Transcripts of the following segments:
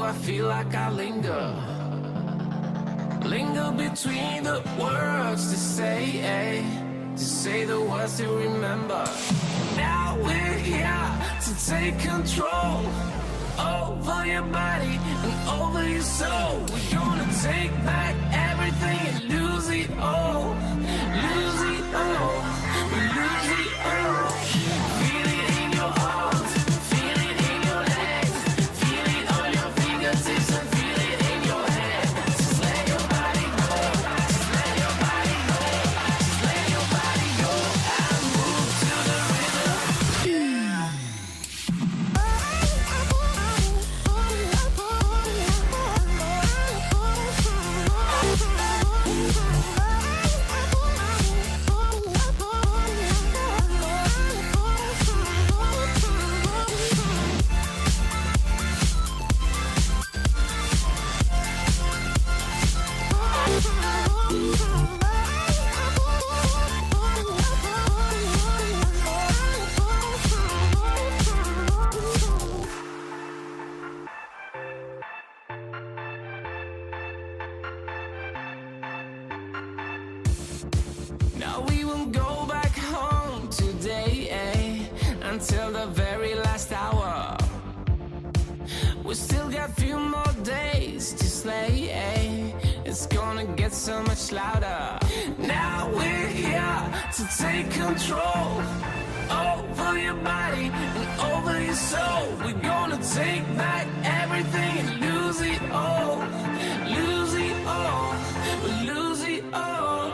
do I feel like I linger? Linger between the words to say the words to remember. Now we're here to take control over your body and over your soul. We're gonna take back everything and lose it all. Lose it all. We lose it all. Feel it in your arms, feel it in your legs, feel it on your fingertips and feel it in your head. Just let your body go, just let your body go, just let your body go and move to the rhythm. Now we won't go back home today, until the very last hour. We still got few more days to slay, It's gonna get so much louder. Now we're here to take control over your body and over your soul. We're gonna take back everything and lose it all. Lose it all. Lose it all.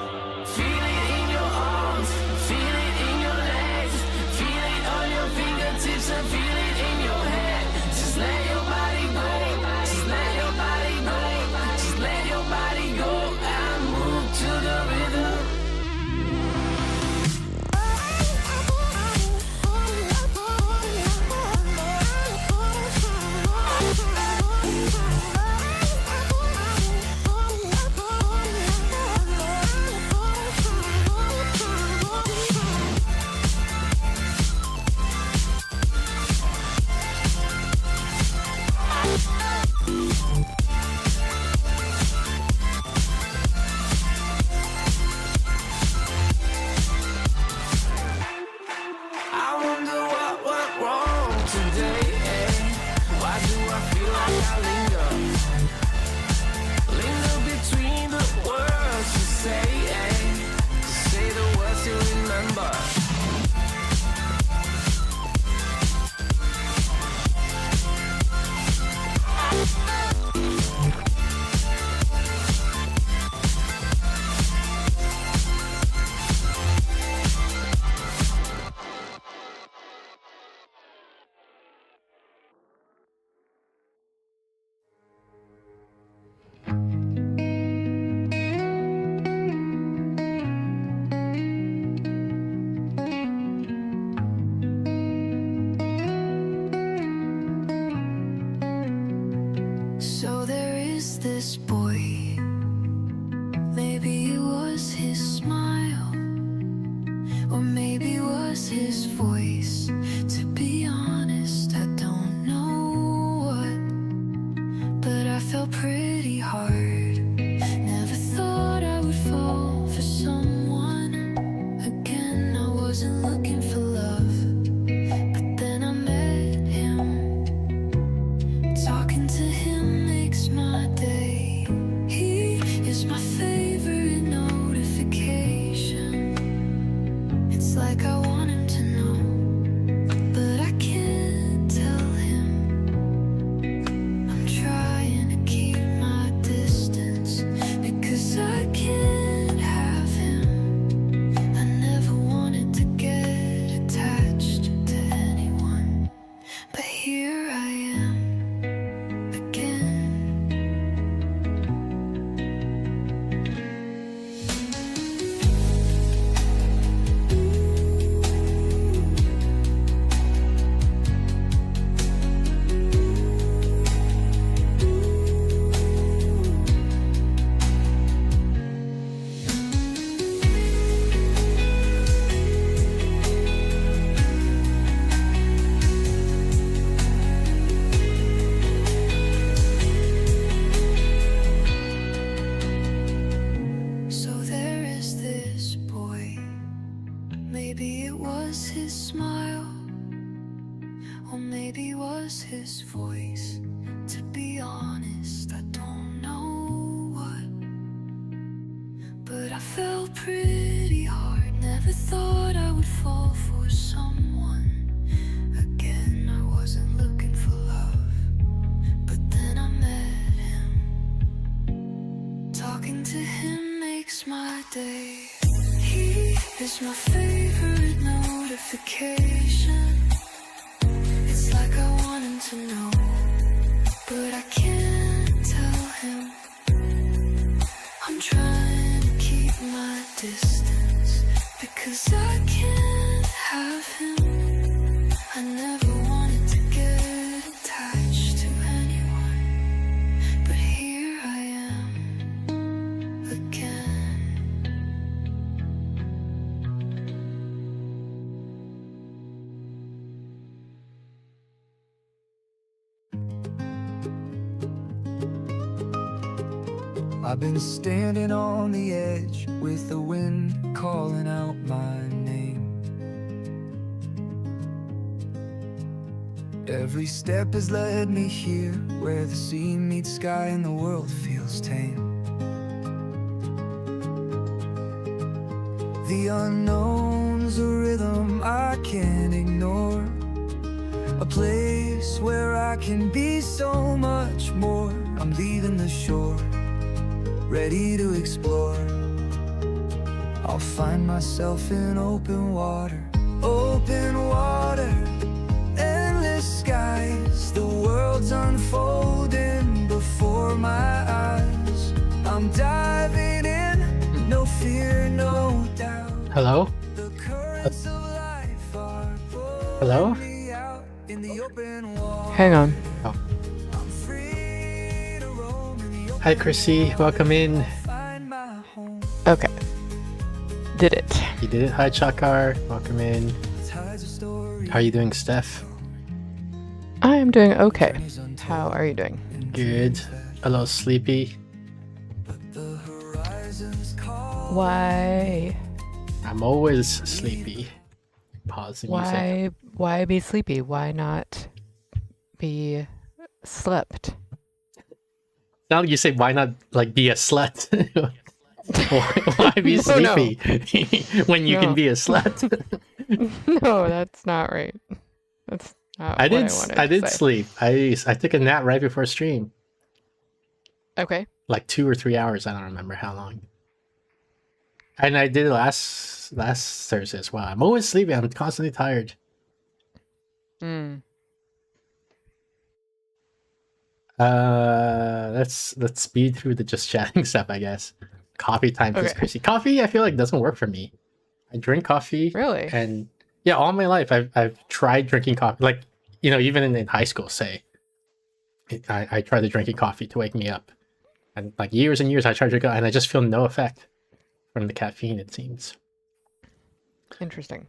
Feel it in your arms, feel it in your legs, feel it on your fingertips and feel it in your head. Just let your body go, just let your body go, just let your body go and move to the rhythm. I wonder what went wrong today, Why do I feel like I linger? Linger between the words to say the words to remember. So there is this boy, maybe it was his smile, or maybe it was his voice. To be honest, I don't know what, but I felt pretty hard. Never thought I would fall for someone again. I wasn't looking for love, but then I met him. Talking to him makes my day. He is my favorite notification. It's like I want him to know his smile, or maybe it was his voice. To be honest, I don't know what, but I fell pretty hard. Never thought I would fall for someone again. I wasn't looking for love, but then I met him. Talking to him makes my day. He is my favorite notification. It's like I want him to know, but I can't tell him. I'm trying to keep my distance because I can't have him. I never wanted to get attached to anyone, but here I am again. I've been standing on the edge with the wind calling out my name. Every step has led me here, where the sea meets sky and the world feels tame. The unknown's a rhythm I can't ignore, a place where I can be so much more. I'm leaving the shore, ready to explore. I'll find myself in open water, endless skies. The world's unfolding before my eyes. I'm diving in, no fear, no doubt. Hello? The currents of life are Hello? pulling me out in the open water. Hang on. Oh. I'm free to roam in the open. Hi, Chrissy. Welcome in. Find my home. Okay. Did it. You did it. Hi, Chakar. Welcome in. Tides of stories. How are you doing, Steph? I am doing okay. How are you doing? Good. A little sleepy. The horizons call. Why? I'm always sleepy. Pause the music. Why be sleepy? Why not be slept? Now you say, why not like be a slut? Why be No, no. sleepy when you No. can be a slut? No, that's not right. That's not I what did. I wanted I to did say. sleep. I took a nap right before stream, Okay. like 2 or 3 hours. I don't remember how long. And I did it last Thursday as well. I'm always sleepy. I'm constantly tired. Mm. Let's speed through the just chatting stuff, I guess. Coffee time, please, Okay. Chrissy. Coffee, I feel like doesn't work for me. I drink coffee, Really? and yeah, all my life I've tried drinking coffee. Like, you know, even in high school, say, I tried to drinking coffee to wake me up, and like years and years I tried to drink, and I just feel no effect from the caffeine. It seems. Interesting.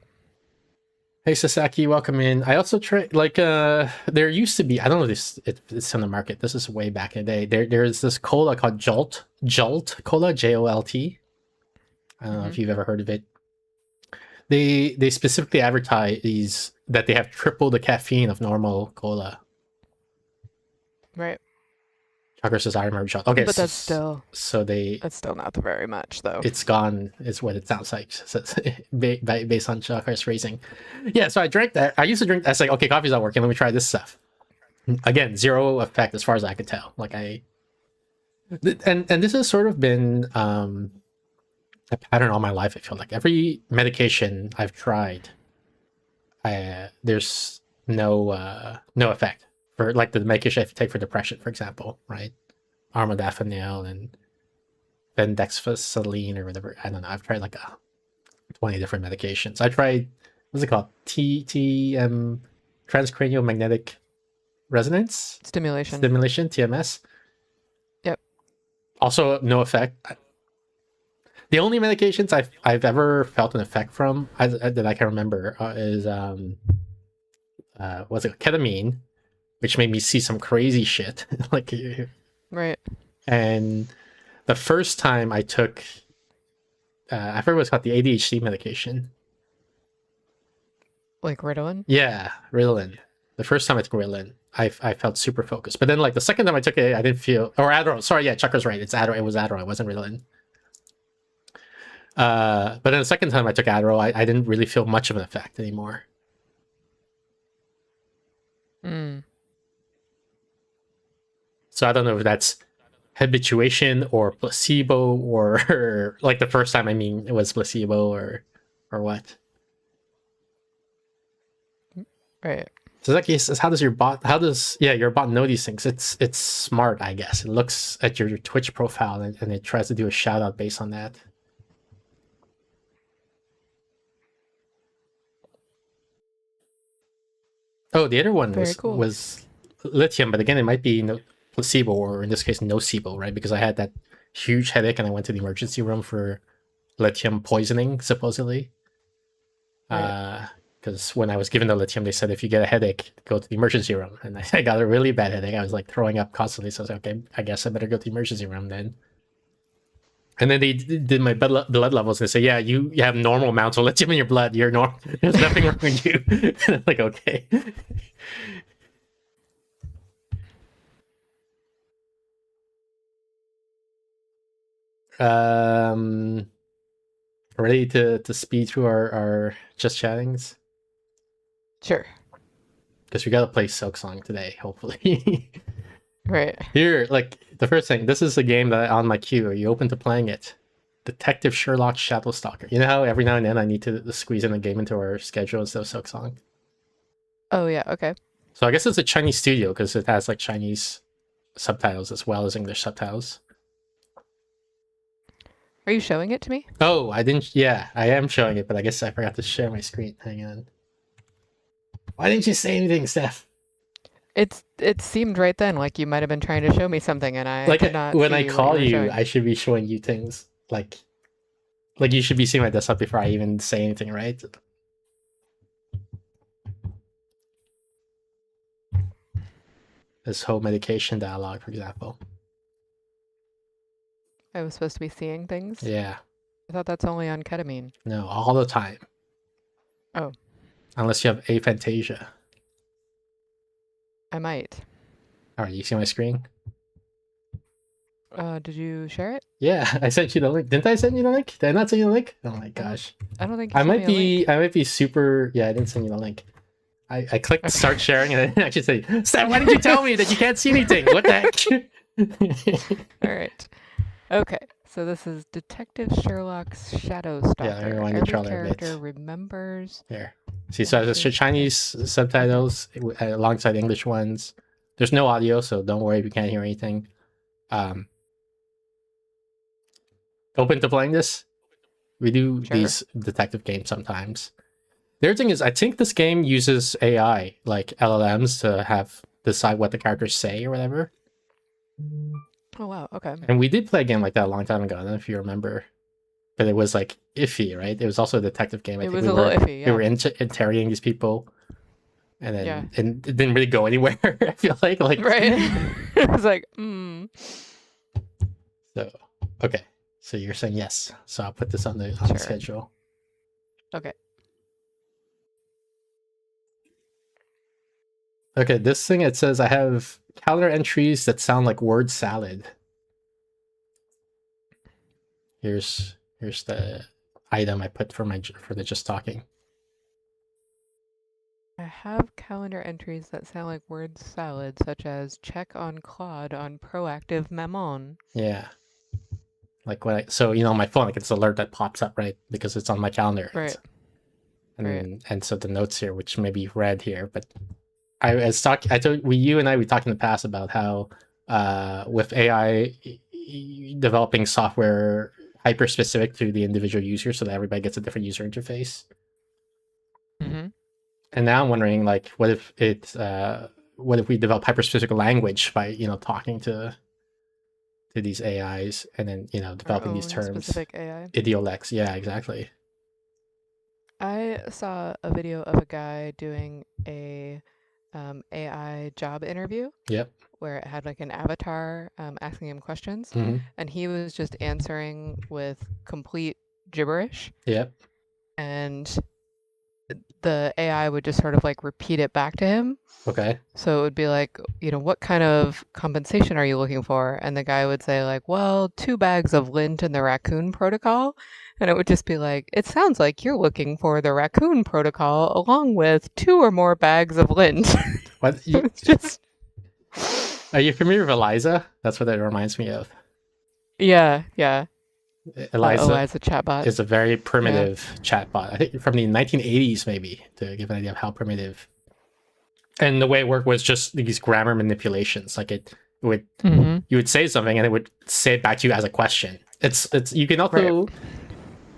Hey Sasaki, welcome in. I also try there used to be, I don't know if it's on the market. This is way back in the day. There's this cola called Jolt Cola, Jolt. I don't know if you've ever heard of it. They specifically advertise that they have triple the caffeine of normal cola. Right. Tucker says I remember Jolt. Okay, But that's still not very much though. it's gone is what it sounds like, so based on Chucker's phrasing. Yeah, so I drank that. I used to drink that. I was like, okay, coffee's not working, let me try this stuff. Again, zero effect as far as I could tell. Like and this has sort of been a pattern all my life. I feel like every medication I've tried, there's no effect for like the medication I take for depression, for example, right? Armodafinil and Bendexfosylene or whatever. I don't know. I've tried like 20 different medications. I tried, what's it called? Transcranial magnetic resonance Stimulation. TMS. Yep. Also, no effect. The only medications I've ever felt an effect from that I can remember is what's it, ketamine, which made me see some crazy shit. Like, Right. and the first time I took, I forget what's called, the ADHD medication. Like Ritalin? Yeah, Ritalin. The first time I took Ritalin, I felt super focused. But then like the second time I took it, I didn't feel, or Adderall. Sorry, yeah, Chuck was right. It's Adderall. It was Adderall. It wasn't Ritalin. But then the second time I took Adderall, I didn't really feel much of an effect anymore. Mm. So I don't know if that's habituation or placebo, or like the first time, I mean, it was placebo or what. Right. So Zaki says, how does your bot know these things? It's smart, I guess. It looks at your Twitch profile and it tries to do a shout out based on that. Oh, the other one Very cool. was lithium, but again, it might be placebo, or in this case, nocebo, right? Because I had that huge headache and I went to the emergency room for lithium poisoning, supposedly. Right. Because when I was given the lithium, they said if you get a headache, go to the emergency room. And I got a really bad headache. I was like throwing up constantly. So I was like, okay, I guess I better go to the emergency room then. And then they did my blood levels. And they say, yeah, you have normal amounts of lithium in your blood. You're normal. There's nothing wrong with you. And I'm like, okay. Ready to speed through our just chattings? Sure. Because we got to play Silksong today, hopefully. Right. Here, like, the first thing, this is a game that on my queue. Are you open to playing it? Detective Sherlock Shadowstalker. You know how every now and then I need to squeeze in a game into our schedule instead of Silksong? Oh, yeah. Okay. So I guess it's a Chinese studio because it has, like, Chinese subtitles as well as English subtitles. Are you showing it to me? Oh, I didn't... Yeah, I am showing it, but I guess I forgot to share my screen. Hang on. Why didn't you say anything, Steph? It seemed right then like you might have been trying to show me something, and I Like, could not when see I what call you were you, showing. I should be showing you things. Like you should be seeing my desktop before I even say anything, right? This whole medication dialogue, for example. I was supposed to be seeing things? Yeah. I thought that's only on ketamine. No, all the time. Oh. Unless you have aphantasia. I might. All right, you see my screen? Did you share it? Yeah, I sent you the link. Didn't I send you the link? Did I not send you the link? Oh my gosh. I don't think you I sent might me a link. be super. Yeah, I didn't send you the link. I clicked Okay. start sharing and I didn't actually say, Steph, why did you tell me that you can't see anything? What the heck? All right. Okay. So this is Detective Sherlock's Shadowstalker. Yeah, everyone Every control their bits. character remembers. Here. See, so there's Chinese subtitles alongside English ones. There's no audio, so don't worry if you can't hear anything. Open to playing this? We do Sure. these detective games sometimes. The other thing is, I think this game uses AI, like LLMs, to have decide what the characters say or whatever. Oh, wow. Okay. And we did play a game like that a long time ago. I don't know if you remember. But it was like iffy, right? It was also a detective game. It was a little iffy, We were yeah. interrogating these people. And then Yeah. and it didn't really go anywhere, I feel like. Right. It was like, So, okay. So you're saying yes. So I'll put this on the Sure. schedule. Okay. Okay, this thing, it says I have calendar entries that sound like word salad. Here's the item I put for the just talking. I have calendar entries that sound like word salad, such as check on Claude on proactive mammon. Yeah. Like when so on my phone, like it's an alert that pops up, right? Because it's on my calendar. Right. And so the notes here, which may be red here, but you and I we talked in the past about how with AI developing software hyper specific to the individual user so that everybody gets a different user interface. Mm-hmm. And now I'm wondering, like, what if we develop hyper specific language by talking to these AIs and then developing these terms. Specific AI. Idiolex, yeah, exactly. I saw a video of a guy doing a AI job interview. Yep. Where it had like an avatar asking him questions, Mm-hmm. and he was just answering with complete gibberish. Yep. And the AI would just sort of like repeat it back to him. Okay. So it would be like, what kind of compensation are you looking for? And the guy would say like, well, 2 bags of lint in the raccoon protocol. And it would just be like, it sounds like you're looking for the raccoon protocol along with 2 or more bags of lint. What? It's just, Are you familiar with Eliza? That's what it reminds me of. yeah. Eliza Eliza chatbot. is a very primitive chatbot. I think from the 1980s, maybe, to give an idea of how primitive. And the way it worked was just these grammar manipulations. Like it would, Mm-hmm. you would say something and it would say it back to you as a question. It's you can also, Right.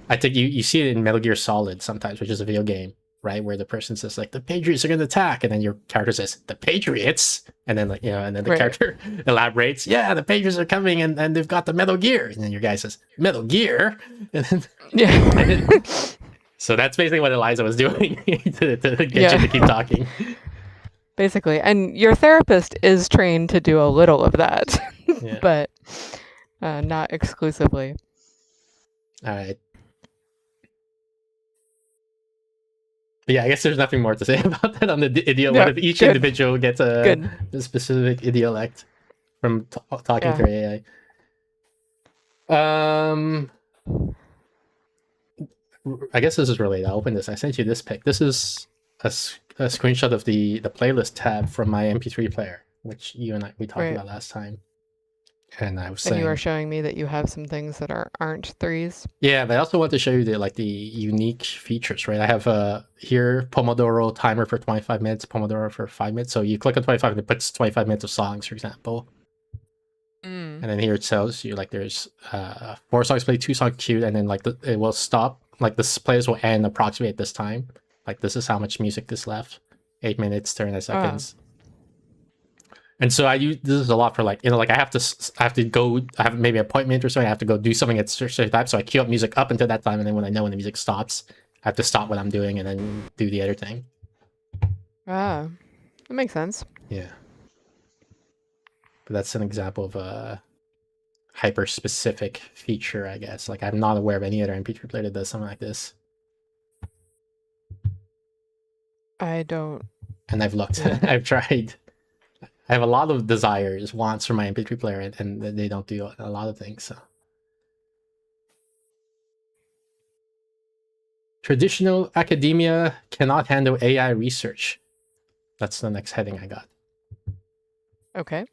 I think you see it in Metal Gear Solid sometimes, which is a video game, right? Where the person says like the Patriots are going to attack, and then your character says the Patriots, and then like and then the Right. character elaborates, yeah, the Patriots are coming, and they've got the Metal Gear, and then your guy says Metal Gear, and then Yeah. so that's basically what Eliza was doing to get Yeah. you to keep talking. Basically. And your therapist is trained to do a little of that, Yeah. but not exclusively. All right. But yeah, I guess there's nothing more to say about that on the idiot. Yeah, What if each good. individual gets a Good. specific idiolect from talking Yeah. to AI? I guess this is related. I'll open this. I sent you this pic. This is a screenshot of the playlist tab from my MP3 player, which you and we talked Right. about last time. And I was And saying, you are showing me that you have some things that aren't threes. yeah, but I also want to show you the unique features, right? I have here Pomodoro timer for 25 minutes, Pomodoro for 5 minutes. So you click on 25 and it puts 25 minutes of songs, for example. And then here it tells you like there's 4 songs played, 2 songs queued, and then like it will stop. Like the playlist will end approximately at this time. Like this is how much music is left. 8 minutes, 39 seconds. And so I use this is a lot for like like I have to go. I have maybe an appointment or something. I have to go do something at a certain time. So I queue up music up until that time, and then when I know when the music stops, I have to stop what I'm doing and then do the other thing. That makes sense. Yeah. But that's an example of a hyper specific feature, I guess. Like I'm not aware of any other MP3 player that does something like this. I don't. And I've looked. Yeah. I've tried. I have a lot of desires, wants for my MP3 player, and they don't do a lot of things. So traditional academia cannot handle AI research. That's the next heading I got. Okay.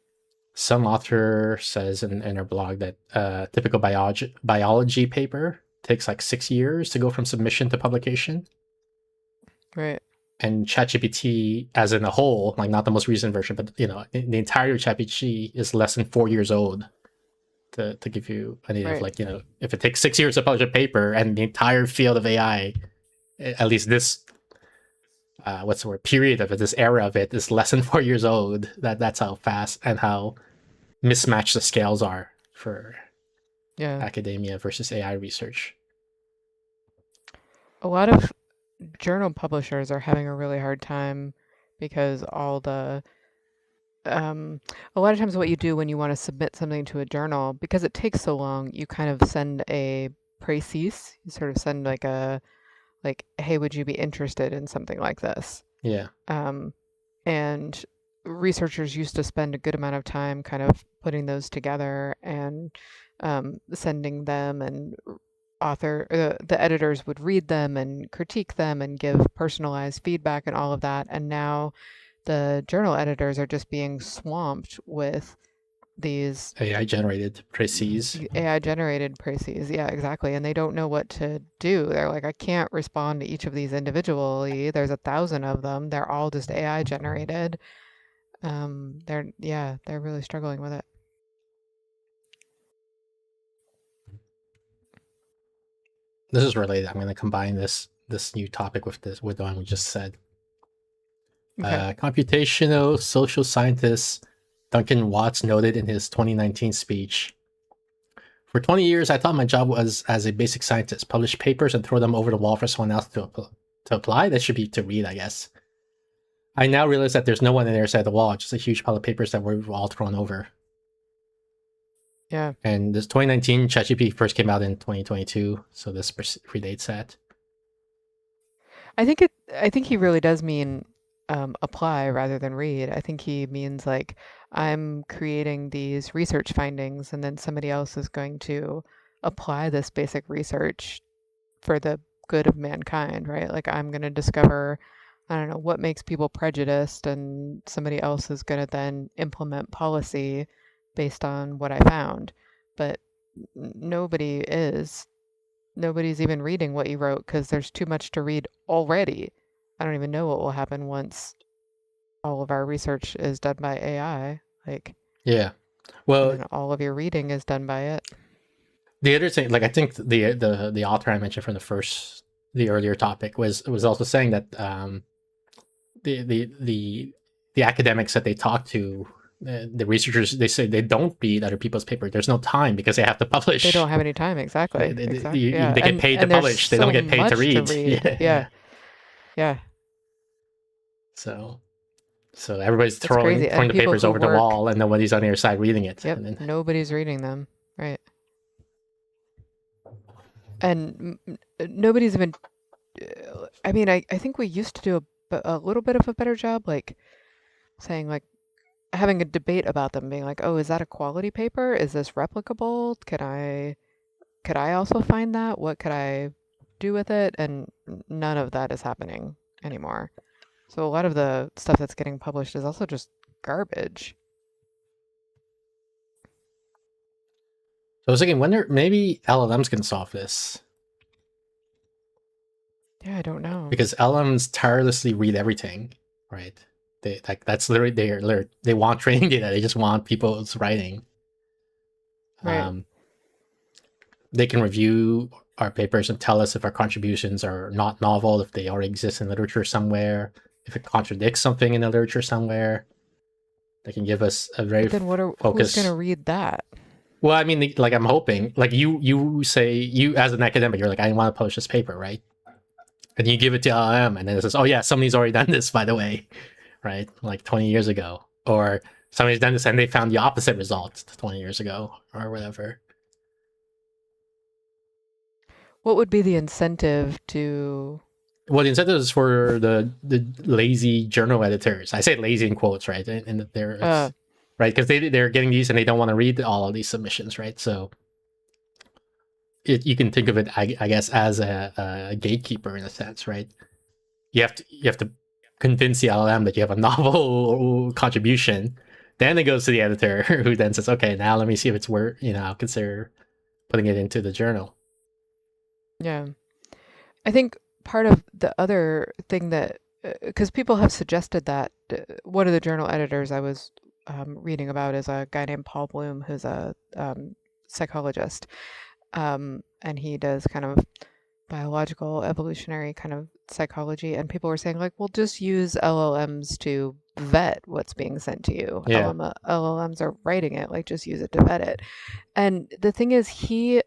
Some author says in her blog that a typical biology paper takes like 6 years to go from submission to publication. Right. And ChatGPT, as in a whole, like not the most recent version, but the entire ChatGPT is less than 4 years old. To give you an idea of like if it takes 6 years to publish a paper, and the entire field of AI, at least this period of it, this era of it, is less than 4 years old. That's how fast and how mismatched the scales are for academia versus AI research. A lot of journal publishers are having a really hard time because all the a lot of times what you do when you want to submit something to a journal, because it takes so long, you kind of send a précis. You sort of send like hey, would you be interested in something like this? Yeah. And researchers used to spend a good amount of time kind of putting those together and sending them, and the editors would read them and critique them and give personalized feedback and all of that. And now the journal editors are just being swamped with these AI generated précis. Yeah, exactly. And they don't know what to do. They're like, I can't respond to each of these individually. There's 1,000 of them. They're all just AI generated. They're really struggling with it. This is related. I'm going to combine this new topic with the one we just said. Okay. Computational social scientist Duncan Watts noted in his 2019 speech, "For 20 years, I thought my job was as a basic scientist, publish papers and throw them over the wall for someone else to apply. That should be to read, I guess. I now realize that there's no one on the other side of the wall, just a huge pile of papers that we've all thrown over." Yeah. And this 2019, ChatGPT first came out in 2022, so this predates that. I think he really does mean apply rather than read. I think he means like I'm creating these research findings and then somebody else is going to apply this basic research for the good of mankind, right? Like I'm going to discover, I don't know, what makes people prejudiced, and somebody else is going to then implement policy based on what I found. But nobody is. Nobody's even reading what you wrote because there's too much to read already. I don't even know what will happen once all of our research is done by AI. Like, Yeah. and Well, then all of your reading is done by it. the other thing, like I think the author I mentioned from the earlier topic was also saying that the the the the academics that they talk to, the researchers, they say they don't read other people's paper. There's no time because they have to They publish. don't have any time. Exactly. Exactly. Yeah. They get paid to And there's publish. They don't so get paid to much to read. read. Yeah, Yeah. yeah. Yeah. So everybody's It's crazy. throwing And the people papers who over the work, wall, and nobody's on the other side reading it. yep, And then, nobody's reading them. Right. And nobody's even, I mean, I think we used to do a little bit of a better job, like saying, like, having a debate about them, being like, oh, is that a quality paper? Is this replicable? Could I also find that? What could I do with it? And none of that is happening anymore. So a lot of the stuff that's getting published is also just garbage. so I was thinking, wonder maybe LLMs can solve this, Yeah, I don't know. because LLMs tirelessly read everything, right? They like that's literally they want training data. They just want people's writing. Right. They can review our papers and tell us if our contributions are not novel, if they already exist in literature somewhere, if it contradicts something in the literature somewhere. They can give us a very But then who's focused. going to read that? Well, I mean, like I'm hoping, like you say, you as an academic, you're like, I want to publish this paper, right? And you give it to LLM, and then it says, oh yeah, somebody's already done this, by the way, right? Like 20 years ago, or somebody's done this and they found the opposite result 20 years ago, or whatever. What would be the incentive to? Well, the incentive is for the lazy journal editors. I say lazy in quotes, right? And they're right, because they're getting these and they don't want to read all of these submissions, right? So you can think of it, I guess, as a gatekeeper in a sense, right? You have to convince the LLM that you have a novel contribution. Then it goes to the editor, who then says, "Okay, now let me see if it's worth. I'll consider putting it into the journal." Yeah. I think part of the other thing that, because people have suggested that, one of the journal editors I was reading about is a guy named Paul Bloom, who's a psychologist. And he does kind of biological evolutionary kind of psychology. And people were saying, like, well, just use LLMs to vet what's being sent to you. Yeah. LLMs are writing it, like, just use it to vet it. And the thing is, he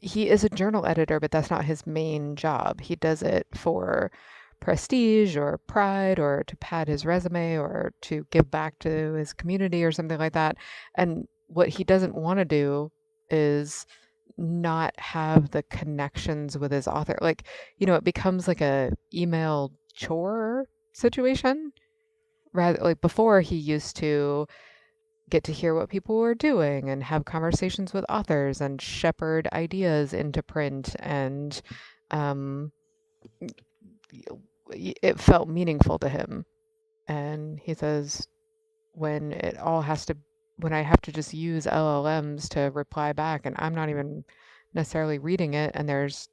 is a journal editor, but that's not his main job. He does it for prestige or pride, or to pad his resume, or to give back to his community or something like that. And what he doesn't want to do is not have the connections with his author. Like, it becomes like a email chore situation. Rather, like before, he used to get to hear what people were doing and have conversations with authors and shepherd ideas into print, and it felt meaningful to him. And he says, when I have to just use LLMs to reply back, and I'm not even necessarily reading it, and there's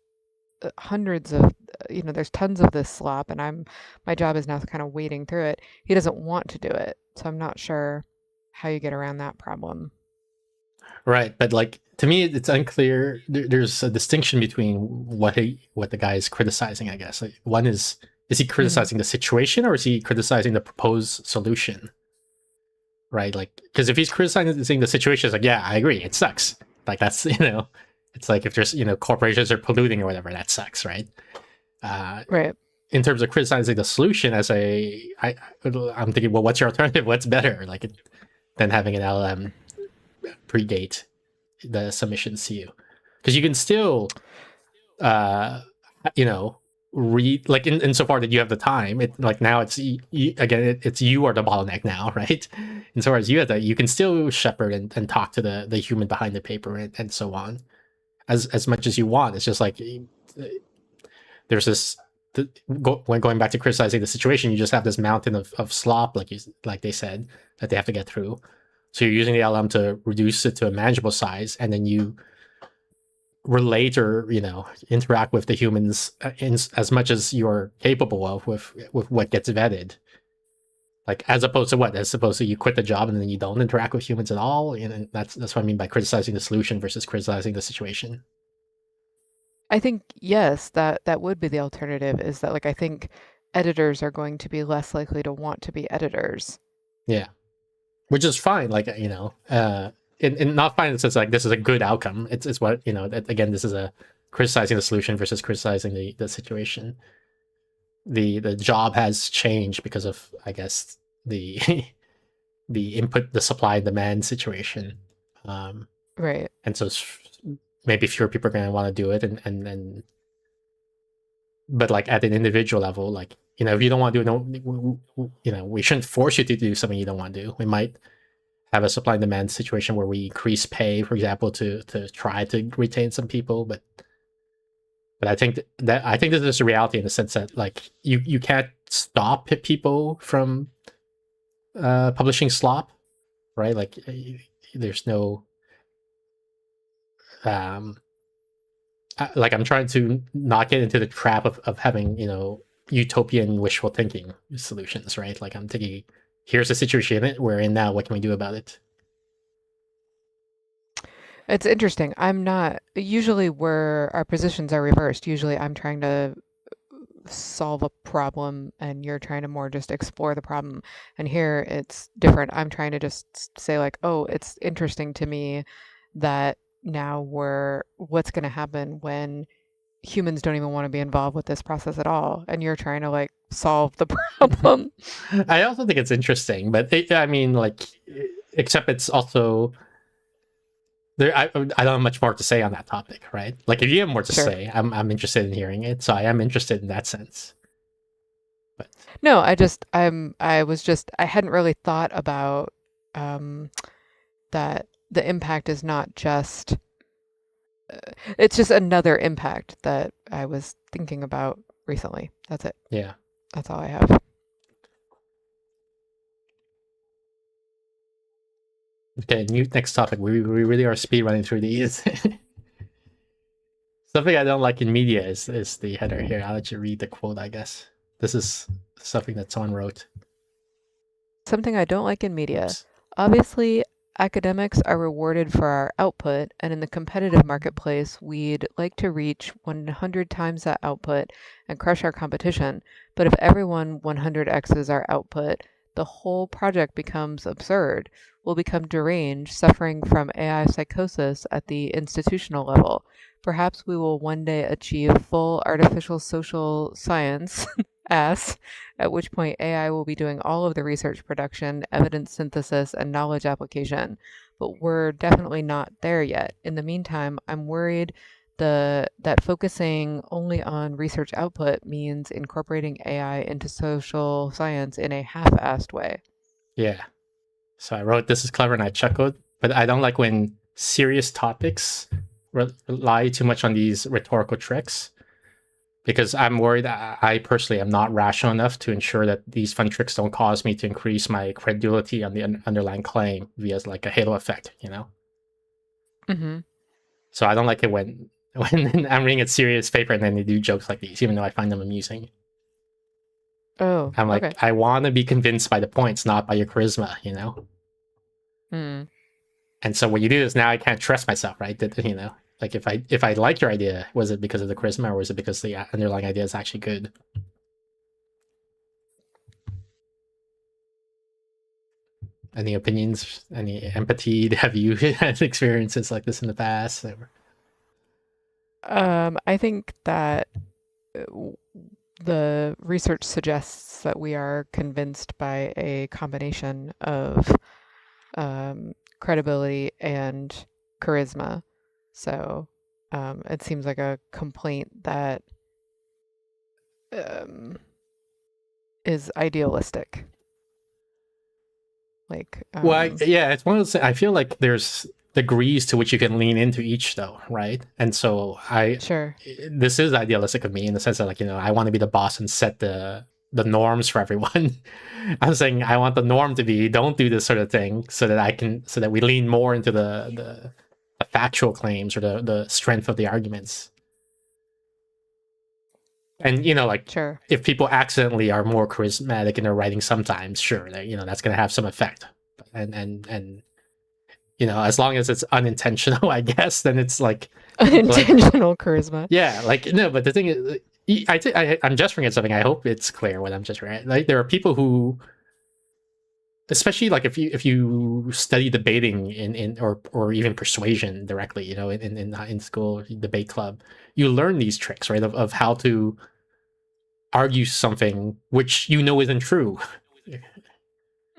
hundreds of, there's tons of this slop, and my job is now kind of wading through it. He doesn't want to do it. So I'm not sure how you get around that problem. Right, but like to me, it's unclear. There's a distinction between what the guy is criticizing. I guess like one is he criticizing the situation, or is he criticizing the proposed solution? Right, like because if he's criticizing the situation, it's like, yeah, I agree, it sucks. Like that's it's like if there's corporations are polluting or whatever, that sucks, right? Right. In terms of criticizing the solution, I'm thinking, well, what's your alternative? What's better, like than having an LLM predate the submissions to you? Because you can still, read, like insofar that you have the time, it like now it's again it's you are the bottleneck now, right? Insofar as you have that, you can still shepherd and talk to the human behind the paper and so on as much as you want. It's just like there's this when going back to criticizing the situation, you just have this mountain of slop, like they said, that they have to get through. So you're using the LM to reduce it to a manageable size, and then you relate or interact with the humans as much as you're capable of with what gets vetted. Like as opposed to what? As opposed to you quit the job and then you don't interact with humans at all. And that's what I mean by criticizing the solution versus criticizing the situation. I think yes, that would be the alternative. Is that like I think editors are going to be less likely to want to be editors. Yeah, which is fine. Like in not fine in the sense like this is a good outcome. It's what again, this is a criticizing the solution versus criticizing the situation. The job has changed because of, I guess, the the input, the supply and demand situation. Right. And so maybe fewer people are going to want to do it, and but like at an individual level, like if you don't want to do it, we shouldn't force you to do something you don't want to do. We might have a supply and demand situation where we increase pay, for example, to try to retain some people, but I think I think this is a reality in the sense that like you can't stop people from publishing slop, right? Like there's no like I'm trying to not get into the trap of having utopian wishful thinking solutions, right? Like I'm thinking, here's the situation we're in now. What can we do about it? It's interesting. I'm not usually where our positions are reversed. Usually I'm trying to solve a problem and you're trying to more just explore the problem. And here it's different. I'm trying to just say like, oh, it's interesting to me that now what's going to happen when humans don't even want to be involved with this process at all, and you're trying to like solve the problem. I also think it's interesting, but I mean, like, except it's also there. I don't have much more to say on that topic, right? Like, if you have more to Sure. say, I'm interested in hearing it. So I am interested in that sense. But No, I hadn't really thought about that the impact is not just it's just another impact that I was thinking about recently. That's it. yeah. That's all I have. Okay, next topic. We really are speed running through these. Something I don't like in media is the header here. I'll let you read the quote, I guess. This is something that someone wrote. Something I don't like in media. Oops. Obviously, academics are rewarded for our output, and in the competitive marketplace, we'd like to reach 100 times that output and crush our competition. But if everyone 100x's our output, the whole project becomes absurd. We'll become deranged, suffering from AI psychosis at the institutional level. Perhaps we will one day achieve full artificial social science S, at which point AI will be doing all of the research production, evidence synthesis, and knowledge application. But we're definitely not there yet. In the meantime, I'm worried that focusing only on research output means incorporating AI into social science in a half-assed way. Yeah. So I wrote, this is clever, and I chuckled. But I don't like when serious topics rely too much on these rhetorical tricks, because I'm worried I personally am not rational enough to ensure that these fun tricks don't cause me to increase my credulity on the underlying claim via like a halo effect, Mm-hmm. So I don't like it when I'm reading a serious paper and then they do jokes like these, even though I find them amusing. Oh, I'm like, okay. I want to be convinced by the points, not by your charisma, Mm. And so what you do is now I can't trust myself, right? That like if I like your idea, was it because of the charisma or was it because the underlying idea is actually good? Any opinions? Any empathy? Have you had experiences like this in the past? I think that the research suggests that we are convinced by a combination of credibility and charisma. So it seems like a complaint that is idealistic. Like, Yeah, it's one of those. I feel like there's degrees to which you can lean into each, though, right? And so sure. this is idealistic of me in the sense that, like, I want to be the boss and set the norms for everyone. I'm saying I want the norm to be don't do this sort of thing, so that we lean more into the factual claims or the strength of the arguments. And like, Sure. if people accidentally are more charismatic in their writing, sometimes, sure, that's going to have some effect. And as long as it's unintentional, I guess, then it's like unintentional charisma. Yeah, like, no, but the thing is, I'm gesturing at something. I hope it's clear what I'm gesturing at. Like, there are people who, especially like if you study debating or even persuasion directly, in school debate club, you learn these tricks, right, of how to argue something which isn't true.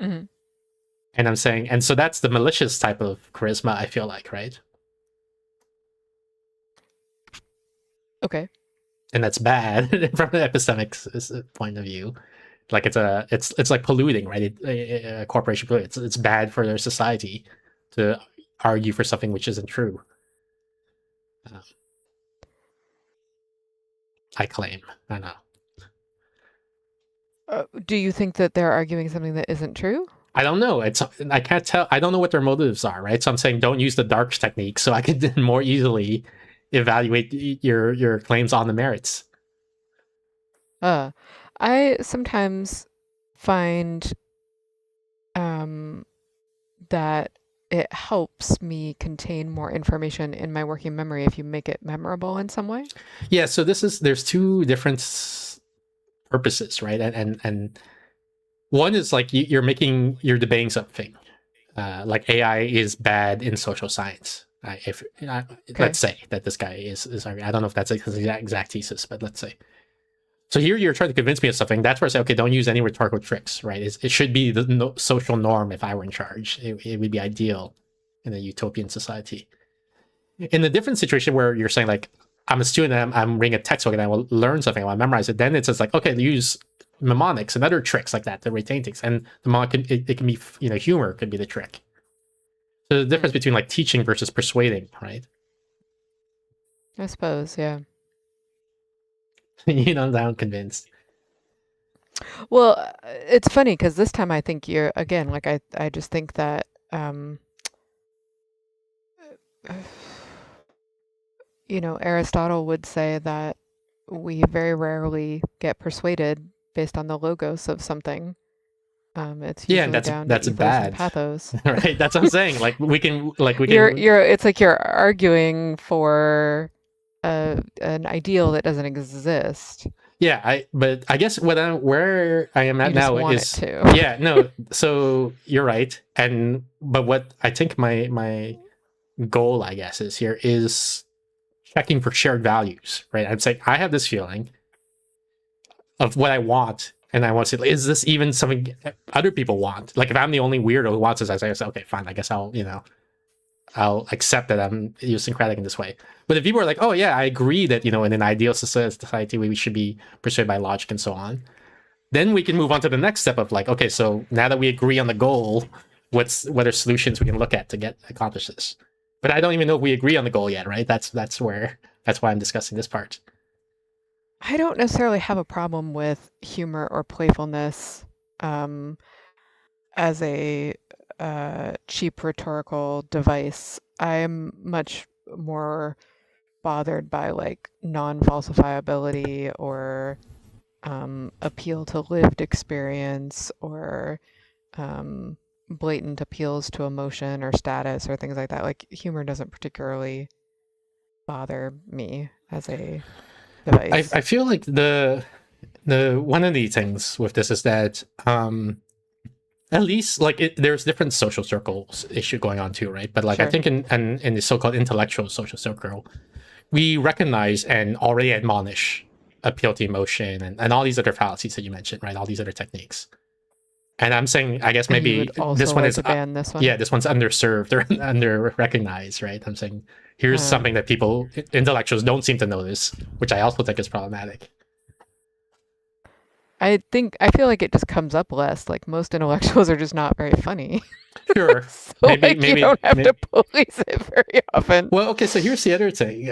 Mm-hmm. And I'm saying, and so that's the malicious type of charisma, I feel like, right? Okay. And that's bad from an epistemic point of view. Like, it's like polluting, right? A corporation polluting. It's bad for their society to argue for something which isn't true. I claim. I know. Do you think that they're arguing something that isn't true? I don't know. I can't tell. I don't know what their motives are, right? So I'm saying don't use the dark technique, so I could more easily evaluate your claims on the merits. I sometimes find that it helps me contain more information in my working memory if you make it memorable in some way. Yeah, so there's two different purposes, right? And one is like you're debating something. Like, AI is bad in social science. Let's say that this guy is I don't know if that's his exact thesis, but let's say. So here you're trying to convince me of something. That's where I say, okay, don't use any rhetorical tricks, right? It should be the social norm if I were in charge. It would be ideal in a utopian society. In a different situation where you're saying, like, I'm a student, and I'm reading a textbook, and I will learn something, I will memorize it, then it's just like, okay, use mnemonics and other tricks like that to retain things. And the mnemonic, it can be, humor could be the trick. So the difference between, like, teaching versus persuading, right? I suppose, yeah. I'm convinced. Well, it's funny because this time I think you're, again, like, I just think that Aristotle would say that we very rarely get persuaded based on the logos of something. It's usually that's down that's to ethos bad. and pathos. Right, that's what I'm saying. Like, we can It's like you're arguing for an ideal that doesn't exist. Yeah, but I guess where I am at You just now want is it to. Yeah, no. So you're right, but what I think my goal, I guess, is checking for shared values, right? I'm saying I have this feeling of what I want, and I want to say, is this even something other people want? Like, if I'm the only weirdo who wants this, I say, okay, fine, I guess I'll accept that I'm idiosyncratic in this way. But if people are like, oh yeah, I agree that, in an ideal society we should be persuaded by logic and so on, then we can move on to the next step of, like, okay, so now that we agree on the goal, what are solutions we can look at to accomplish this? But I don't even know if we agree on the goal yet, right? That's why I'm discussing this part. I don't necessarily have a problem with humor or playfulness as a cheap rhetorical device. I'm much more bothered by, like, non-falsifiability or appeal to lived experience or blatant appeals to emotion or status or things like that. Like, humor doesn't particularly bother me as a device. I feel like the one of the things with this is that at least, like, there's different social circles issue going on too, right? But, like, Sure. I think in the so-called intellectual social circle, we recognize and already admonish appeal to emotion and all these other fallacies that you mentioned, right? All these other techniques. And I'm saying, I guess And you maybe would also this one like is to ban this one? yeah, this one's underserved or under recognized, right? I'm saying here's something that people, intellectuals, don't seem to notice, which I also think is problematic. I feel like it just comes up less. Like most intellectuals are just not very funny. Sure. So Maybe like you maybe don't have may- to police it very often. well, okay, so here's the other thing.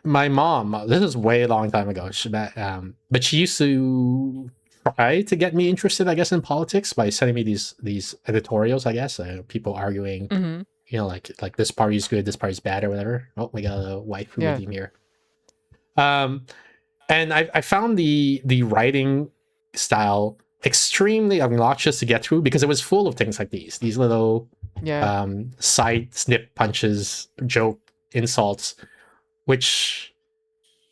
My mom, this is way a long time ago, but she used to try to get me interested, I guess, in politics by sending me these editorials, I guess, people arguing, Hmm. like this party's good, this party's bad, or whatever. Oh, we got a wife who Yeah. redeem here. And I found the writing style extremely obnoxious to get through because it was full of things like these little Yeah. side snip punches, joke insults, which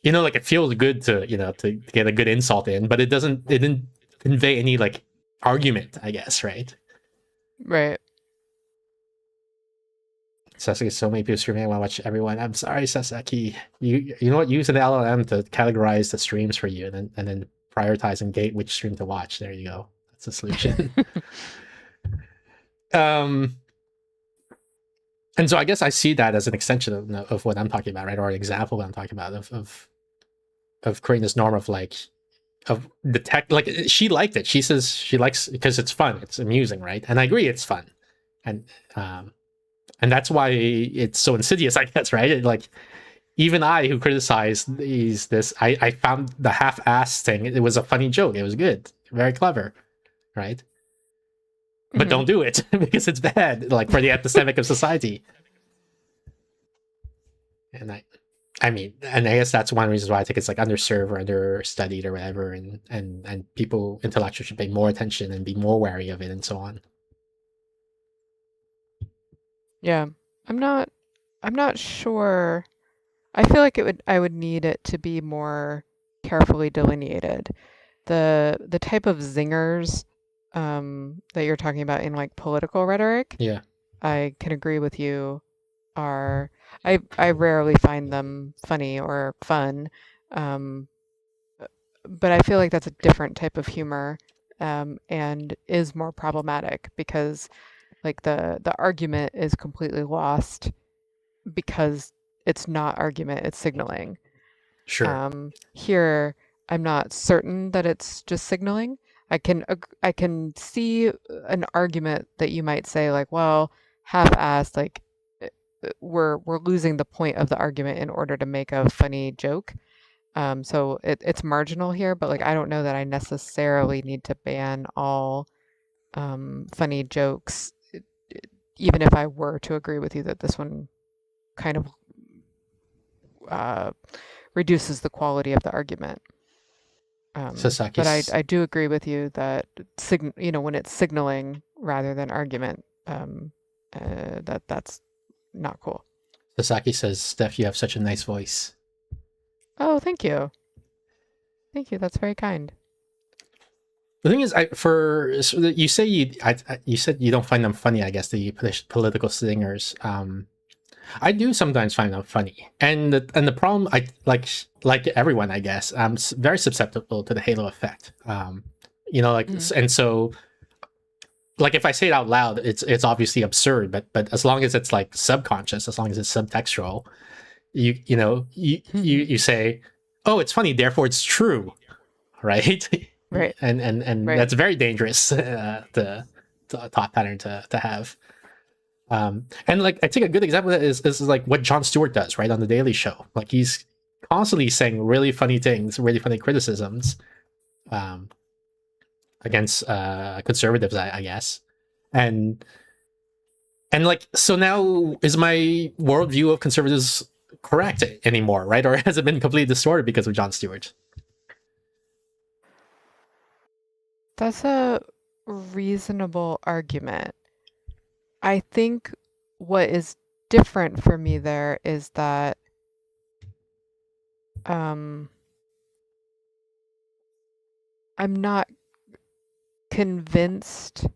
like it feels good to to get a good insult in, but it didn't convey any like argument, I guess, right? Right. Sasaki, so many people streaming. I want to watch everyone. I'm sorry, Sasaki. You know what? Use an LLM to categorize the streams for you, and then prioritize and gate which stream to watch. There you go. That's the solution. And so I guess I see that as an extension of what I'm talking about, right? Or an example of what I'm talking about of creating this norm of like of the tech. Like she liked it. She says she likes because it's fun. It's amusing, right? And I agree, it's fun, and that's why it's so insidious, I guess, right? Like even I, who criticized this, I found the half-ass thing. It was a funny joke. It was good, very clever, right? But don't do it because it's bad, like for the epistemic of society. And I mean, and I guess that's one reason why I think it's like underserved or understudied or whatever, and people intellectuals should pay more attention and be more wary of it and so on. Yeah. I'm not sure. I feel like I would need it to be more carefully delineated. The type of zingers that you're talking about in like political rhetoric, Yeah, I can agree with you, are I rarely find them funny or fun. Um, but I feel like that's a different type of humor, and is more problematic because like the argument is completely lost because it's not argument, it's signaling. sure. Here, I'm not certain that it's just signaling. I can see an argument that you might say like, well, half-assed, like we're losing the point of the argument in order to make a funny joke. So it's marginal here, but like I don't know that I necessarily need to ban all funny jokes, even if I were to agree with you that this one kind of reduces the quality of the argument. Sasaki, But I do agree with you that when it's signaling rather than argument, that's not cool. Sasaki says, Steph, you have such a nice voice. Oh, thank you. Thank you. That's very kind. The thing is, you say you said you don't find them funny. I guess the political singers. I do sometimes find them funny, and the problem, I like everyone, I guess, I'm very susceptible to the halo effect. And so, like if I say it out loud, it's obviously absurd, but as long as it's like subconscious, as long as it's subtextual, you say, oh, it's funny, therefore it's true, right? Right. And Right. that's very dangerous the thought pattern to have. And like I think a good example of that is like what Jon Stewart does, right, on the Daily Show. Like he's constantly saying really funny things, really funny criticisms against conservatives, I guess. And like, so now is my worldview of conservatives correct anymore, right? Or has it been completely distorted because of Jon Stewart? That's a reasonable argument. I think what is different for me there is that I'm not convinced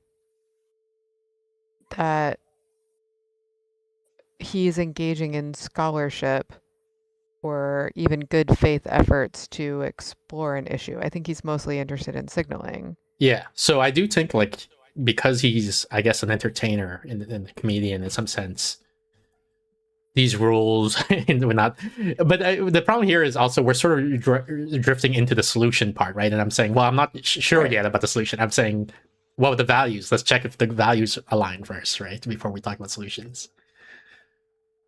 that he's engaging in scholarship or even good faith efforts to explore an issue. I think he's mostly interested in signaling. Yeah. So I do think like because he's, I guess, an entertainer and a comedian in some sense, these rules and we're not. But the problem here is also we're sort of drifting into the solution part, right? And I'm saying, well, I'm not sure Right. yet about the solution. I'm saying, what are the values? Let's check if the values align first, right? Before we talk about solutions.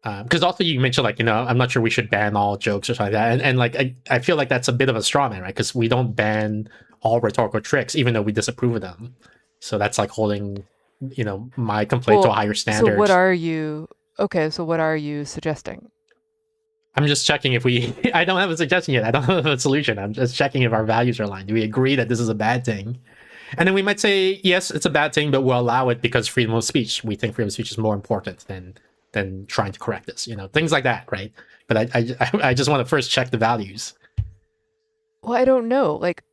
Because also you mentioned, like, I'm not sure we should ban all jokes or something like that. And like, I feel like that's a bit of a straw man, right? Because we don't ban all rhetorical tricks, even though we disapprove of them. So that's like holding, my complaint to a higher standard. So what are you? Okay, so what are you suggesting? I'm just checking if we. I don't have a suggestion yet. I don't have a solution. I'm just checking if our values are aligned. Do we agree that this is a bad thing? And then we might say, yes, it's a bad thing, but we'll allow it because freedom of speech. We think freedom of speech is more important than trying to correct this. Things like that, right? But I just want to first check the values. Well, I don't know. Like,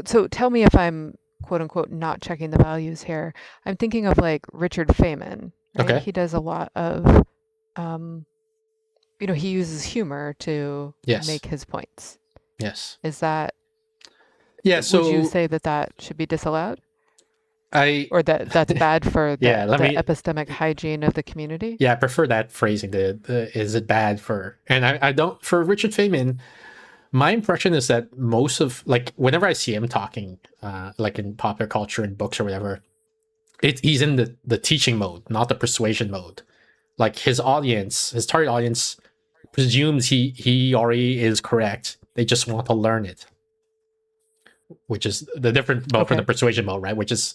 so tell me if I'm quote unquote not checking the values here. I'm thinking of like Richard Feynman. Right? Okay. He does a lot of, he uses humor to make his points. Yes. Is that? Yeah. So would you say that should be disallowed? Or that's bad for the epistemic hygiene of the community? Yeah, I prefer that phrasing. Is it bad for? And I don't, for Richard Feynman. My impression is that most of, like, whenever I see him talking, like in popular culture and books or whatever, he's in the teaching mode, not the persuasion mode. Like his target audience presumes he already is correct. They just want to learn it, which is the different mode from the persuasion mode, right? Which is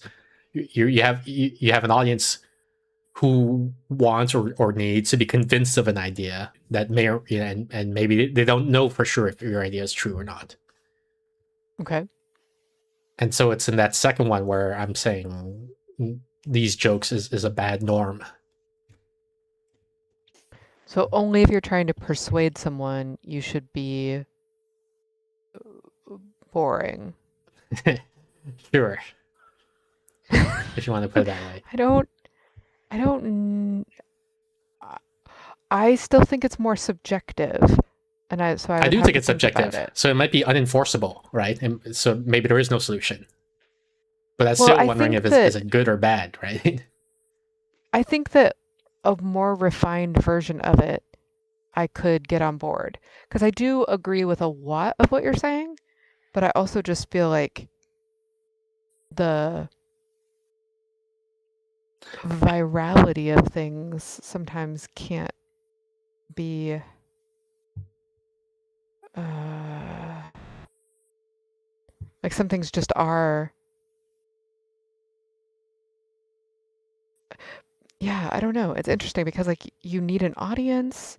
you have an audience who wants or needs to be convinced of an idea that may or and maybe they don't know for sure if your idea is true or not. Okay. And so it's in that second one where I'm saying these jokes is a bad norm. So only if you're trying to persuade someone, you should be boring. Sure. If you want to put it that way. I still think it's more subjective. And I do think it's subjective. So it might be unenforceable, right? And so maybe there is no solution. But I'm still wondering if is it good or bad, right? I think that a more refined version of it, I could get on board. Because I do agree with a lot of what you're saying, but I also just feel like the virality of things sometimes can't be like some things just are. Yeah, I don't know. It's interesting because like you need an audience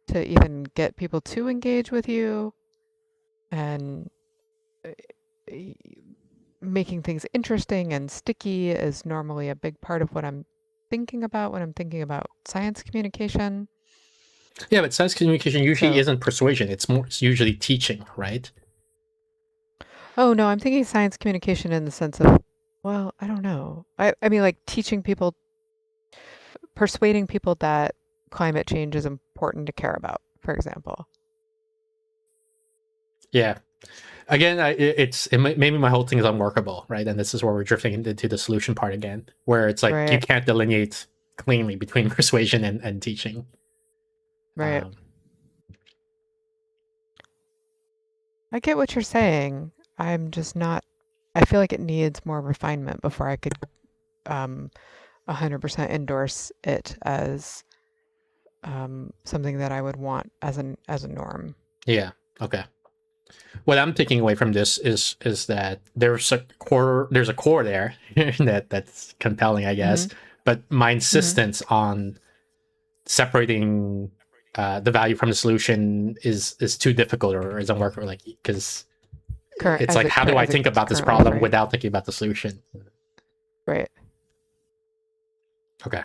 to even get people to engage with you, and making things interesting and sticky is normally a big part of what I'm thinking about when I'm thinking about science communication. Yeah, but science communication usually isn't persuasion. It's usually teaching, right? Oh, no, I'm thinking science communication in the sense of, well, I don't know. I mean, like teaching people, persuading people that climate change is important to care about, for example. Yeah. Again, maybe my whole thing is unworkable, right? And this is where we're drifting into the solution part again, where it's like you can't delineate cleanly between persuasion and teaching. Right. I get what you're saying. I'm just not. I feel like it needs more refinement before I could 100% endorse it as something that I would want as a norm. Yeah. Okay. What I'm taking away from this is that there's a core there that's compelling, I guess. Mm-hmm. But my insistence on separating the value from the solution is too difficult or isn't working, like, because it's like, how do I think about this problem without thinking about the solution? Right. Okay.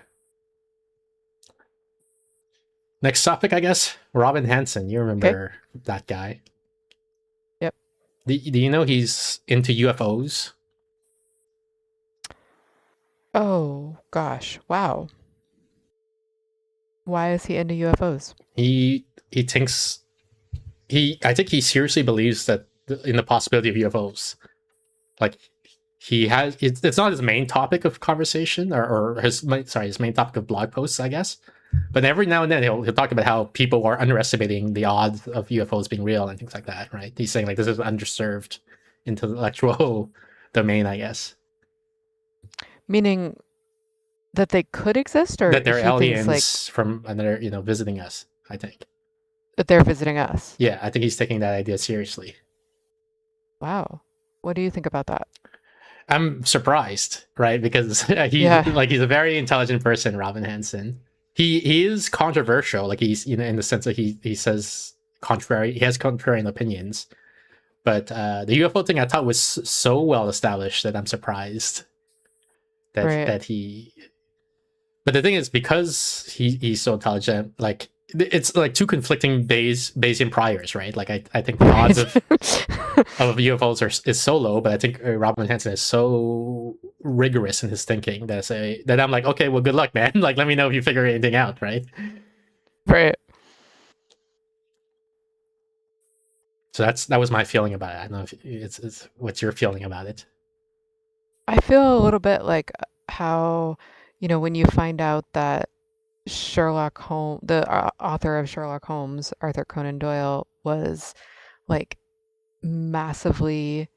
Next topic, I guess. Robin Hansen. You remember that guy? Yep. Do you know he's into UFOs? Oh, gosh. Wow. Why is he into UFOs? He thinks I think he seriously believes that in the possibility of UFOs. Like, he has, it's not his main topic of conversation or his main topic of blog posts, I guess. But every now and then he'll talk about how people are underestimating the odds of UFOs being real and things like that, right? He's saying like this is underserved intellectual domain, I guess. Meaning that they could exist, or That they're he thinks aliens like from another, visiting us, I think. that they're visiting us. Yeah, I think he's taking that idea seriously. Wow. What do you think about that? I'm surprised, right? Because Yeah. he's a very intelligent person, Robin Hansen. He is controversial, like he's in the sense that he says he has contrarian opinions. But the UFO thing I thought was so well established that I'm surprised that Right. he. But the thing is, because he's so intelligent, like it's like two conflicting Bayesian priors, right? Like I think the odds of UFOs is so low, but I think Robin Hansen is so rigorous in his thinking that I'm like, okay, well, good luck, man. Like, let me know if you figure anything out, right? Right. So that was my feeling about it. I don't know if it's what's your feeling about it. I feel a little bit like how, when you find out that Sherlock Holmes, the author of Sherlock Holmes, Arthur Conan Doyle, was like massively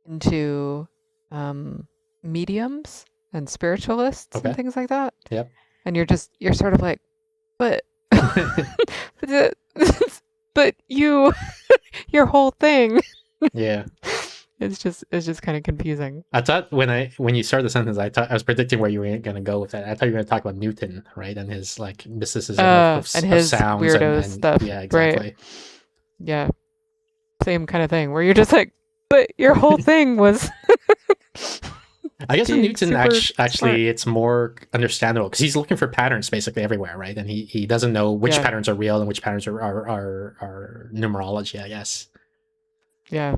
into mediums and spiritualists Okay. and things like that. Yep. And you're sort of like, but but you your whole thing Yeah. it's just kind of confusing. I thought when you started the sentence, I was predicting where you were going to go with that. I thought you were going to talk about Newton, right, and his like mysticism And his sounds weirdo and stuff. Yeah, exactly. Right. Yeah. Same kind of thing where you're just like, but your whole thing was I guess in being Newton, super actually, smart. it's more understandable because he's looking for patterns basically everywhere, right? And he doesn't know which Yeah. patterns are real and which patterns are numerology, I guess. Yeah.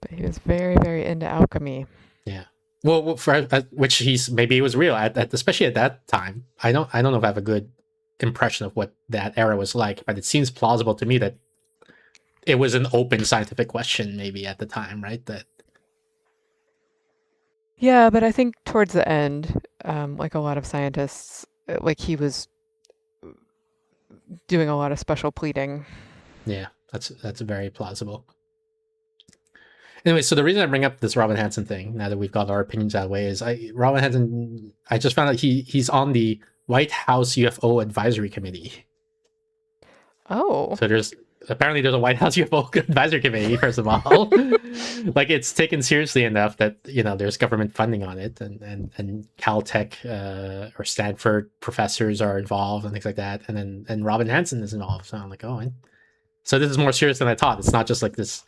But he was very, very into alchemy. Yeah. Well, for which maybe it was real especially at that time. I don't know if I have a good impression of what that era was like, but it seems plausible to me that it was an open scientific question maybe at the time, right? That Yeah, but I think towards the end, like a lot of scientists, like he was doing a lot of special pleading. Yeah, that's very plausible. Anyway, so the reason I bring up this Robin Hansen thing, now that we've got our opinions that way, is Robin Hansen, I just found out he's on the White House UFO Advisory Committee. Oh. So apparently there's a White House UFO Advisory Committee, first of all. Like it's taken seriously enough that there's government funding on it, and Caltech or Stanford professors are involved and things like that, and Robin Hansen is involved. So I'm like, so this is more serious than I thought. It's not just like this.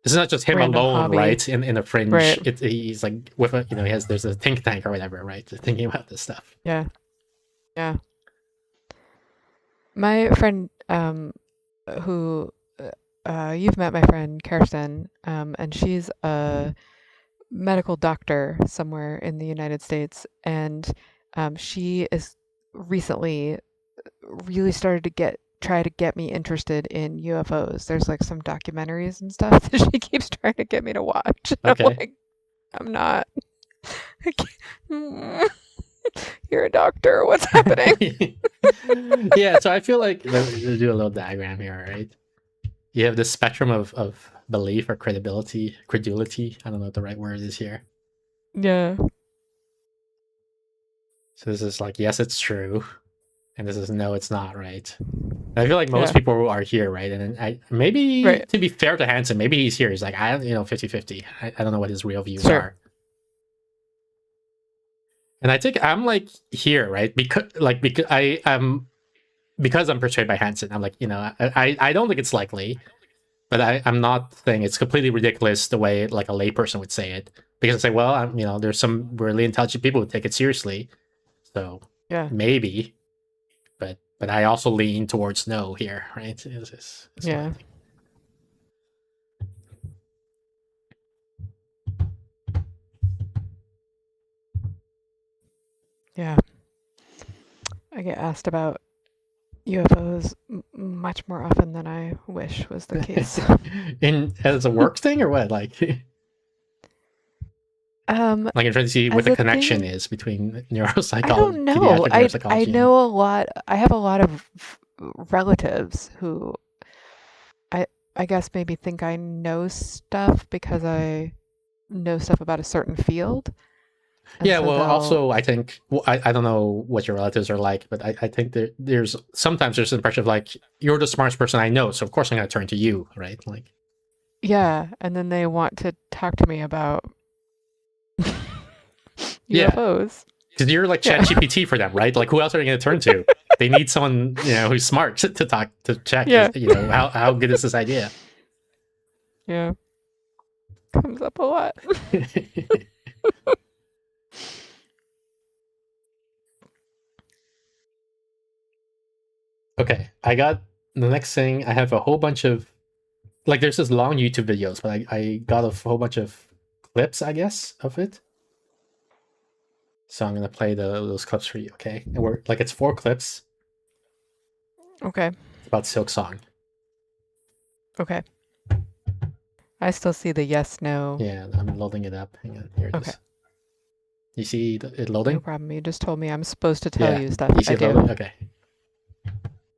This is not just him Random alone, hobby. right? In a fringe, Right. He's like with there's a think tank or whatever, right? Just thinking about this stuff. Yeah. Yeah. My friend, who you've met my friend Kirsten, and she's a medical doctor somewhere in the United States, and she is recently really started to try to get me interested in UFOs. There's like some documentaries and stuff that she keeps trying to get me to watch. Okay. I'm like, I'm not. I can't. You're a doctor. What's happening? Yeah, so I feel like let's do a little diagram here, right? You have this spectrum of belief or credulity. I don't know what the right word is here. Yeah. So this is like, yes, it's true, and this is no, it's not, right? And I feel like most Yeah. people are here, right? And maybe Right. to be fair to Hansen, maybe he's here. He's like, 50-50. I don't know what his real views Sure. are. And I think I'm like here, right? Because I'm persuaded by Hansen. I'm like, I don't think it's likely, but I'm not saying it's completely ridiculous the way like a layperson would say it. Because I say, well, there's some really intelligent people who take it seriously, so Yeah. maybe. But I also lean towards no here, right? It's Yeah. Yeah. I get asked about UFOs much more often than I wish was the case. In as a work thing or what? Like, Like I'm trying to see what as the a connection thing, is between I don't neuropsychology, know. pediatric I neuropsychology, and know a lot. I have a lot of relatives who I I guess maybe think I know stuff because I know stuff about a certain field, and yeah. so Well, they'll also I think I don't know what your relatives are like, but I think there's sometimes there's an impression of like you're the smartest person I know, so of course I'm going to turn to you, right? Like yeah, and then they want to talk to me about yeah, UFOs. because you're like Yeah. ChatGPT for them, right? Like who else are they going to turn to? They need someone who's smart to talk to check. Yeah. How good is this idea? Yeah. Comes up a lot. Okay, I got the next thing. I have a whole bunch of like there's this long YouTube videos, but I got a whole bunch of clips, I guess, of it. So I'm gonna play those clips for you, okay? And we're like it's 4 clips. Okay. It's about Silksong. Okay. I still see the yes, no. Yeah, I'm loading it up. Hang on, here it Okay. is. You see it No loading? problem. You just told me I'm supposed to tell Yeah. you stuff. You see I it do. loading? Okay.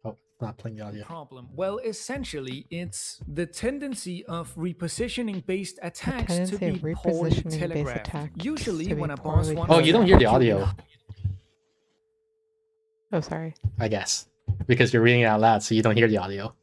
Oh, it's not playing the audio. Problem? Well, essentially, it's the tendency of repositioning-based attacks to tendency be of poorly repositioning-based telegraphed. attacks Usually, to be when a boss poorly wants Oh, you to don't hear the put you in audio, Oh, sorry. I guess, because you're reading it out loud, so you don't hear the audio.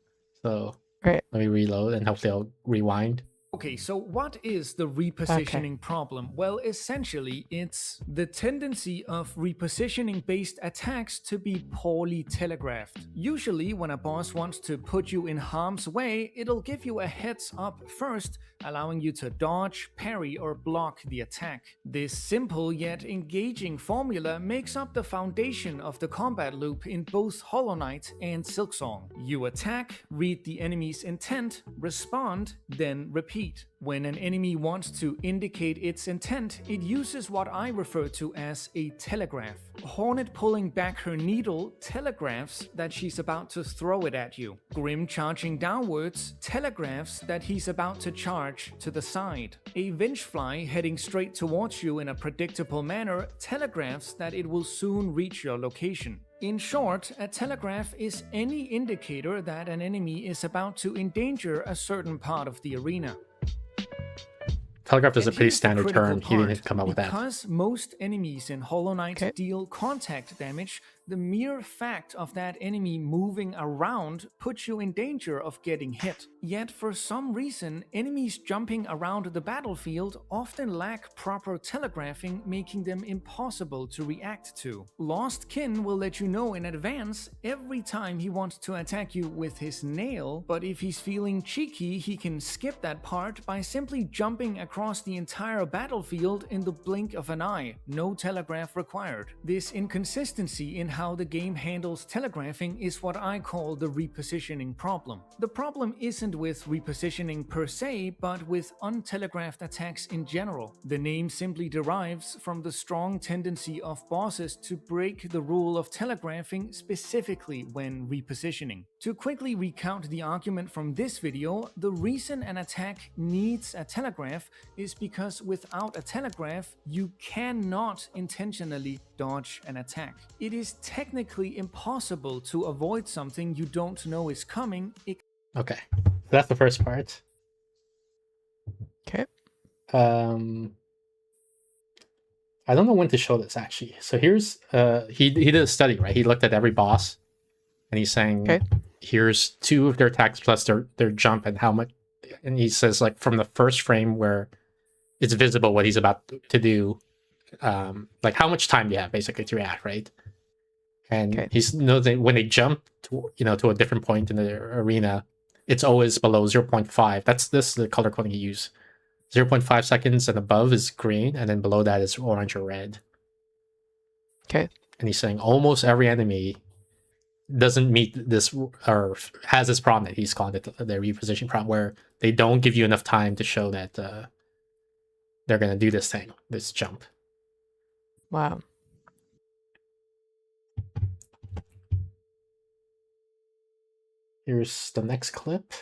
So Right. let me reload, and hopefully I'll rewind. Okay, so what is the repositioning problem? Well, essentially, it's the tendency of repositioning-based attacks to be poorly telegraphed. Usually, when a boss wants to put you in harm's way, it'll give you a heads up first, allowing you to dodge, parry, or block the attack. This simple yet engaging formula makes up the foundation of the combat loop in both Hollow Knight and Silksong. You attack, read the enemy's intent, respond, then repeat. When an enemy wants to indicate its intent, it uses what I refer to as a telegraph. Hornet pulling back her needle telegraphs that she's about to throw it at you. Grim charging downwards telegraphs that he's about to charge to the side. A Vengefly heading straight towards you in a predictable manner telegraphs that it will soon reach your location. In short, a telegraph is any indicator that an enemy is about to endanger a certain part of the arena. Telegraph is a And pretty here's the standard critical term. He didn't part. come up with that. Because most enemies in Hollow Knight Okay. deal contact damage, the mere fact of that enemy moving around puts you in danger of getting hit. Yet for some reason, enemies jumping around the battlefield often lack proper telegraphing, making them impossible to react to. Lost Kin will let you know in advance every time he wants to attack you with his nail, but if he's feeling cheeky, he can skip that part by simply jumping across the entire battlefield in the blink of an eye. No telegraph required. This inconsistency in how the game handles telegraphing is what I call the repositioning problem. The problem isn't with repositioning per se, but with untelegraphed attacks in general. The name simply derives from the strong tendency of bosses to break the rule of telegraphing, specifically when repositioning. To quickly recount the argument from this video, the reason an attack needs a telegraph is because without a telegraph, you cannot intentionally dodge an attack. It is technically impossible to avoid something you don't know is coming. Okay, that's the first part. Okay. I don't know when to show this actually. So here's he did a study, right? He looked at every boss, and he's saying, Okay. here's 2 of their attacks plus their jump and how much. And he says like from the first frame where it's visible what he's about to do, like how much time do you have basically to react, right? And Okay. he's knows that when they jump to to a different point in the arena, it's always below 0.5. That's the color coding you use. 0.5 seconds and above is green, and then below that is orange or red. Okay. And he's saying almost every enemy doesn't meet this or has this problem that he's calling it the repositioning problem, where they don't give you enough time to show that they're going to do this thing, this jump. Wow. Here's the next clip.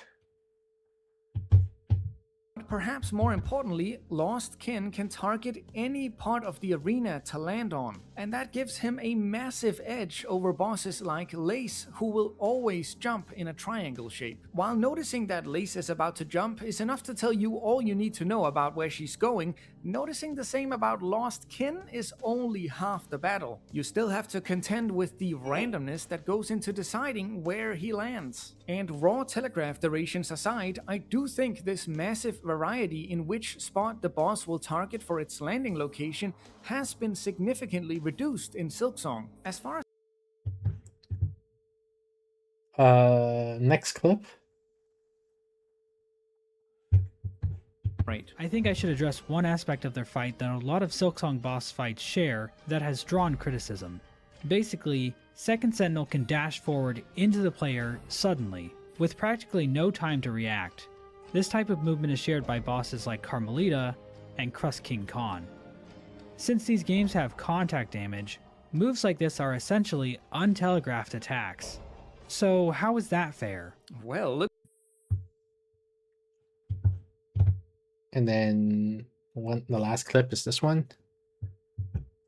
But perhaps more importantly, Lost Kin can target any part of the arena to land on, and that gives him a massive edge over bosses like Lace, who will always jump in a triangle shape. While noticing that Lace is about to jump is enough to tell you all you need to know about where she's going, noticing the same about Lost Kin is only half the battle. You still have to contend with the randomness that goes into deciding where he lands. And raw telegraph durations aside, I do think this massive variety in which spot the boss will target for its landing location has been significantly reduced in Silksong. As far as Next clip. right. I think I should address one aspect of their fight that a lot of Silksong boss fights share that has drawn criticism. Basically, Second Sentinel can dash forward into the player suddenly, with practically no time to react. This type of movement is shared by bosses like Carmelita and Crust King Khan. Since these games have contact damage, moves like this are essentially untelegraphed attacks. So how is that fair? Well, look. And then the last clip is this one.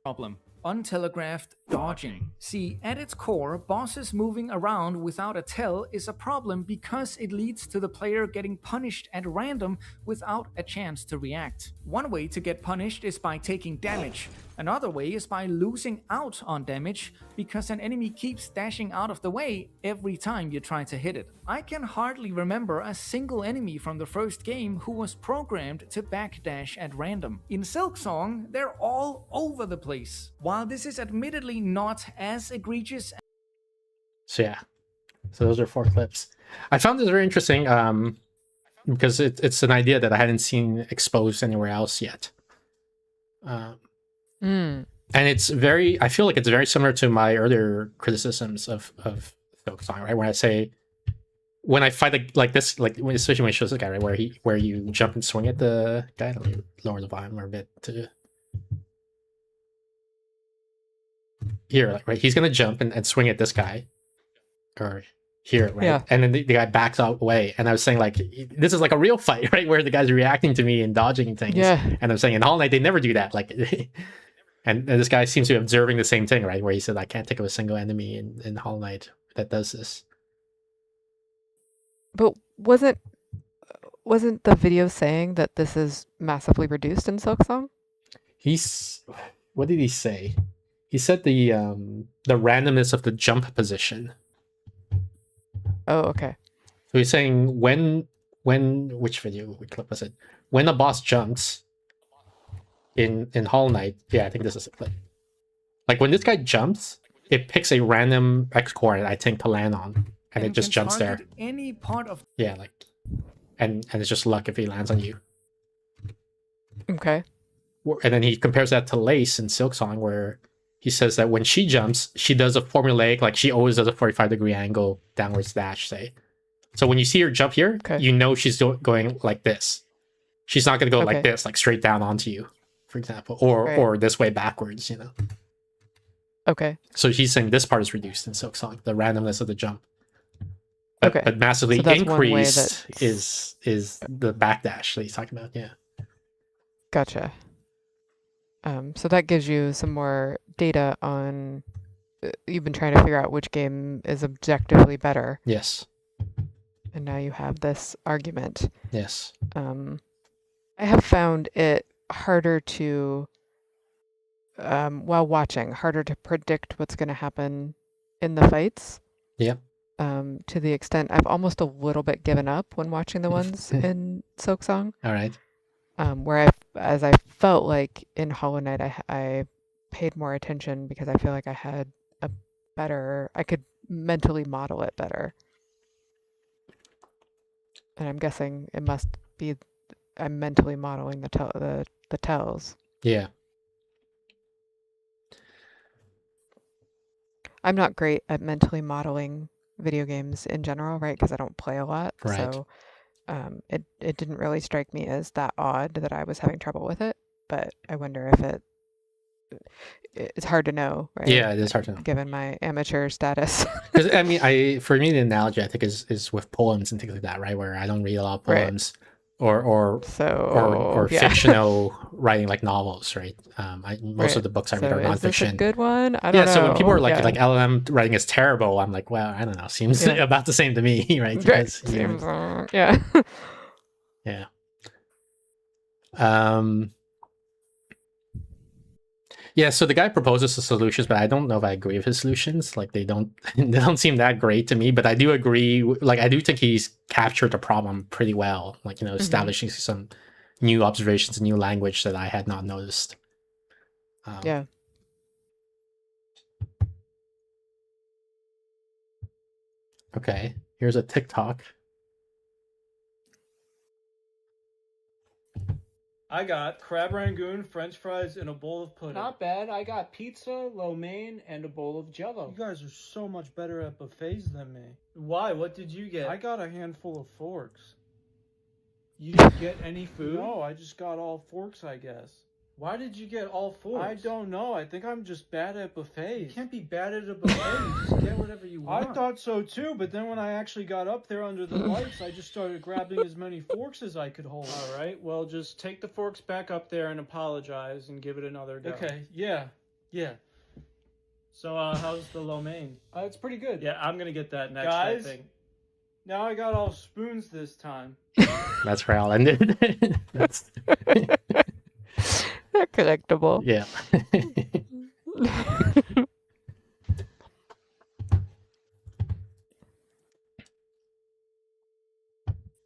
Problem. Untelegraphed dodging. See, at its core, bosses moving around without a tell is a problem because it leads to the player getting punished at random without a chance to react. One way to get punished is by taking damage. Another way is by losing out on damage because an enemy keeps dashing out of the way every time you try to hit it. I can hardly remember a single enemy from the first game who was programmed to backdash at random. In Silksong, they're all over the place. While this is admittedly not as egregious. So yeah, so those are 4 clips. I found this very interesting because it's an idea that I hadn't seen exposed anywhere else yet. And it's very, I feel like it's very similar to my earlier criticisms of Silksong, right? When I say, when I fight like this, like especially when it shows this guy, right, where you jump and swing at the guy. Let me lower the volume a bit to here, like, right? He's gonna jump and swing at this guy, or here, right? Yeah. And then the guy backs out away. And I was saying, like, this is like a real fight, right? Where the guy's reacting to me and dodging things. Yeah. And I'm saying in Hollow Knight they never do that. Like, and this guy seems to be observing the same thing, right? Where he said, I can't think of a single enemy in Hollow Knight that does this. But wasn't the video saying that this is massively reduced in Silksong? What did he say? He said the randomness of the jump position. Oh, okay. So he's saying which clip was it? When a boss jumps in Hollow Knight, yeah, I think this is a clip. Like when this guy jumps, it picks a random X coordinate, I think, to land on, and it just jumps there. Any part of Yeah, like, and it's just luck if he lands on you. Okay. And then he compares that to Lace in Silksong, where he says that when she jumps, she does a formulaic, like she always does a 45-degree angle downwards dash, say. So when you see her jump here, Okay. you know she's going like this. She's not going to go like Okay. this, like straight down onto you, for example, or Right. or this way backwards, you know. Okay. So he's saying this part is reduced in Silksong, the randomness of the jump. But, Okay. but massively So that's one way increased that- is the backdash that he's talking about, yeah. Gotcha. So that gives you some more data on. You've been trying to figure out which game is objectively better, Yes. and now you have this argument. Yes. I have found it harder to, while watching, harder to predict what's going to happen in the fights. Yep. To the extent I've almost a little bit given up when watching the ones in Silksong. All right. Where as I felt like in Hollow Knight, I paid more attention because I feel like I had I could mentally model it better. And I'm guessing it must be I'm mentally modeling the tells. Yeah. I'm not great at mentally modeling video games in general, right? Because I don't play a lot. Right. So it didn't really strike me as that odd that I was having trouble with it. But I wonder if it's hard to know, right? Yeah, it is hard to know. Given my amateur status. Because I mean, for me, the analogy I think is with poems and things like that, right? Where I don't read a lot of Right. poems, or So yeah. fictional writing like novels, right? Most of Right. the books I So read are is this a nonfiction. good one? I Yeah, don't know. so when people are like Yeah. like LLM writing is terrible, I'm like, well, I don't know, seems Yeah. about the same to me, right? Right. Because Seems, yeah. yeah. Um, yeah, so the guy proposes the solutions, but I don't know if I agree with his solutions. Like they don't they don't seem that great to me, but I do agree. Like I do think he's captured the problem pretty well. Like, establishing some new observations, new language that I had not noticed. Yeah. Okay, here's a TikTok. I got crab rangoon, french fries, and a bowl of pudding. Not bad. I got pizza, lo mein, and a bowl of jello. You guys are so much better at buffets than me. Why? What did you get? I got a handful of forks. You didn't get any food? No, I just got all forks, I guess. Why did you get all forks? I don't know. I think I'm just bad at buffets. You can't be bad at a buffet. You just get whatever you want. I thought so too, but then when I actually got up there under the lights, I just started grabbing as many forks as I could hold. All right, well, just take the forks back up there and apologize and give it another go. Okay, yeah. So, how's the lo mein? It's pretty good. Yeah, I'm gonna get that next. Guys, I think. Now I got all spoons this time. That's where I'll end it. That's They're collectible. yeah.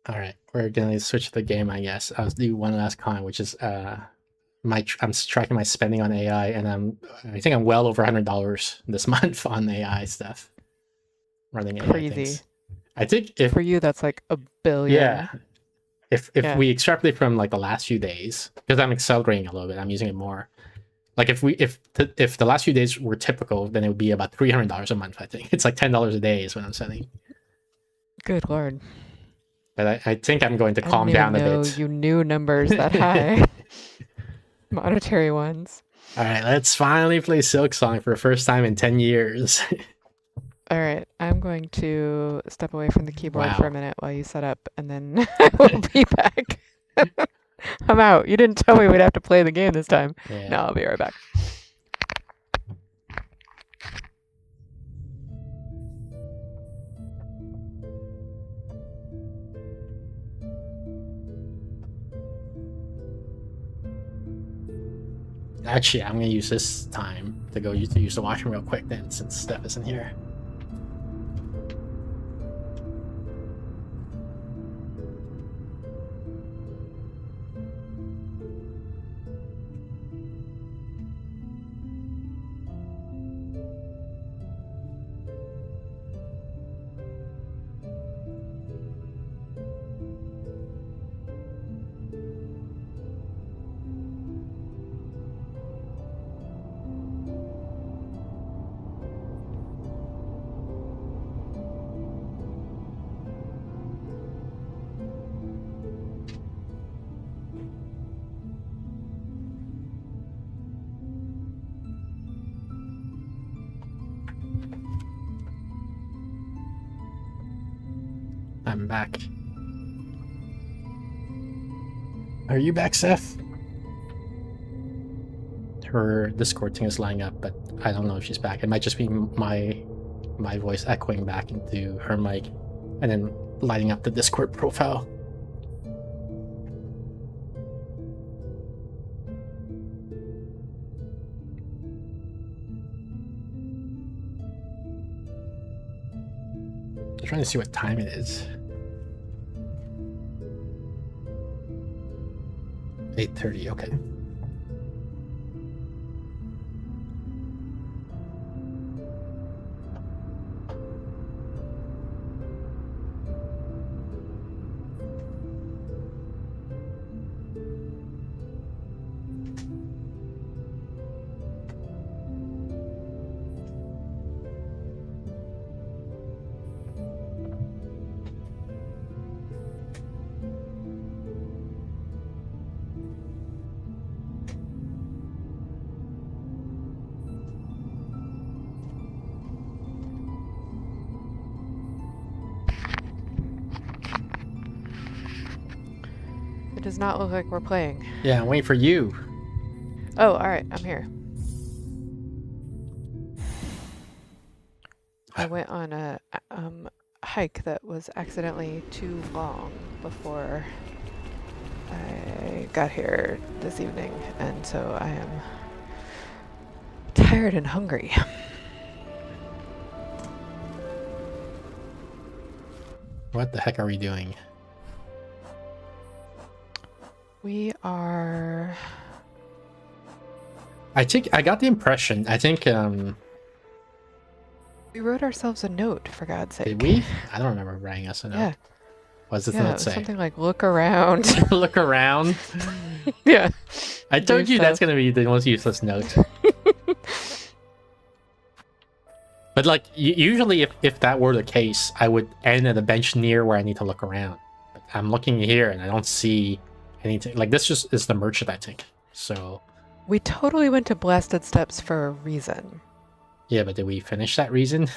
All right, we're gonna switch to the game, I guess. I'll do one last comment, which is I'm tracking my spending on AI, and I think I'm well over $100 this month on AI stuff. Running AI Crazy. things. I think if For you, that's like $1 billion. yeah, if Yeah. we extrapolate from like the last few days, because I'm accelerating a little bit, I'm using it more. Like if the last few days were typical, then it would be about $300 a month. I think it's like $10 a day is what I'm spending. Good lord. But I think I'm going to I calm didn't down even a know bit. you knew numbers that high. Monetary ones. All right, let's finally play Silksong for the first time in 10 years. All right, I'm going to step away from the keyboard Wow. for a minute while you set up, and then I will be back. I'm out. You didn't tell me we'd have to play the game this time. Yeah. No, I'll be right back. Actually, I'm gonna use this time to go use the washroom real quick then, since Steph isn't here. I'm back. Are you back, Seth? Her Discord thing is lining up, but I don't know if she's back. It might just be my voice echoing back into her mic and then lighting up the Discord profile. I'm trying to see what time it is. 8:30, okay. It does not look like we're playing. Yeah, I'm waiting for you. Oh, alright, I'm here. I went on a hike that was accidentally too long before I got here this evening, and so I am tired and hungry. What the heck are we doing? We are... I got the impression, I think, We wrote ourselves a note, for God's sake. did we? I don't remember writing us a note. Yeah. What does this Yeah, it note was say? something like, look around. Look around. Yeah. I told Do you that's stuff. gonna be the most useless note. But like, usually if that were the case, I would end at a bench near where I need to look around. But I'm looking here and I don't see anything. Like, this just is the merchant, I think. So, We totally went to Blasted Steps for a reason. yeah, but did we finish that reason?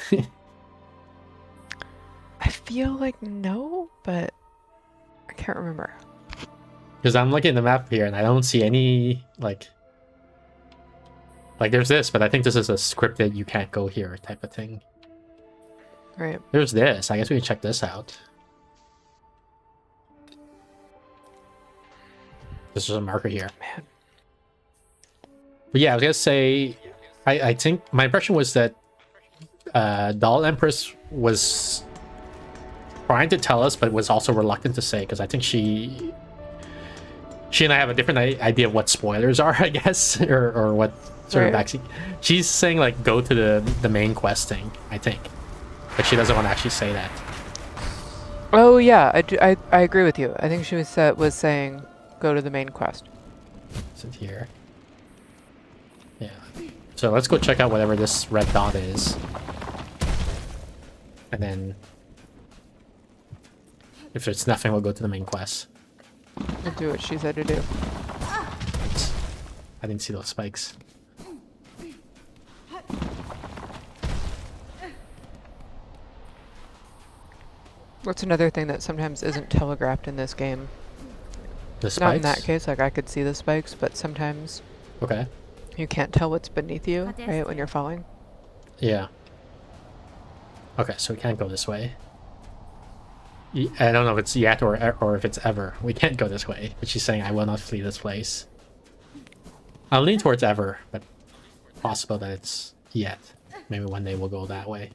I feel like no, but I can't remember. Because I'm looking at the map here and I don't see any, like there's this, but I think this is a scripted you can't go here type of thing. Right. There's this. I guess we can check this out. This is a marker here. Man. But yeah, I was gonna say, I think my impression was that Doll Empress was trying to tell us, but was also reluctant to say, because I think she and I have a different idea of what spoilers are, I guess, or what sort of Right. backseat. She's saying like go to the main quest thing, I think, but she doesn't want to actually say that. Oh yeah, I agree with you. I think she was saying go to the main quest. Is it here? Yeah. So let's go check out whatever this red dot is. And then if it's nothing, we'll go to the main quest. We'll do what she said to do. Thanks. I didn't see those spikes. What's another thing that sometimes isn't telegraphed in this game? The spikes? Not in that case, like I could see the spikes, but sometimes Okay. you can't tell what's beneath you, right, when you're falling. Yeah. Okay, so we can't go this way. I don't know if it's yet or if it's ever. We can't go this way, but she's saying I will not flee this place. I'll lean towards ever, but possible that it's yet. Maybe one day we'll go that way.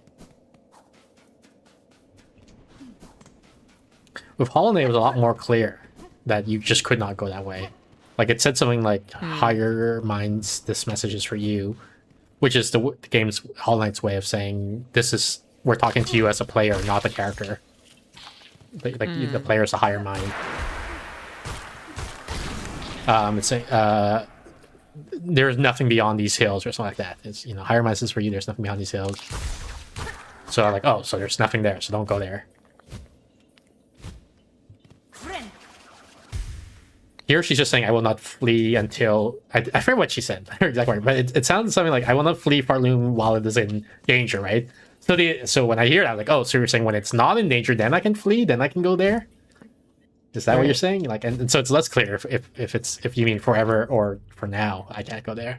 With Hollow Knight, it was a lot more clear that you just could not go that way. Like, it said something like, higher minds, this message is for you, which is the game's, Hollow Knight's way of saying, we're talking to you as a player, not the character. Like, the player is a higher mind. It's saying, there's nothing beyond these hills, or something like that. It's, higher minds is for you, there's nothing beyond these hills. So I'm like, oh, so there's nothing there, so don't go there. Here she's just saying, I will not flee until... I forget what she said, her exact word, but it sounds something like, I will not flee Farloom while it is in danger, right? So when I hear that, I'm like, oh, so you're saying when it's not in danger, then I can flee, then I can go there? Is that what you're saying? Like, and so it's less clear if you mean forever or for now, I can't go there.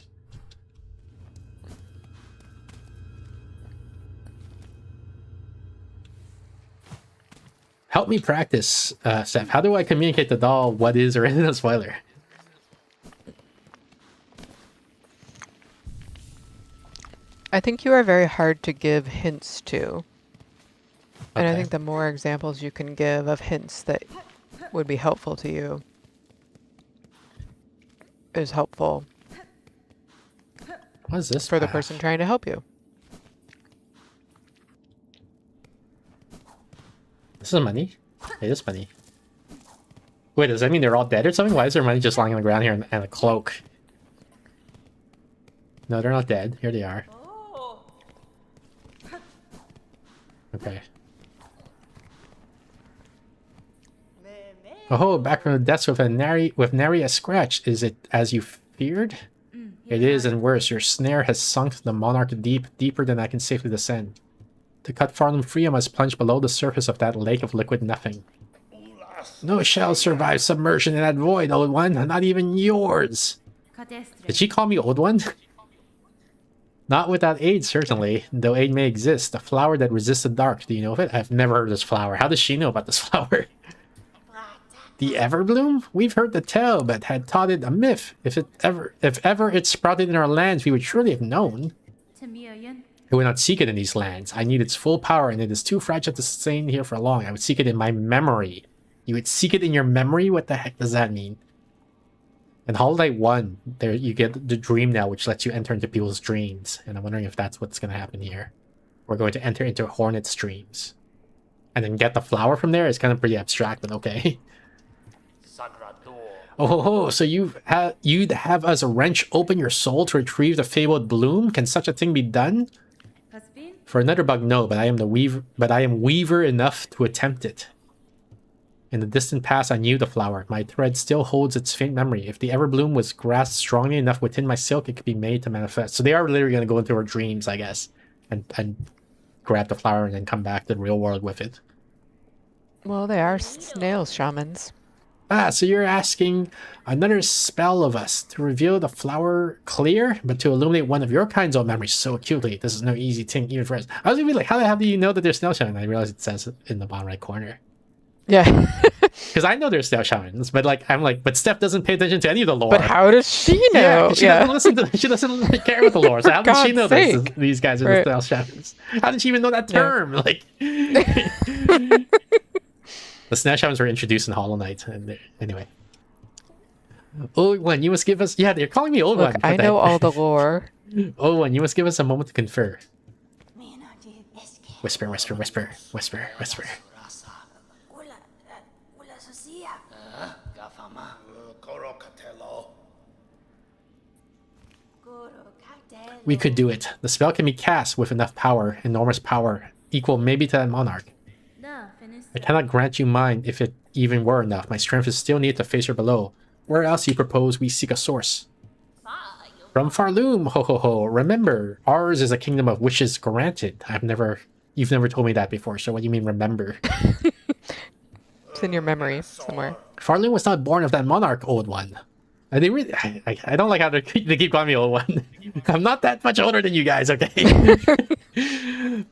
Help me practice, Steph. How do I communicate to doll what is or isn't a spoiler? I think you are very hard to give hints to. And I Okay. think the more examples you can give of hints that would be helpful to you is helpful What is this for the path? person trying to help you. This is money? It is money. Wait, does that mean they're all dead or something? Why is there money just lying on the ground here and a cloak? No, they're not dead. Here they are. Okay. Oh, back from the depths with nary a scratch. Is it as you feared? It is, and worse. Your snare has sunk the monarch deep, deeper than I can safely descend. To cut Farnham free, I must plunge below the surface of that lake of liquid nothing. No shell survives submersion in that void, old one. Not even yours. Did she call me old one? Not without aid, certainly. Though aid may exist. A flower that resists the dark. Do you know of it? I've never heard of this flower. How does she know about this flower? The Everbloom? We've heard the tale, but had thought it a myth. If ever it sprouted in our lands, we would surely have known. I would not seek it in these lands. I need its full power, and it is too fragile to sustain here for long. I would seek it in my memory. You would seek it in your memory? What the heck does that mean? In Holiday 1, there you get the dream now, which lets you enter into people's dreams. And I'm wondering if that's what's going to happen here. We're going to enter into Hornet's dreams. And then get the flower from there? It's kind of pretty abstract, but okay. Oh, so you'd have us wrench open your soul to retrieve the fabled bloom? Can such a thing be done? For another bug, no, but I am weaver enough to attempt it. In the distant past, I knew the flower. My thread still holds its faint memory. If the Everbloom was grasped strongly enough within my silk, it could be made to manifest. So they are literally going to go into our dreams, I guess, and grab the flower and then come back to the real world with it. Well, they are snail shamans. Ah, so you're asking another spell of us to reveal the flower clear, but to illuminate one of your kind's old memories so acutely. This is no easy thing, even for us. I was gonna be like, how the hell do you know that there's snail shamans? I realized it says it in the bottom right corner. Yeah. Because I know there's snail shamans, but like I'm like, but Steph doesn't pay attention to any of the lore. But how does she know? Yeah, she doesn't care about the lore. So how did she know that these guys are the snail shamans? How did she even know that term? Yeah. Like, the snail shamans were introduced in Hollow Knight. And anyway, old one, you must give us. Yeah, they're calling me old one. I know all the lore. Old one, you must give us a moment to confer. Whisper, whisper, whisper, whisper, whisper. We could do it. The spell can be cast with enough power, enormous power, equal maybe to that monarch. I cannot grant you mine if it even were enough. My strength is still needed to face her below. Where else do you propose we seek a source? From Farloom, ho ho ho. Remember, ours is a kingdom of wishes granted. You've never told me that before, so what do you mean remember? It's in your memory somewhere. Farloom was not born of that monarch, old one. I don't like how they keep calling me old one. I'm not that much older than you guys, okay?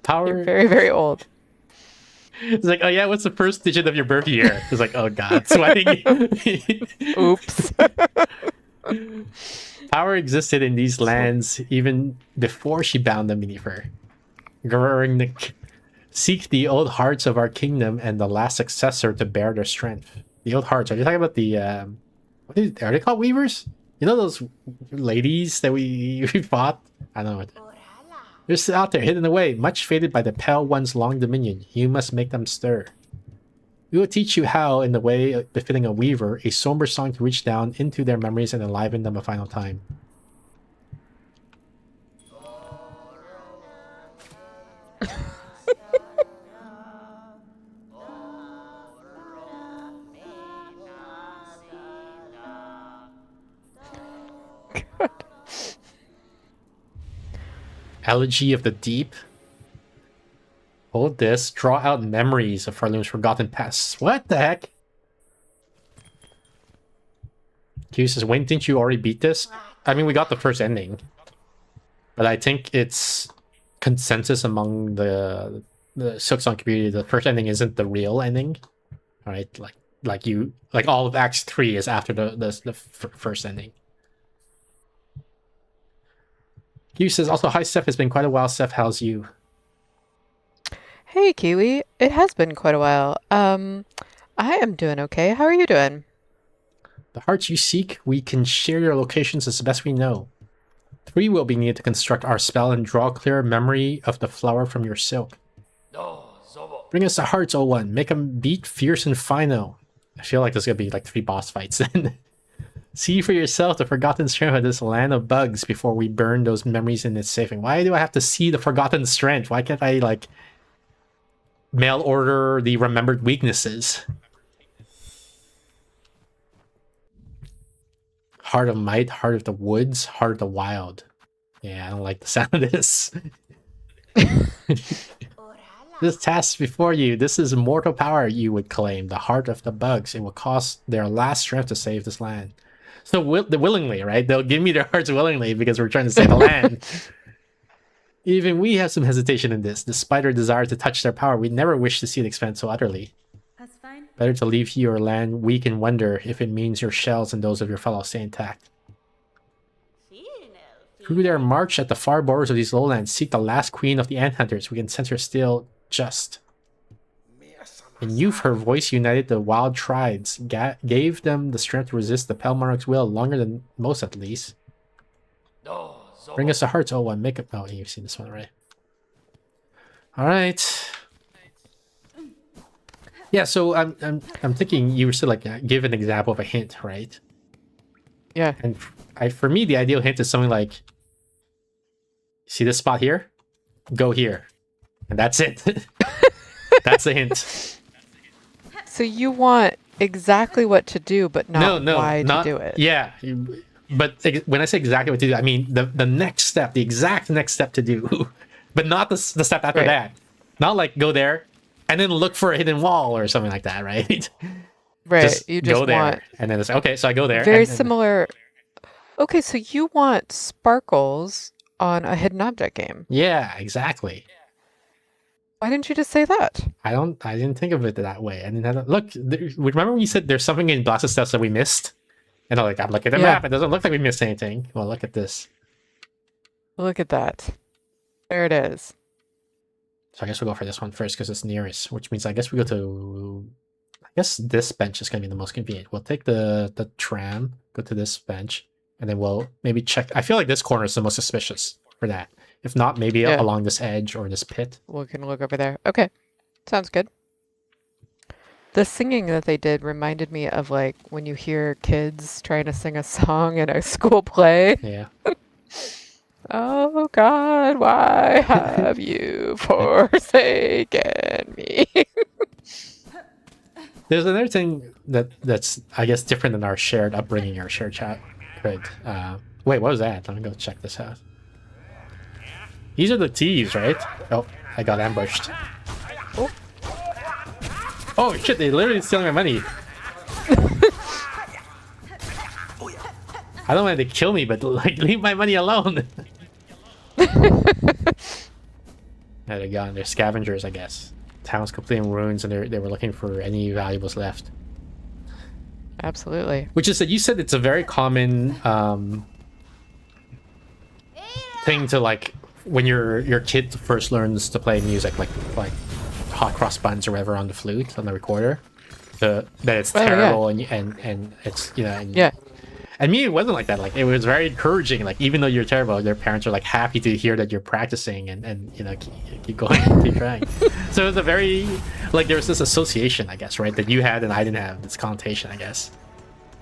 Power. You're very, very old. It's like, oh yeah, what's the first digit of your birth year? It's like, oh god, sweating. Oops. Power existed in these lands even before she bound them beneath her. Seek the old hearts of our kingdom and the last successor to bear their strength. The old hearts, are you talking about the are they called weavers? You know those ladies that we fought? I don't know. They're still out there, hidden away, much faded by the pale one's long dominion. You must make them stir. We will teach you how, in the way befitting a weaver, a somber song to reach down into their memories and enliven them a final time. Elegy of the Deep. Hold this. Draw out memories of Farloom's forgotten past. What the heck? Q says, Wayne, didn't you already beat this? I mean, we got the first ending. But I think it's consensus among the Silksong community. The first ending isn't the real ending. Alright? Like all of Acts 3 is after the first ending. Q says, also, hi, Steph. It's been quite a while. Steph, how's you? Hey, Kiwi. It has been quite a while. I am doing okay. How are you doing? The hearts you seek, we can share your locations as best we know. 3 will be needed to construct our spell and draw clear memory of the flower from your silk. Bring us the hearts, O1. Make them beat fierce and final. I feel like there's going to be like 3 boss fights then. See for yourself the forgotten strength of this land of bugs before we burn those memories in its safing. Why do I have to see the forgotten strength? Why can't I, like, mail order the remembered weaknesses? Heart of Might, Heart of the Woods, Heart of the Wild. Yeah, I don't like the sound of this. This task before you, this is mortal power, you would claim. The heart of the bugs. It will cost their last strength to save this land. So willingly, right? They'll give me their hearts willingly because we're trying to save the land. Even we have some hesitation in this. Despite our desire to touch their power, we never wish to see it expand so utterly. That's fine. Better to leave your land weak and wonder if it means your shells and those of your fellows stay intact. Through their march at the far borders of these lowlands, seek the last queen of the ant hunters. We can sense her still just. In youth, her voice united the wild tribes, gave them the strength to resist the Pelmark's will, longer than most at least. Bring us the hearts. Oh, one. Make it. Oh, you've seen this one already. All right. Yeah. So I'm thinking you were still like give an example of a hint, right? Yeah. And for me, the ideal hint is something like, see this spot here? Go here, and that's it. That's the hint. So you want exactly what to do, but not why to do it. Yeah. But when I say exactly what to do, I mean the next step, the exact next step to do, but not the step after that. Not like go there and then look for a hidden wall or something like that, right? Right. You just go there want and then it's okay. So I go there. very similar. Okay, so you want sparkles on a hidden object game. Yeah, exactly. Why didn't you just say that? I didn't think of it that way. I didn't look. Remember when you said there's something in Blast of Steps that we missed? And I'm looking at the map. It doesn't look like we missed anything. Well, look at this. Look at that. There it is. So I guess we'll go for this one first because it's nearest, which means I guess we go to... I guess this bench is going to be the most convenient. We'll take the tram, go to this bench, and then we'll maybe check... I feel like this corner is the most suspicious for that. If not, maybe along this edge or this pit. We can look over there. Okay. Sounds good. The singing that they did reminded me of like when you hear kids trying to sing a song in a school play. Yeah. Oh God, why have you forsaken me? There's another thing that's I guess different than our shared upbringing, our shared childhood. Wait, what was that? Let me go check this out. These are the thieves, right? Oh, I got ambushed. Oh shit, they literally stealing my money. I don't want them to kill me, but like leave my money alone. There they go. They're scavengers, I guess. Town's completely in ruins, and they were looking for any valuables left. Absolutely. Which is that you said it's a very common thing to like when your kid first learns to play music, like hot cross buns or whatever on the flute on the recorder, that it's terrible and it's and me it wasn't like that. Like it was very encouraging. Like even though you're terrible, their parents are like happy to hear that you're practicing and keep going, keep trying. So it was a very like there was this association, I guess, right, that you had and I didn't have, this connotation, I guess.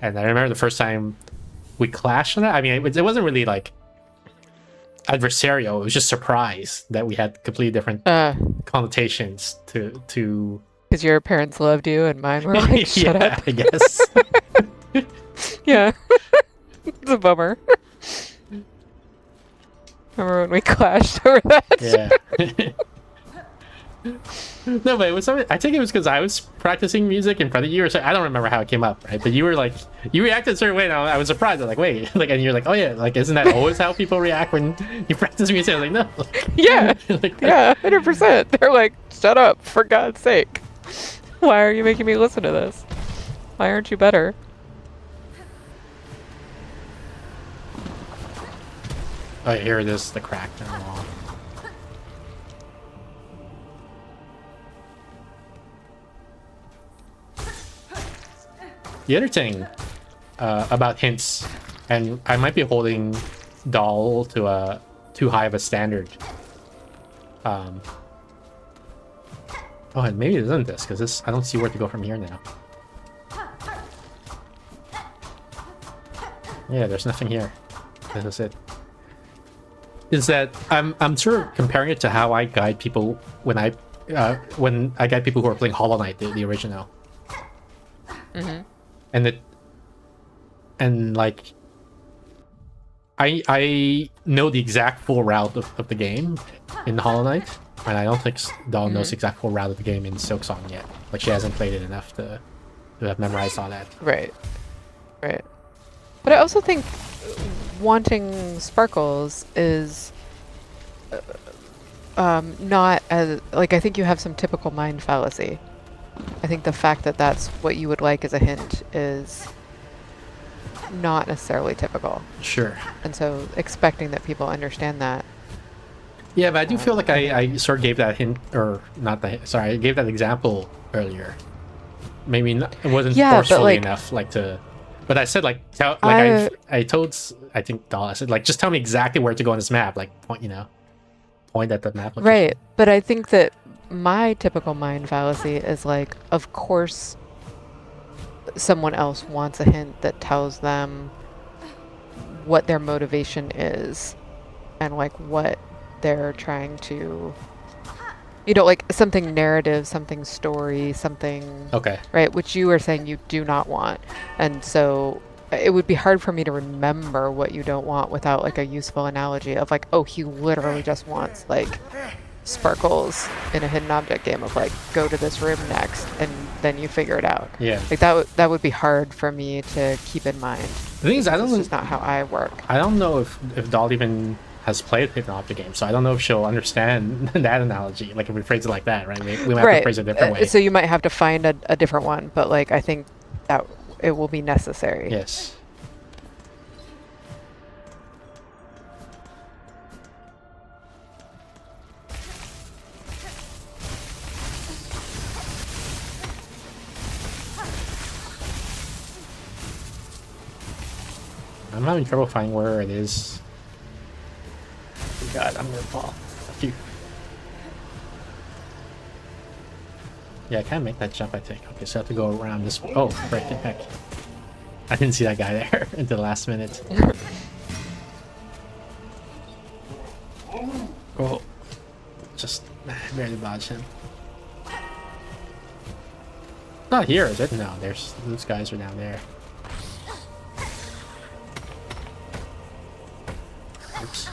And I remember the first time we clashed on that. I mean, it wasn't really like adversarial. It was just surprise that we had completely different connotations to because your parents loved you and mine were like shut up, I guess. Yeah. It's a bummer. Remember when we clashed over that? Yeah. No, but it was something. I think it was because I was practicing music in front of you, or so. I don't remember how it came up, right? But you were like, you reacted a certain way, and I was surprised. I was like, wait, like, and you're like, oh yeah, like, isn't that always how people react when you practice music? I was like, no. Yeah. Like, Yeah, 100%. They're like, shut up, for God's sake. Why are you making me listen to this? Why aren't you better? Oh, here it is, the crack in the wall. The other thing about hints, and I might be holding Doll to a too high of a standard. Oh, and maybe it isn't this, because I don't see where to go from here now. Yeah, there's nothing here. This is it. Is that I'm sort of comparing it to how I guide people when I guide people who are playing Hollow Knight, the original. Mm-hmm. And like I know the exact full route of the game in Hollow Knight, And I don't think Doll knows the exact full route of the game in Silksong yet. Like, she hasn't played it enough to have memorized all that. Right. Right. But I also think wanting sparkles is not as like, I think you have some typical mind fallacy. I think the fact that that's what you would like as a hint is not necessarily typical. Sure. And so expecting that people understand that. Yeah, but I do feel like I sort of gave that hint, or not the sorry, I gave that example earlier. Maybe not, it wasn't forcefully enough, like to. But I said like I told I think Doll, I said like just tell me exactly where to go on this map, like point at the map location. Right, but I think that my typical mind fallacy is like, of course someone else wants a hint that tells them what their motivation is and like what they're trying to, you know, like something narrative, something story, something, okay, right, which you were saying you do not want. And so it would be hard for me to remember what you don't want without like a useful analogy of like, oh, he literally just wants like sparkles in a hidden object game of like, go to this room next, and then you figure it out. Yeah, like that would be hard for me to keep in mind. The thing is, I don't know, it's just not how I work. I don't know if Doll even has played hidden object games, so I don't know if she'll understand that analogy, like if we phrase it like that, right? We might have to phrase it a different way. So you might have to find a different one, but like I think that it will be necessary. Yes. I'm having trouble finding where it is. Oh God, I'm gonna fall. Fuck you. Yeah, I can't make that jump, I think. Okay, so I have to go around this way. Oh, right, heck. I didn't see that guy there until the last minute. Oh. Just barely dodged him. Not here, is it? No, there's those guys are down there. Oops.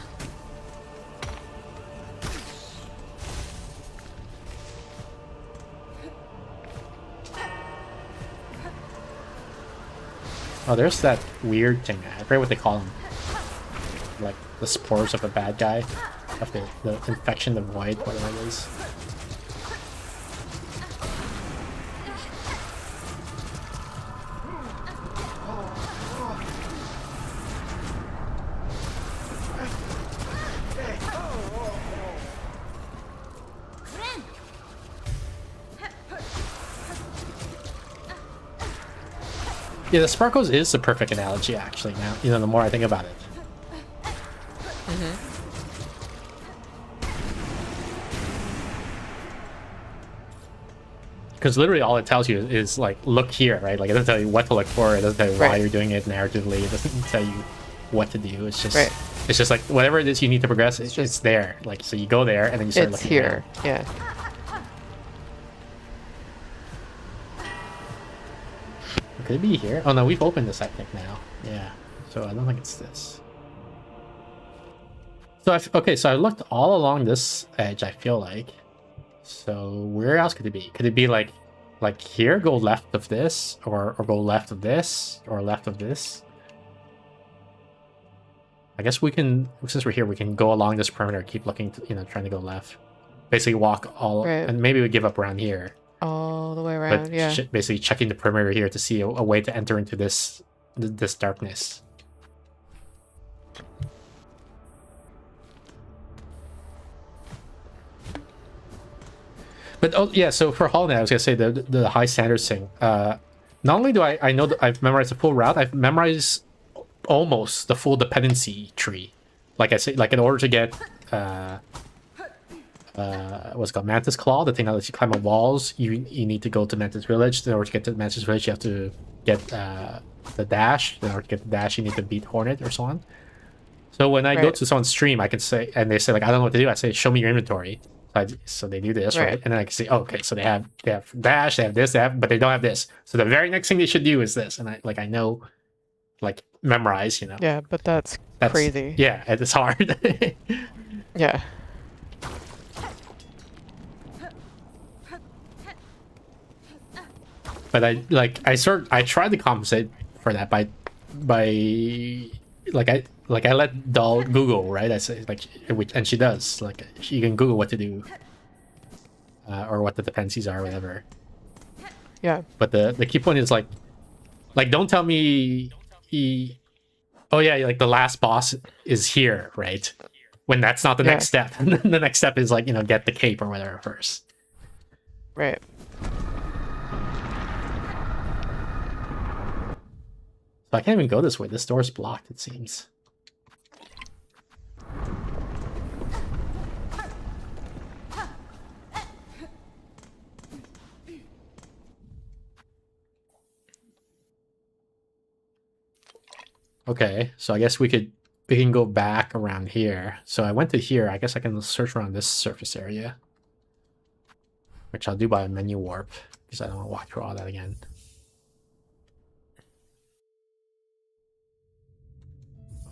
Oh, there's that weird thing. I forget what they call them. Like the spores of a bad guy. Of the infection, the void, whatever it is. Yeah, the sparkles is the perfect analogy, actually. Now, you know, the more I think about it. Because literally all it tells you is like, look here, right? Like, it doesn't tell you what to look for. It doesn't tell you why you're doing it narratively. It doesn't tell you what to do. It's just, it's just like whatever it is you need to progress. It's there. Like, so you go there and then you start looking here. around. Yeah. Could it be here? Oh no, we've opened this, I think, now. Yeah. So I don't think it's this. So okay, so I looked all along this edge, I feel like. So where else could it be? Could it be like here, go left of this, or go left of this, or left of this? I guess we can, since we're here, we can go along this perimeter, keep looking, you know, trying to go left. Basically walk all, and maybe we give up around here. All the way around, but basically checking the perimeter here to see a way to enter into this darkness. But oh yeah, so for Hollow Knight, I was gonna say the high standards thing. Not only do I know that I've memorized the full route, I've memorized almost the full dependency tree. Like I say, like in order to get what's it called, Mantis Claw, the thing that lets you climb up walls, you need to go to Mantis Village. In order to get to Mantis Village, you have to get the dash. In order to get the dash, you need to beat Hornet or so on. So when I go to someone's stream, I can say, and they say like, I don't know what to do. I say, show me your inventory. So they do this, right? And then I can say, oh, okay, so they have dash, they have this, but they don't have this. So the very next thing they should do is this, and I know, like, memorize, you know. Yeah, but that's crazy. Yeah, it's hard. Yeah. But I tried to compensate for that by I let Doll Google, right? I say and she does, like, she can Google what to do, or what the dependencies are, or whatever. Yeah. But the key point is like don't tell me oh yeah, like the last boss is here, right? When that's not the next step. The next step is like, get the cape or whatever first. Right. So I can't even go this way. This door's blocked, it seems. Okay, so I guess we can go back around here. So I went to here. I guess I can search around this surface area, which I'll do by a menu warp because I don't want to walk through all that again.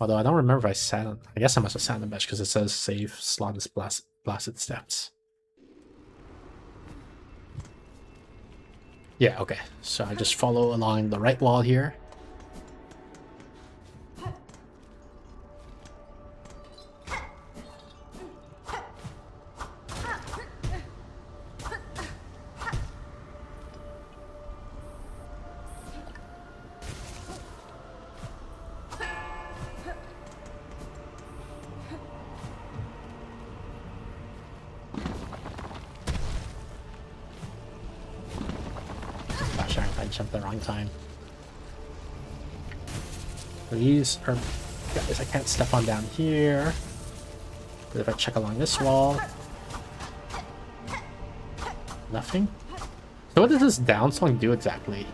Although I don't remember if I sat on... I guess I must have sat on the bench because it says save slot is blasted steps. Yeah, okay. So I just follow along the right wall here. Jumped the wrong time. These are guys I can't step on down here. But if I check along this wall, nothing. So what does this down song do exactly?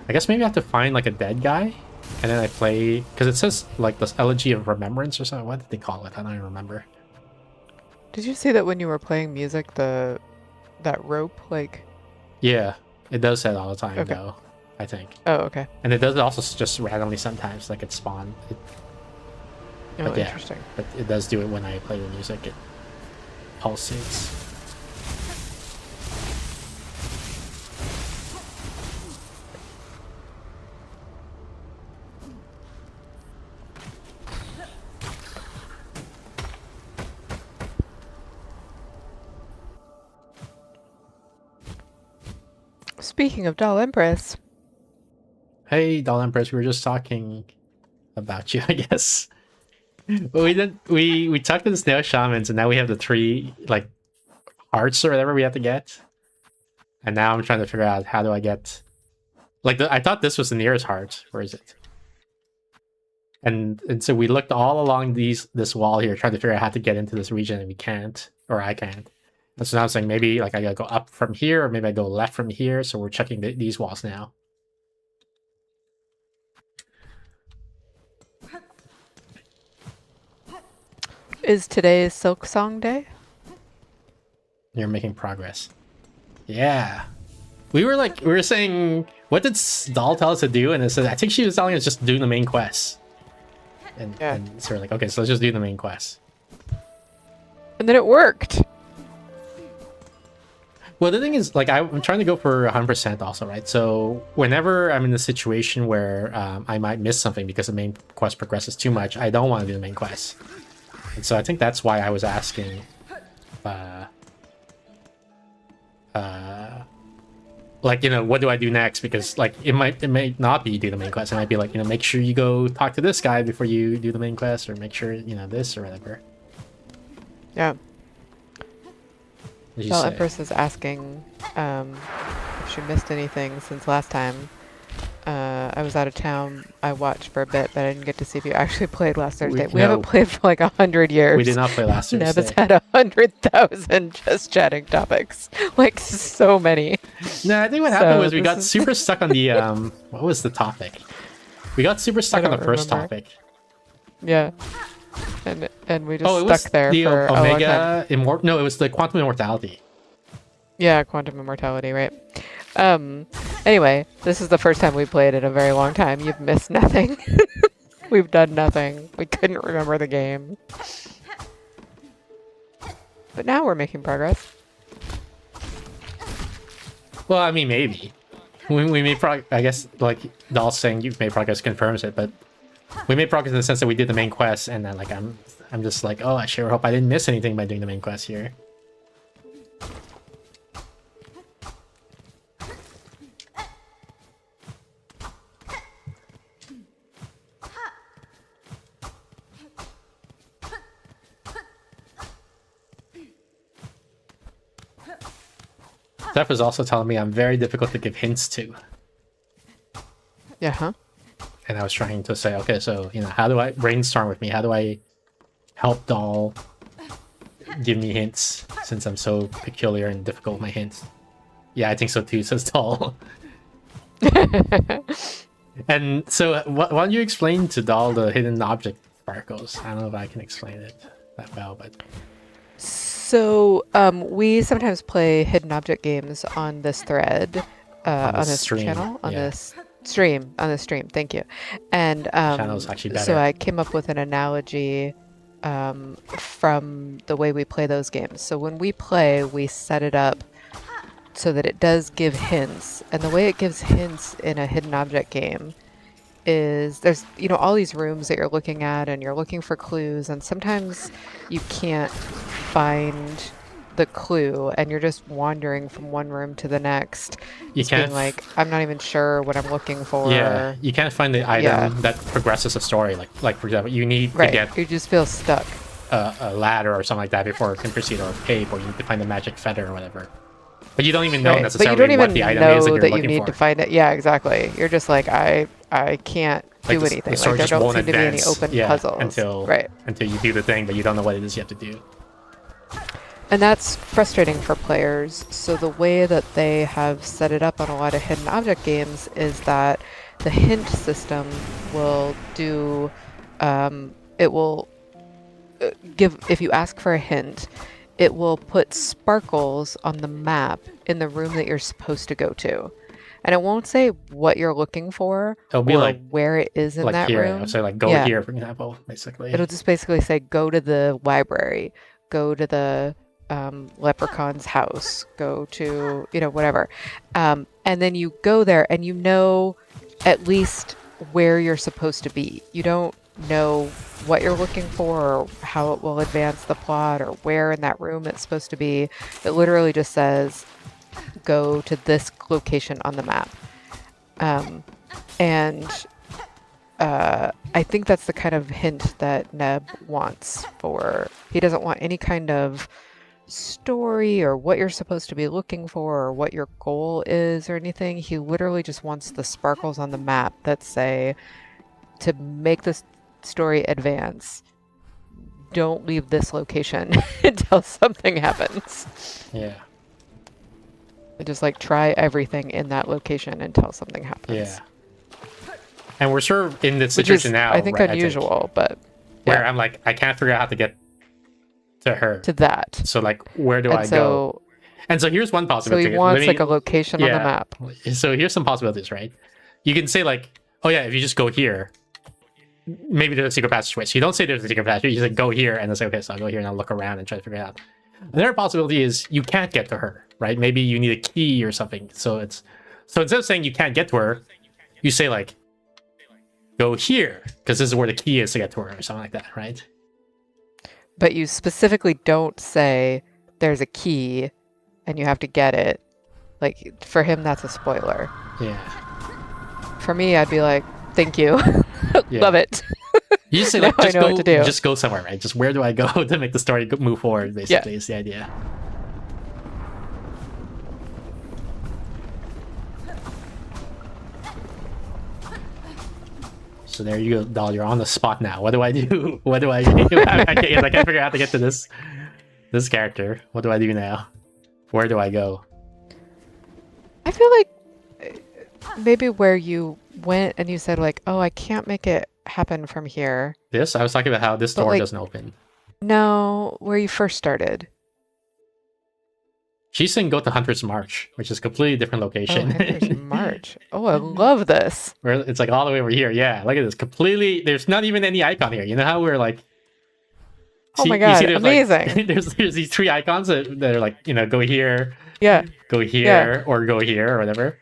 I guess maybe I have to find like a dead guy, and then I play, because it says like this Elegy of Remembrance or something. What did they call it? I don't even remember. Did you see that when you were playing music, that rope, like? Yeah. It does say it all the time, though, I think. Oh, okay. And it does also just randomly sometimes, like it spawn. Oh, interesting. But it does do it when I play the music. It pulsates. Speaking of Doll Empress. Hey, Doll Empress, we were just talking about you, I guess. But we talked to the Snail Shamans, and now we have the 3, like, hearts or whatever we have to get. And now I'm trying to figure out how do I get... Like, I thought this was the nearest heart. Where is it? And so we looked all along this wall here, trying to figure out how to get into this region, and we can't. Or I can't. And so now I'm saying maybe like I gotta go up from here, or maybe I go left from here. So we're checking these walls now. Is today Silksong Day? You're making progress. Yeah. We were saying, what did Doll tell us to do? And it said, I think she was telling us just to do the main quest. And so we're like, okay, so let's just do the main quest. And then it worked. Well, the thing is, like, I'm trying to go for 100% also, right? So whenever I'm in a situation where I might miss something because the main quest progresses too much, I don't want to do the main quest. And so I think that's why I was asking, like, what do I do next? Because, like, it may not be do the main quest. It might be like, make sure you go talk to this guy before you do the main quest, or make sure, this or whatever. Yeah. Doll Empress is asking if she missed anything since last time. I was out of town. I watched for a bit, but I didn't get to see if you actually played last Thursday. We haven't played for like 100 years. We did not play last Thursday. Neb has had 100,000 just chatting topics. Like, so many. No, I think what happened was we got super stuck on the... what was the topic? We got super stuck on the first topic. Yeah. And we just stuck there for a long time. No, it was the quantum immortality. Yeah, quantum immortality, right? Anyway, this is the first time we played in a very long time. You've missed nothing. We've done nothing. We couldn't remember the game. But now we're making progress. Well, I mean, maybe. We made progress. I guess, like Doll's saying, you've made progress confirms it, but we made progress in the sense that we did the main quest, and then like I'm just like, oh, I sure hope I didn't miss anything by doing the main quest here. Steph was also telling me I'm very difficult to give hints to. Yeah, huh? And I was trying to say, okay, so, you know, how do I brainstorm with me? How do I help Doll give me hints since I'm so peculiar and difficult with my hints? Yeah, I think so too, says Doll. And so, why don't you explain to Doll the hidden object sparkles? I don't know if I can explain it that well, but... So, we sometimes play hidden object games on this thread, on this stream, channel, on yeah. this stream, thank you. And Channel's actually better. so I came up with an analogy from the way we play those games. So when we play, we set it up so that it does give hints. And the way it gives hints in a hidden object game is there's, you know, all these rooms that you're looking at and you're looking for clues, and sometimes you can't find the clue and you're just wandering from one room to the next. You Just can't being like, I'm not even sure what I'm looking for. Yeah, you can't find the item Yeah. that progresses a story. Like for example, you need Right. to get You just feel stuck. a ladder or something like that before it can proceed, or a cape, or you need to find the magic feather or whatever. But you don't even know Right. But necessarily you don't even what the item know is that you're that you looking need for. to find it. Yeah, exactly. You're just like, I can't Like do the anything. story Like there just don't won't seem to be any advance, open yeah, puzzles. until Right. you do the thing, but you don't know what it is you have to do. And that's frustrating for players. So the way that they have set it up on a lot of hidden object games is that the hint system will do, it will give, if you ask for a hint, it will put sparkles on the map in the room that you're supposed to go to. And it won't say what you're looking for It'll be or like where it is in that here. room. I'll say like go Yeah. here, for example, basically. It'll just basically say, go to the library, go to the leprechaun's house, go to, you know, whatever. And then you go there and you know at least where you're supposed to be. You don't know what you're looking for or how it will advance the plot or where in that room it's supposed to be. It literally just says, go to this location on the map. I think that's the kind of hint that Neb wants for. He doesn't want any kind of story or what you're supposed to be looking for or what your goal is or anything. He literally just wants the sparkles on the map that say, to make this story advance, don't leave this location until something happens. Yeah. And just like try everything in that location until something happens. Yeah. And we're sort of in this Which is, situation now, I think, right, unusual, but where yeah, I'm like, I can't figure out how to get to her. to that. So like, where do And I so, go? And so here's one so possibility. he wants Let me- like a location on the yeah. map. So here's some possibilities, right? You can say like, oh yeah, if you just go here, maybe there's a secret passage switch. You don't say there's a secret passage. You just like go here and then say, okay, so I'll go here and I'll look around and try to figure it out. Another possibility is you can't get to her, right? Maybe you need a key or something. So instead of saying you can't get to her, you say like, go here because this is where the key is to get to her or something like that, right? But you specifically don't say there's a key and you have to get it. Like, for him, that's a spoiler. Yeah. For me, I'd be like, thank you. Yeah. Love it. You just say Now like, I just know go, what to do. just go somewhere, right? Just where do I go to make the story move forward? Basically, is the idea. So there you go, Doll. You're on the spot now. What do I do? What do I do? I can't figure out how to get to this character. What do I do now? Where do I go? I feel like maybe where you went and you said like, oh, I can't make it happen from here. This? I was talking about how this But, door like, doesn't open. No, where you first started. She's saying go to Hunter's March, which is a completely different Oh, location. Hunter's March. Oh, I love this. Where it's like all the way over here. Yeah, look at this. Completely. There's not even any icon here. You know how we're like, Oh my you god, there's amazing. Like, there's these 3 icons that are like, go here, Yeah. go here, or go here, or whatever.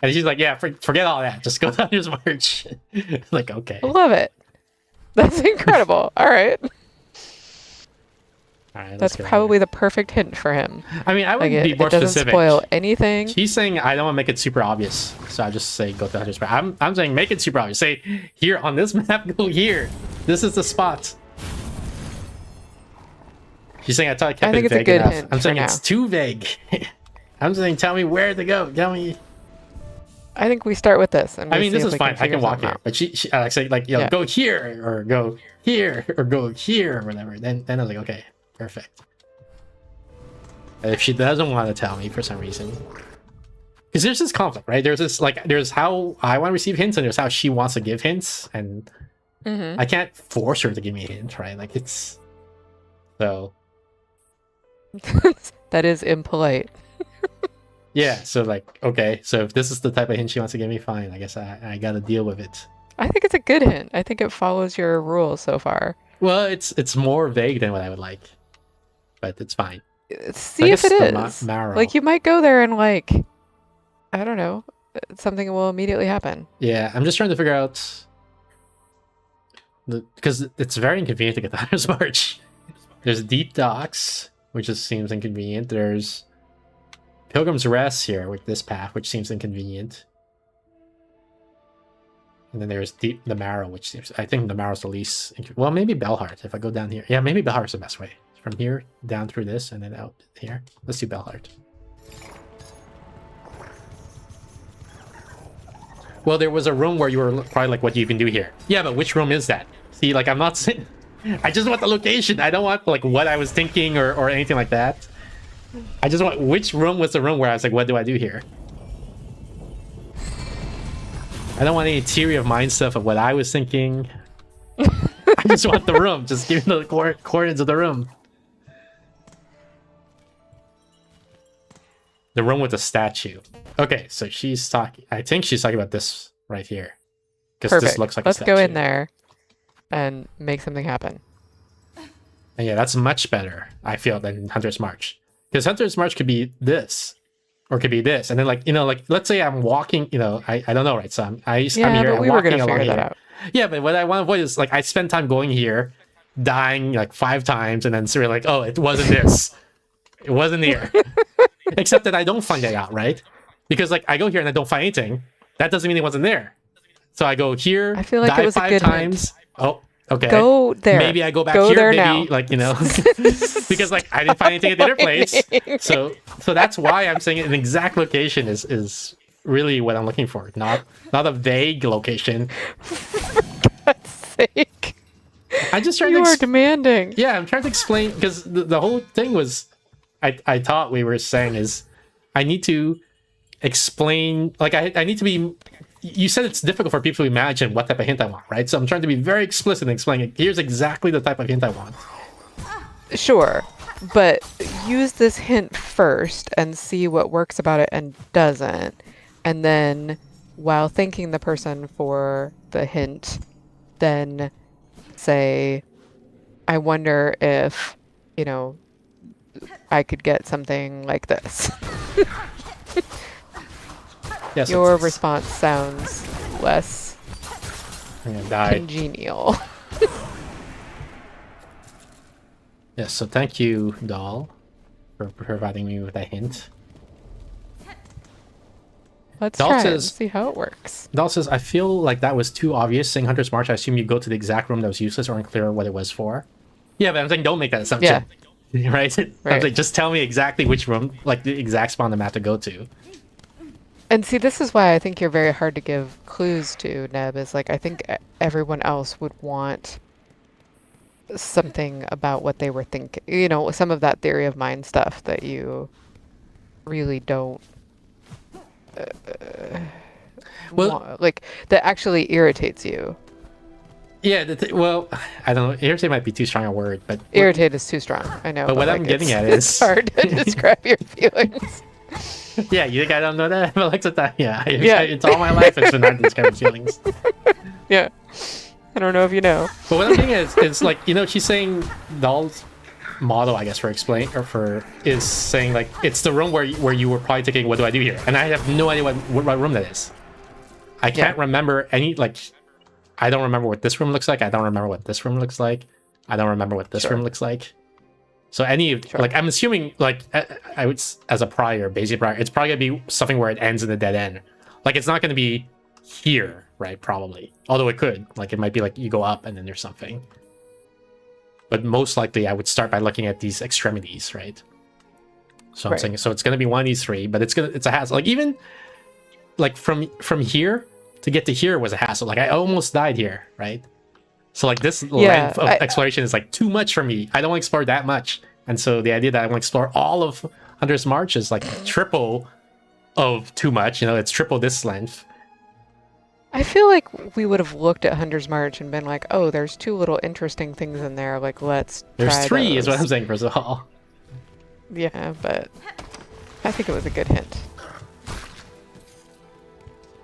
And she's like, yeah, forget all that. Just go down your march. Like, okay. I love it. That's incredible. All right. All right, That's probably the perfect hint for him. I mean, I would Like be more it doesn't specific. spoil anything. She's saying I don't want to make it super obvious, so I just say go to Hunter's March. I'm saying make it super obvious. Say here on this map, go here. This is the spot. She's saying I thought I kept think it it's a vague good enough. hint I'm for saying now. it's too vague. I'm saying tell me where to go. Tell me. I think we start with this. And I we mean, see this if is we fine. I figure can walk something here, out. but she like say like Yeah. go here or go here or go here or whatever. Then I was like, okay, perfect. And if she doesn't want to tell me for some reason, because there's this conflict, right? There's this like there's how I want to receive hints and there's how she wants to give hints, and I can't force her to give me a hint, right? Like it's so That is impolite. yeah. So like okay, so if this is the type of hint she wants to give me, fine. I guess I got to deal with it. I think it's a good hint. I think it follows your rules so far. Well, it's more vague than what I would like, but it's fine. See I if guess it the is. marrow. Like you might go there and like, I don't know, something will immediately happen. Yeah, I'm just trying to figure out because it's very inconvenient to get the Hunter's March. There's Deep Docks, which just seems inconvenient. There's Pilgrim's Rest here with this path, which seems inconvenient. And then there's the Marrow, which seems I think the Marrow's the least. Well, maybe Bellheart if I go down here. Yeah, maybe Bellheart's the best way. From here down through this and then out here. Let's do Bellheart. Well, there was a room where you were probably like, what do you even do here? Yeah, but which room is that? See, like I'm not saying. I just want the location. I don't want like what I was thinking or anything like that. I just want which room was the room where I was like, what do I do here? I don't want any theory of mind stuff of what I was thinking. I just want the room. Just give me the coordinates of the room. The room with the statue. Okay, so she's talking. I think she's talking about this right here. Because Perfect. this looks like Let's a statue. go in there and make something happen. And yeah, that's much better, I feel, than Hunter's March. Because Hunter's March could be this. Or it could be this. And then like, like let's say I'm walking, I don't know, right? So I'm here, but we I'm were walking gonna along figure that here. out. Yeah, but what I want to avoid is like I spend time going here, dying like 5 times, and then sort of like, oh, it wasn't this. It wasn't here. Except that I don't find it out, right? Because like I go here and I don't find anything. That doesn't mean it wasn't there. So I go here, I feel like die it was a 5 good times. hint. Oh, okay. Go there. Maybe I go back Go here, there maybe now. like, because like I didn't find anything at the other place. So that's why I'm saying an exact location is really what I'm looking for. Not a vague location. For God's sake. I just trying You to are demanding. yeah, I'm trying to explain because the whole thing was I thought we were saying is I need to explain like I need to be you said it's difficult for people to imagine what type of hint I want, right? So I'm trying to be very explicit in explaining here's exactly the type of hint I want. Sure, but use this hint first and see what works about it and doesn't. And then while thanking the person for the hint, then say, I wonder if, I could get something like this. Yes, Your it's- response sounds less I'm gonna die. congenial. Yes, so thank you, Doll, for providing me with a hint. Let's Doll try it and says- see how it works. Doll says, I feel like that was too obvious saying Hunter's March. I assume you go to the exact room that was useless or unclear what it was for. Yeah, but I'm saying don't make that assumption. Yeah. right? I'm Right. saying just tell me exactly which room, like the exact spawn I'm at to go to. And see, this is why I think you're very hard to give clues to, Neb, is like, I think everyone else would want something about what they were thinking. Some of that theory of mind stuff that you really don't Well- like, that actually irritates you. Yeah, well, I don't know. Irritate might be too strong a word, but Irritate is too strong, I know. But what I'm like, getting it's- at it's is- hard to describe your feelings. yeah, you think I don't know that? But like, yeah, Yeah. it's all my life. It's been hard to describe feelings. Yeah. I don't know if you know. But what I'm thinking is like, you know, she's saying Doll's model, I guess, for explain or for is saying like it's the room where you were probably thinking, what do I do here? And I have no idea what room that is. I can't remember any, like, I don't remember what this room looks like. I don't remember what this room looks like. I don't remember what this room looks like. So like, I'm assuming, like, I would, as a prior, basic prior, it's probably gonna be something where it ends in a dead end. Like, it's not gonna be here, right? Probably. Although it could. Like, it might be like you go up and then there's something. But most likely, I would start by looking at these extremities, right? So I'm saying, so it's gonna be one of these three, but it's a hassle. Like, even like from here to get to here was a hassle. Like, I almost died here, right? So like this length of exploration is like too much for me. I don't want to explore that much. And so the idea that I want to explore all of Hunter's March is like triple of too much. You know, it's triple this length. I feel like we would have looked at Hunter's March and been like, oh, there's two little interesting things in there. Like, let's There's try three those. is what I'm saying, first of all. Yeah, but I think it was a good hint.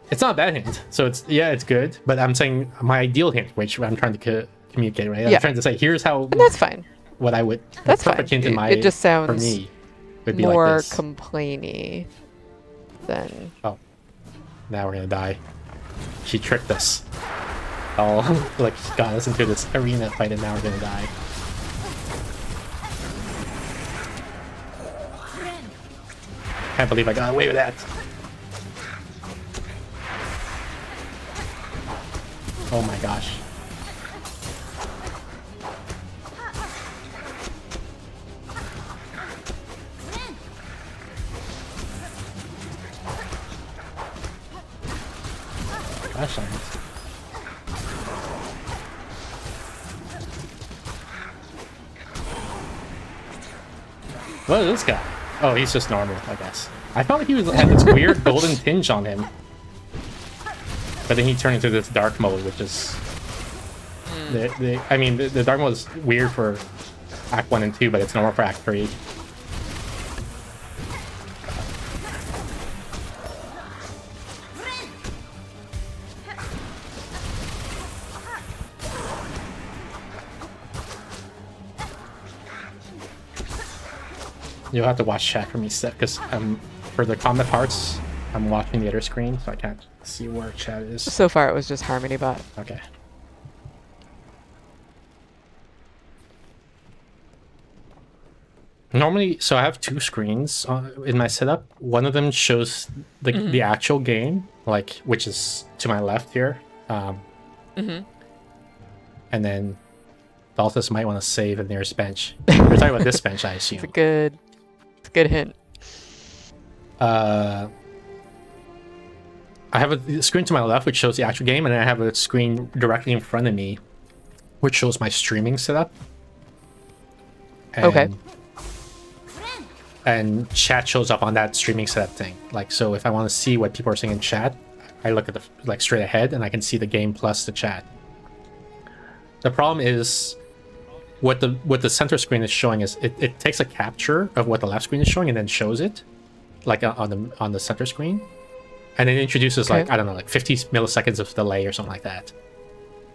It's not a bad hint. So it's good. But I'm saying my ideal hint, which I'm trying to communicate, right? I'm trying to say, here's how... And that's fine. What I would... That's fine. Hint in my, it just sounds for me, would be more like this. complainy than... Oh. Now we're gonna die. She tricked us. Oh, like, she got us into this arena fight and now we're gonna die. Can't believe I got away with that. Oh my gosh. Gosh, what is this guy? Oh, he's just normal, I guess. I thought he had this weird golden tinge on him. But then he turned into this dark mode, which is... I mean, the dark mode is weird for Act 1 and 2, but it's normal for Act 3. You'll have to watch chat for me, Steph, because for the combat parts, I'm watching the other screen, so I can't see where chat is. So far, it was just Harmony Bot. Okay. Normally, so I have two screens in my setup. One of them shows the actual game, like, which is to my left here. And then Balthus might want to save the nearest bench. We're talking about this bench, I assume. It's a good hint. I have a screen to my left which shows the actual game, and then I have a screen directly in front of me which shows my streaming setup. And, and chat shows up on that streaming setup thing. Like, so if I want to see what people are saying in chat, I look at the like straight ahead and I can see the game plus the chat. The problem is what the center screen is showing is it takes a capture of what the left screen is showing and then shows it like on the center screen, and then introduces like, I don't know, like 50 milliseconds of delay or something like that,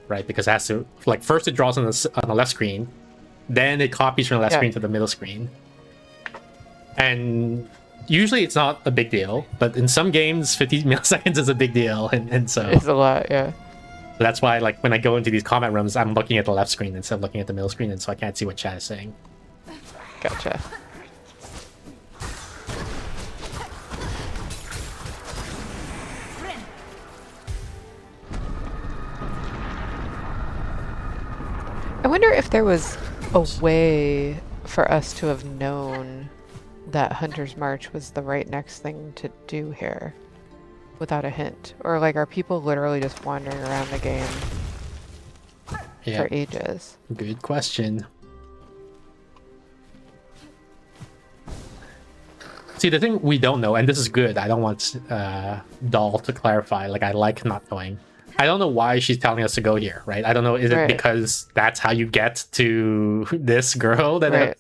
right? Because it has to, like, first it draws on the left screen, then it copies from the left screen to the middle screen, and usually it's not a big deal, but in some games 50 milliseconds is a big deal, and so it's a lot. So that's why, like, when I go into these comment rooms, I'm looking at the left screen instead of looking at the middle screen, and so I can't see what chat is saying. Gotcha. I wonder if there was a way for us to have known that Hunter's March was the right next thing to do here without a hint. Or, like, are people literally just wandering around the game for ages? Good question. See, the thing we don't know, and this is good, I don't want Doll to clarify, like, I like not knowing. I don't know why she's telling us to go here, right? I don't know, is it because that's how you get to this girl? That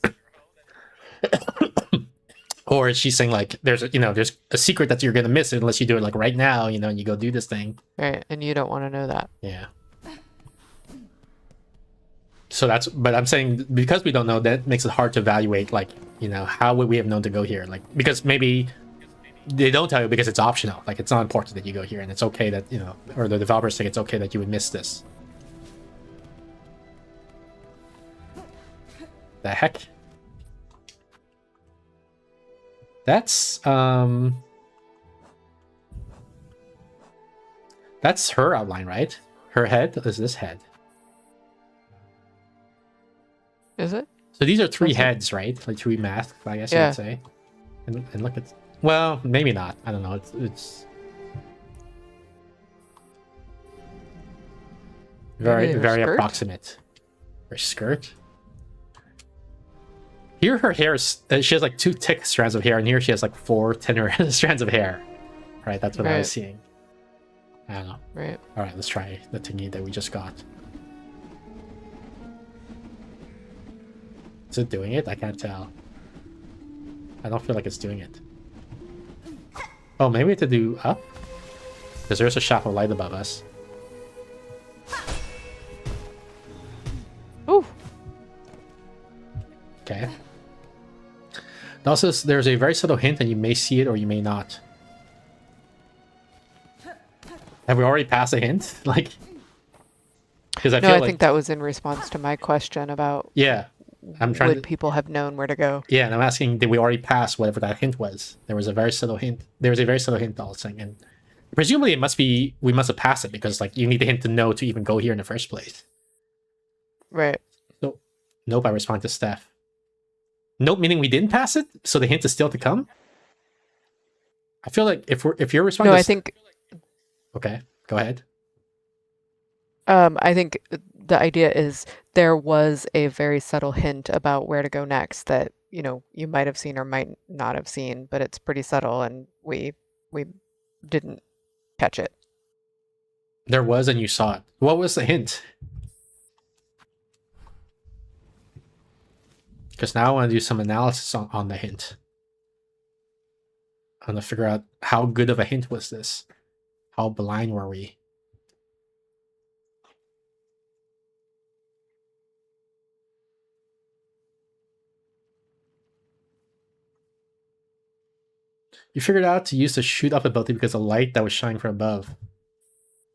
or is she saying, like, there's a secret that you're gonna miss unless you do it, like, right now, and you go do this thing. Right, and you don't want to know that. Yeah. So that's, but I'm saying because we don't know, that makes it hard to evaluate, like, you know, how would we have known to go here? Like, because maybe they don't tell you because it's optional. Like, it's not important that you go here, and it's okay that, you know, or the developers think it's okay that you would miss this. The heck? That's her outline, right? Her head is this head. Is it? So these are three That's it. heads, right? Like three masks, I guess you Yeah. would say. And look at, well, maybe not. I don't know. It's very Maybe her very skirt? approximate. Her skirt. Here her hair is, she has like 2 thick strands of hair, and here she has like 4 thinner strands of hair. Right, that's what I was Right. seeing. I don't know. Right. All right, let's try the thingy that we just got. Is it doing it? I can't tell. I don't feel like it's doing it. Oh, maybe we have to do up? Because there's a shaft of light above us. Ooh. Okay. It also says there's a very subtle hint and you may see it or you may not. Have we already passed a hint? Like, because I No, feel I like, think that was in response to my question about yeah, I'm trying would to, people have known where to go? yeah, and I'm asking, did we already pass whatever that hint was? There was a very subtle hint. There was a very subtle hint, I was saying, and presumably it must be, we must have passed it because like you need the hint to know to even go here in the first place. Right. So, nope, I respond to Steph. Nope, meaning we didn't pass it, so the hint is still to come. I feel like if you're responding, No, to I think okay, go ahead. I think the idea is there was a very subtle hint about where to go next that, you know, you might have seen or might not have seen, but it's pretty subtle and we didn't catch it. There was, and you saw it. What was the hint? Because now I want to do some analysis on the hint. I want to figure out how good of a hint was this. How blind were we? You figured out to use the shoot up ability because of light that was shining from above.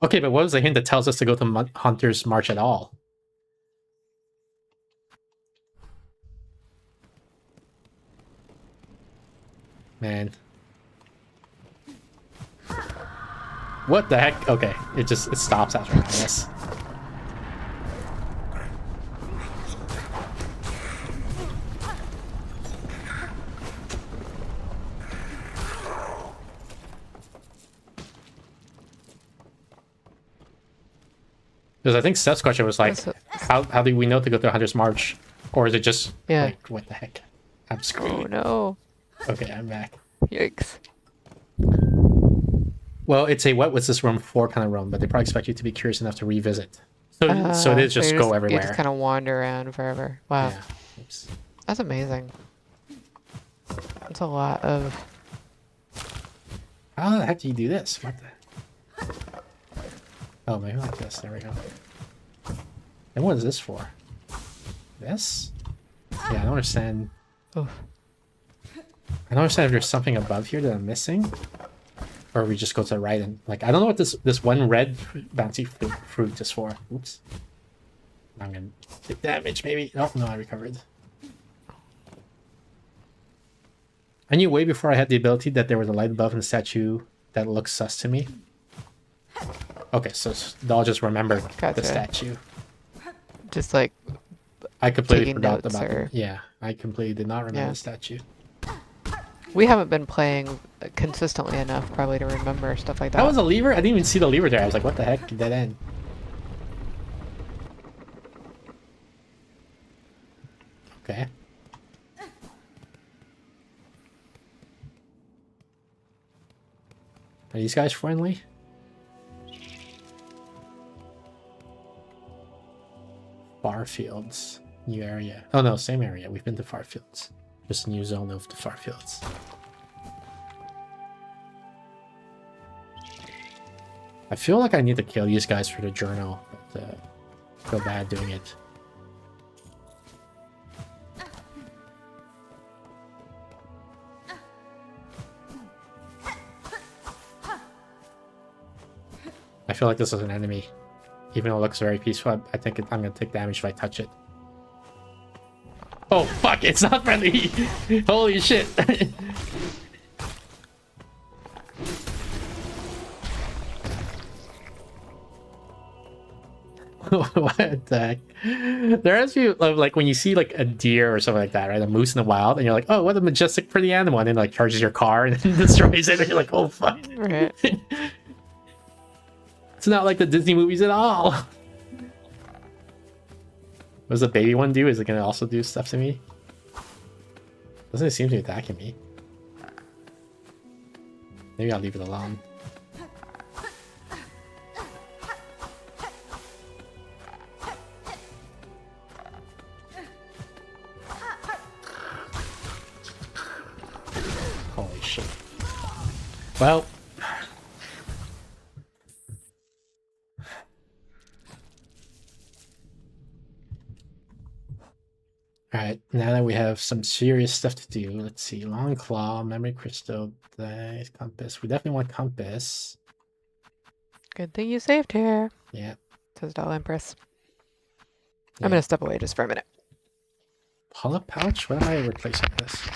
Okay, but what was the hint that tells us to go to Hunter's March at all? Man. What the heck? Okay, it stops after that, I guess. Because I think Steph's question was like, how do we know to go to Hunter's March? Or is it just like, what the heck? I'm Oh screaming. no. Okay, I'm back. Yikes. Well, it's a what was this room for kind of room, but they probably expect you to be curious enough to revisit. So it is just you go You everywhere. just kind of wander around forever. Wow. Yeah. Oops. That's amazing. That's a lot of... How the heck do you do this? What the... Oh, maybe like this. There we go. And what is this for? This? Yeah, I don't understand. Oof. I don't understand if there's something above here that I'm missing. Or we just go to the right and... Like, I don't know what this one red bouncy fruit is for. Oops. I'm gonna take damage, maybe. Oh, no, I recovered. I knew way before I had the ability that there was a light above in the statue that looks sus to me. Okay, so I'll just remember Gotcha. the statue. Just like... I completely taking forgot notes about or- it. Yeah, I completely did not remember Yeah. the statue. We haven't been playing consistently enough probably to remember stuff like that. That was a lever? I didn't even see the lever there. I was like, what the heck? Dead end. Okay. Are these guys friendly? Farfields. New area. Oh no, same area. We've been to Farfields. Just a new zone of the Farfields. I feel like I need to kill these guys for the journal, but I feel bad doing it. feel like this is an enemy. Even though it looks very peaceful, I think I'm gonna take damage if I touch it. Oh fuck, it's not friendly! Holy shit! What the heck? There has to be like when you see like a deer or something like that, right? A moose in the wild, and you're like, oh, what a majestic, pretty animal, and then like charges your car and destroys it, and you're like, oh fuck. Right. It's not like the Disney movies at all. What does the baby one do? Is it gonna also do stuff to me? Doesn't it seem to be attacking me? Maybe I'll leave it alone. Holy shit. Well, alright, now that we have some serious stuff to do, let's see. Long claw, memory crystal, dice, compass. We definitely want compass. Good thing you saved here, Yeah. says Doll Empress. Yeah. I'm gonna step away just for a minute. Hollow pouch? What am I replacing this?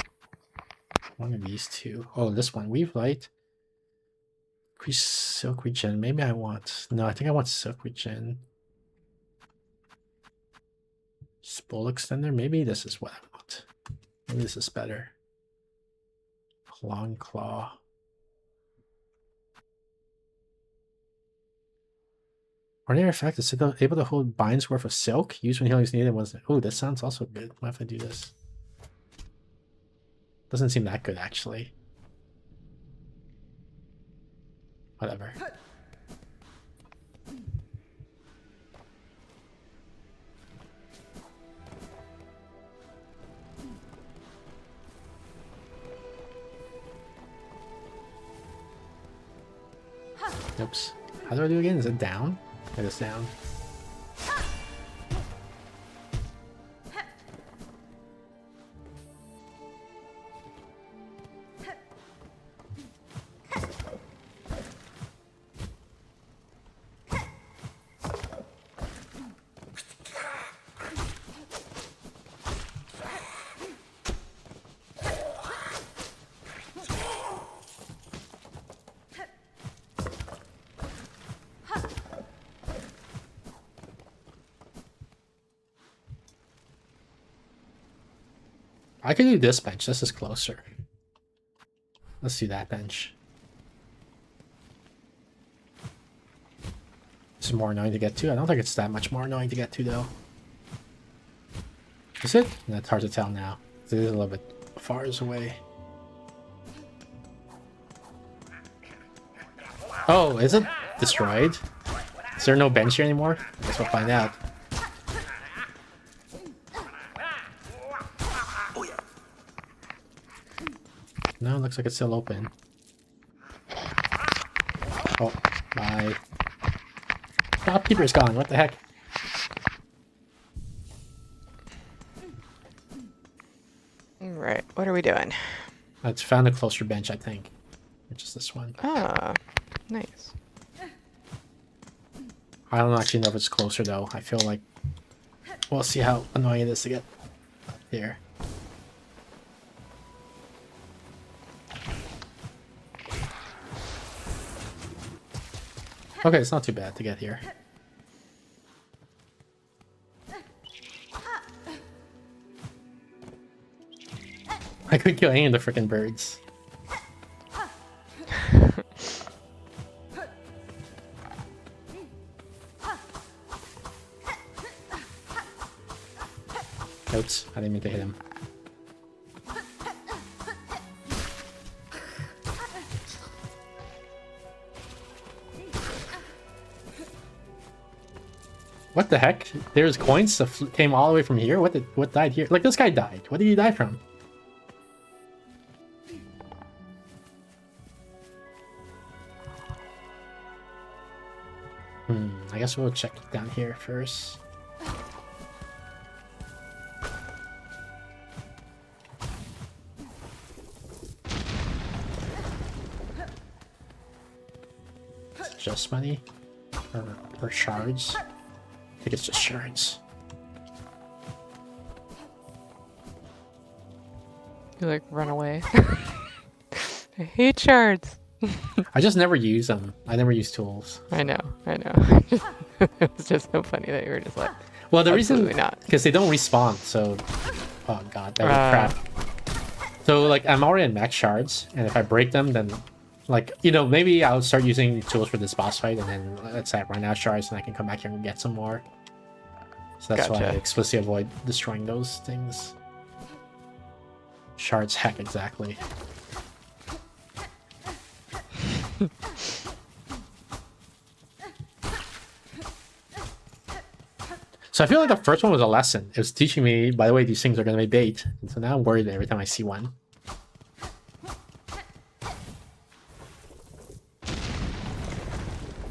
One of these two. Oh, this one. Weave light. Increase silk regen. Maybe I want... No, I think I want silk regen. Spool extender. Maybe this is what I want. Maybe this is better. Long claw. Ordinary effect is able to hold binds worth of silk. Used when healing is needed. Oh, this sounds also good. What if I do this? Doesn't seem that good, actually. Whatever. Oops. How do I do it again? Is it down? It is down. I could do this bench. This is closer. Let's do that bench. This is more annoying to get to. I don't think it's that much more annoying to get to, though. Is it? That's hard to tell now. It is a little bit far away. Oh, is it destroyed? Is there no bench here anymore? I guess we'll find out. No, it looks like it's still open. Oh, my shopkeeper's gone. What the heck? Right, what are we doing? It's found a closer bench, I think. Which is this one. Ah, nice. I don't actually know if it's closer, though. I feel like we'll see how annoying it is to get here. Okay, it's not too bad to get here. I could kill any of the freaking birds. Oops, I didn't mean to hit him. What the heck? There's coins that came all the way from here? What died here? Like, this guy died. What did he die from? I guess we'll check down here first. It's just money. Or shards. I think it's just shards. You like run away. I hate shards. I just never use them. I never use tools. I know. It was just so funny that you were just like, Well, the absolutely reason not. because they don't respawn. So, oh god, that was crap. So like I'm already in max shards, and if I break them, then like maybe I'll start using tools for this boss fight, and then let's say I run out of shards, and I can come back here and get some more. So that's why I Gotcha. explicitly avoid destroying those things. Shards, heck, exactly. So I feel like the first one was a lesson. It was teaching me, by the way, these things are going to be bait. And so now I'm worried every time I see one.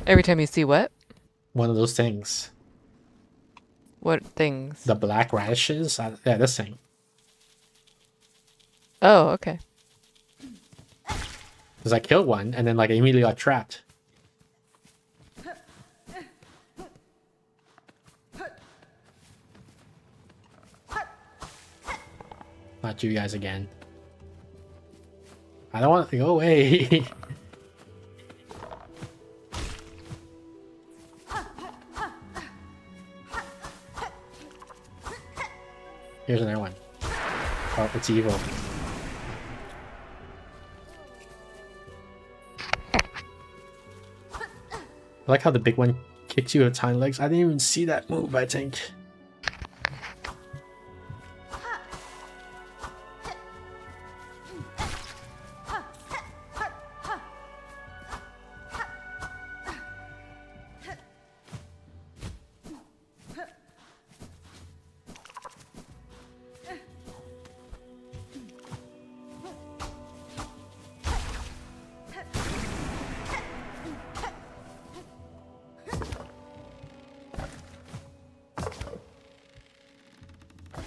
Every time you see what? One of those things. What things? The black radishes? Yeah, this thing. Oh, okay. Because I killed one, and then like I immediately got trapped. Not you guys again. I don't want to go away. Here's another one. Oh, it's evil. I like how the big one kicks you with tiny legs. I didn't even see that move, I think.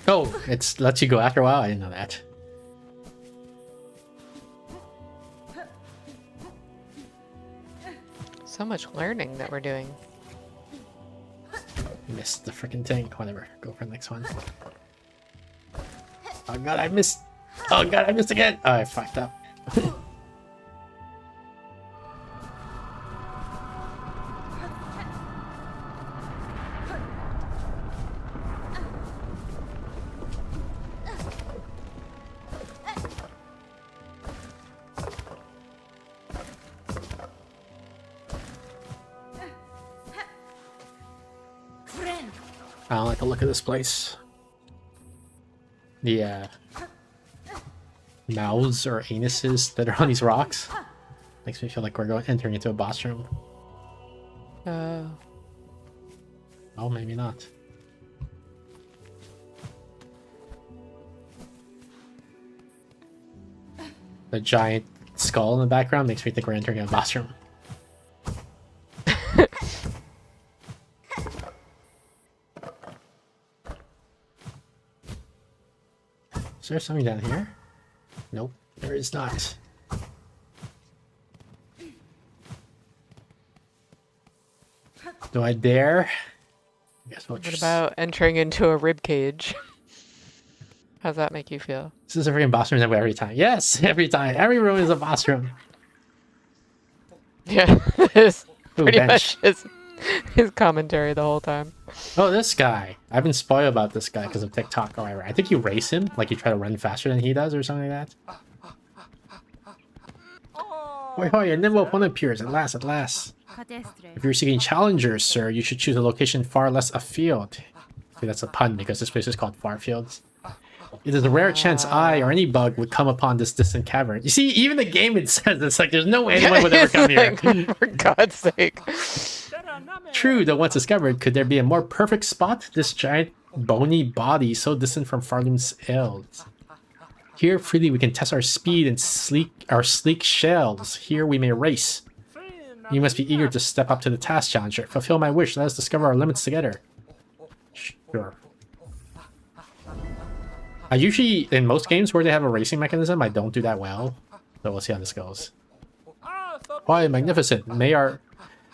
Oh, it lets you go after a while? I didn't know that. So much learning that we're doing. Missed the freaking thing. Whatever. Go for the next one. Oh god, I missed. Oh god, I missed again. Oh, I fucked up. I don't like the look of this place. The mouths or anuses that are on these rocks makes me feel like we're entering into a boss room. Oh, maybe not. The giant skull in the background makes me think we're entering a boss room. Is there something down here? Nope, there is not. Do I dare? I guess What about entering into a rib cage? How's that make you feel? This is a freaking boss room every time. Yes, every time. Every room is a boss room. Yeah, it's Ooh, pretty bench. much his commentary the whole time. Oh, this guy. I've been spoiled about this guy because of TikTok or whatever. I think you race him, like you try to run faster than he does or something like that. Hoi hoi, a nimble opponent appears. At last, at last. If you're seeking challengers, sir, you should choose a location far less afield. See, that's a pun because this place is called Farfields. It is a rare chance I or any bug would come upon this distant cavern. You see, even the game it says it's like there's no way anyone would ever come here. For God's sake. True, though once discovered, could there be a more perfect spot? This giant bony body so distant from Farlum's elves. Here freely we can test our speed and sleek shells. Here we may race. You must be eager to step up to the task, challenger. Fulfill my wish. Let us discover our limits together. Sure. I usually, in most games where they have a racing mechanism, I don't do that well. So we'll see how this goes. Why, magnificent. May our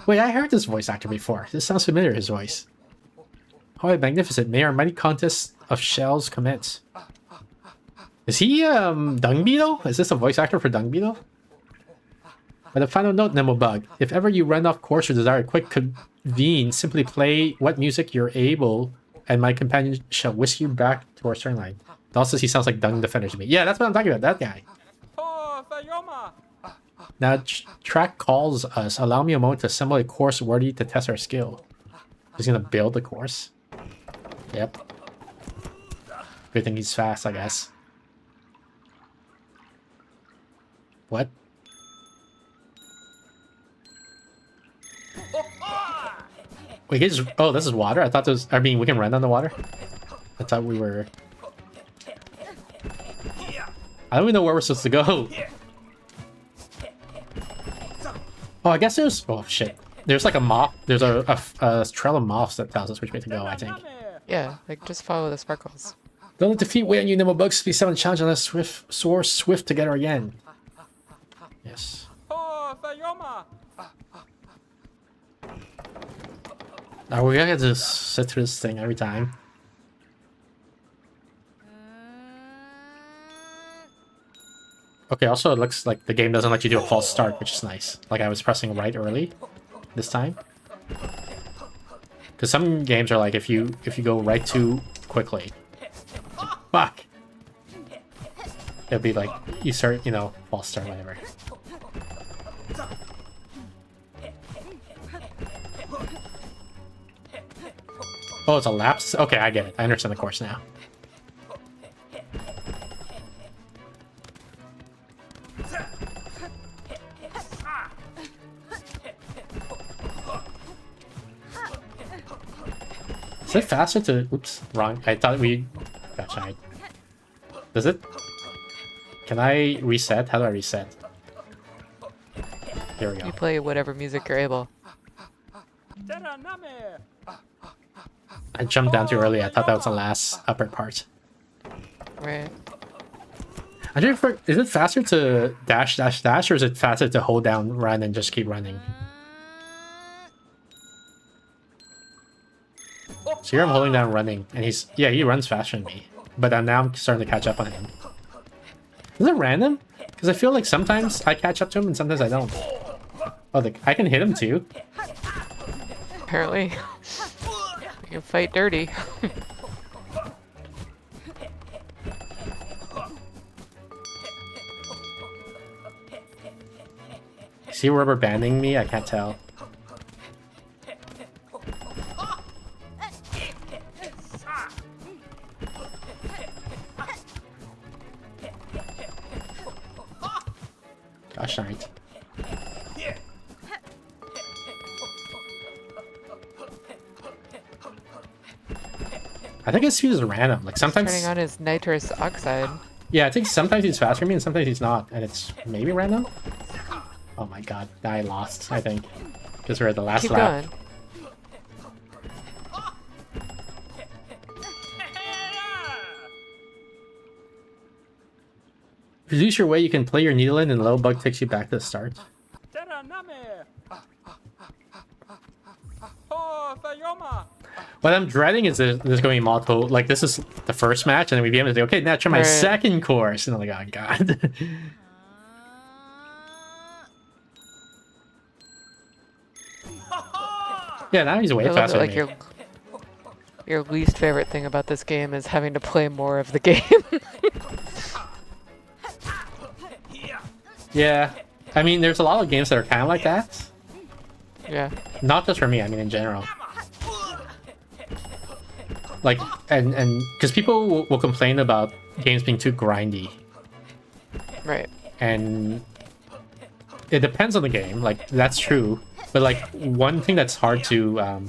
Wait, I heard this voice actor before. This sounds familiar, his voice. Oh, magnificent. May our mighty contest of shells commence. Is he, Dung Beetle? Is this a voice actor for Dung Beetle? By the final note, Nemobug, if ever you run off course or desire a quick convene, simply play what music you're able, and my companion shall whisk you back to our starting line. It also, he sounds like Dung Defender to me. Yeah, that's what I'm talking about, that guy. Now, track calls us. Allow me a moment to assemble a course worthy to test our skill. He's gonna build the course. Yep. Good thing he's fast, I guess. What? Wait, he just, oh, this is water? I thought this was, I mean, we can run on the water? I thought we were... I don't even know where we're supposed to go. Oh, I guess there's... Oh, shit. There's like a moth. There's a trail of moths that tells us which way to go, I think. Yeah, like just follow the sparkles. Don't let defeat wait on you, nimble bugs. Please summon challenge on us soar swift together again. Yes. Now we're gonna just sit through this thing every time. Okay, also it looks like the game doesn't let you do a false start, which is nice. Like I was pressing right early this time. Because some games are like if you go right too quickly. Fuck! It'll be like you start, you know, false start, whatever. Oh, it's a lapse? Okay, I get it. I understand the course now. Is it faster to... Oops, wrong. I thought we... Gotcha. Does it... Can I reset? How do I reset? Here we go. You play whatever music you're able. I jumped down too early. I thought that was the last upper part. Right. I don't know if is it faster to dash, dash, dash, or is it faster to hold down, run, and just keep running? So here I'm holding down running, and he's... Yeah, he runs faster than me. But now I'm starting to catch up on him. Is it random? Because I feel like sometimes I catch up to him and sometimes I don't. Oh, I can hit him too? Apparently. You can fight dirty. Is he rubber banding me? I can't tell. Gosh darn it. I think his speed is random. Like sometimes Turning on his nitrous oxide. yeah, I think sometimes he's faster than me and sometimes he's not, and it's maybe random. Oh my god, I lost, I think. Because we're at the last Keep lap. going. If you lose your way, you can play your needle in and the little bug takes you back to the start. What I'm dreading is that there's going to be multiple, like this is the first match and then we'd be able to say, okay, now try my second course. And I'm like, oh god. Yeah, now he's way I love faster that, than like me. your least favorite thing about this game is having to play more of the game. Yeah. I mean, there's a lot of games that are kind of like that. Yeah. Not just for me, I mean in general. Like, and because people will complain about games being too grindy. Right. And it depends on the game, like, that's true. But, like, one thing that's hard to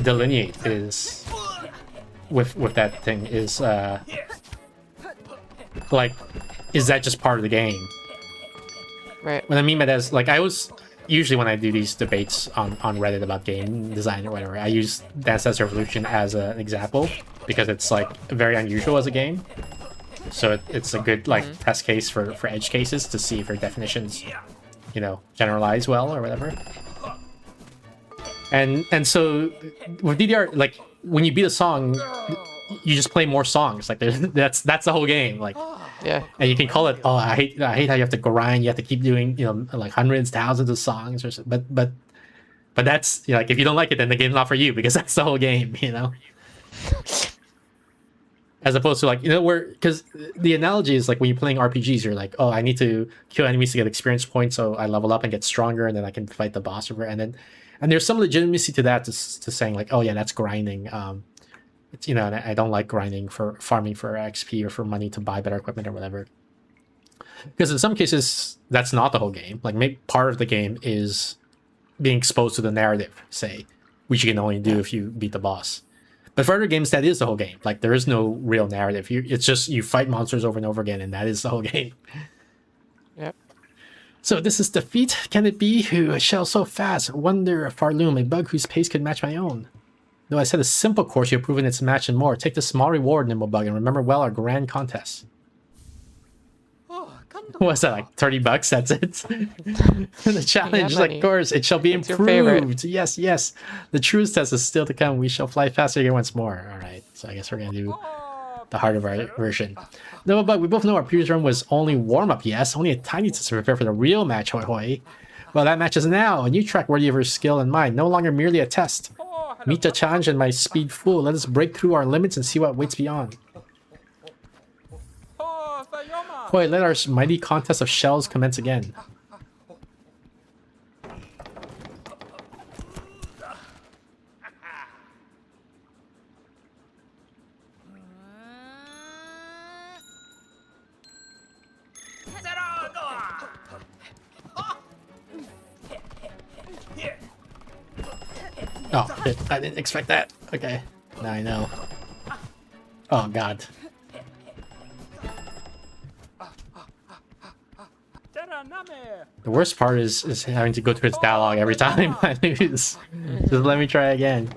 delineate is... With that thing is, like, is that just part of the game? Right. What I mean by that is, like, I was... Usually when I do these debates on Reddit about game design or whatever, I use Dance Dance Revolution as an example because it's like very unusual as a game. So it's a good like test case for edge cases to see if your definitions, you know, generalize well or whatever. And so with DDR, like when you beat a song, you just play more songs. Like that's the whole game. Like, Yeah. and you can call it, oh, I hate how you have to grind. You have to keep doing, like hundreds, thousands of songs or so. But that's, like, if you don't like it, then the game's not for you, because that's the whole game. As opposed to, like, because the analogy is like when you're playing RPGs, you're like, oh, I need to kill enemies to get experience points, so I level up and get stronger, and then I can fight the boss over. And there's some legitimacy to that, to saying like, oh yeah, that's grinding. It's, and I don't like grinding for farming for XP or for money to buy better equipment or whatever. Because in some cases, that's not the whole game. Like, maybe part of the game is being exposed to the narrative, say, which you can only do if you beat the boss. But for other games, that is the whole game. Like, there is no real narrative. It's just you fight monsters over and over again, and that is the whole game. Yep. So this is Defeat. Can it be who shells so fast? Wonder if Farloom, a bug whose pace could match my own. Though I said a simple course, you have proven its match and more. Take the small reward, Nimblebug, and remember well our grand contest. What's that, like $30? That's it. The challenge, Yeah, like, course, it shall be What's your favorite? improved. Yes. The truth test is still to come. We shall fly faster again once more. All right. So I guess we're gonna do the harder version. No, but we both know our previous run was only warm up. Yes, only a tiny test to prepare for the real match. Hoi hoi. Well, that match is now a new track worthy of your skill and mine. No longer merely a test. Meet the challenge and my speed full. Let us break through our limits and see what waits beyond. Hoi, let our mighty contest of shells commence again. Oh, shit. I didn't expect that. Okay. Now I know. Oh, God. The worst part is having to go through its dialogue every time I lose. Just let me try again.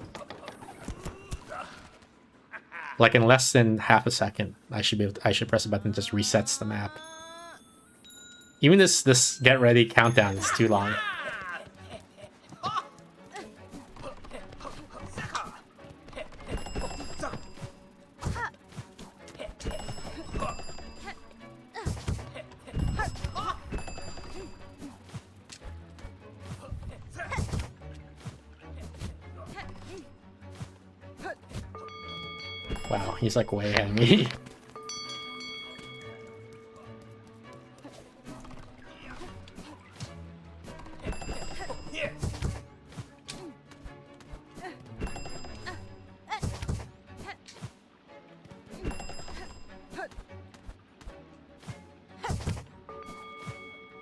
Like, in less than half a second, I should press a button that just resets the map. Even this get ready countdown is too long. Wow, he's like way ahead of me.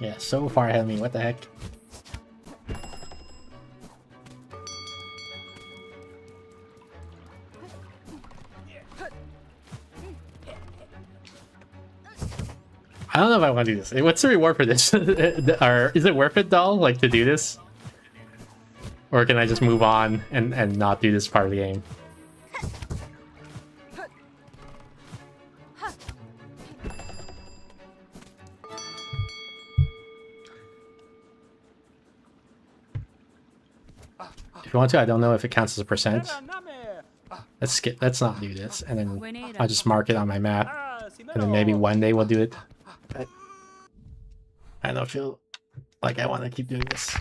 Yeah, so far ahead of me, what the heck? I don't know if I want to do this. What's the reward for this? Or is it worth it, doll? Like, to do this? Or can I just move on and not do this part of the game? If you want to, I don't know if it counts as a percent. Let's skip. Let's not do this, and then I'll just mark it on my map, and then maybe one day we'll do it. But I don't feel like I want to keep doing this.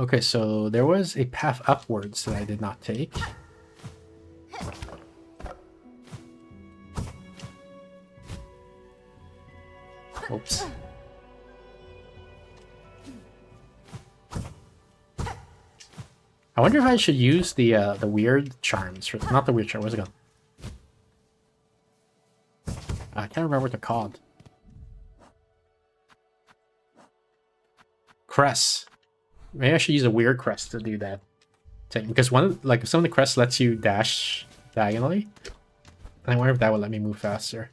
Okay, so there was a path upwards that I did not take. Oops. I wonder if I should use the weird charms, for, not the weird charm. Where's it going? I can't remember what they're called. Crest. Maybe I should use a weird crest to do that thing, because some of the crests lets you dash diagonally, and I wonder if that would let me move faster.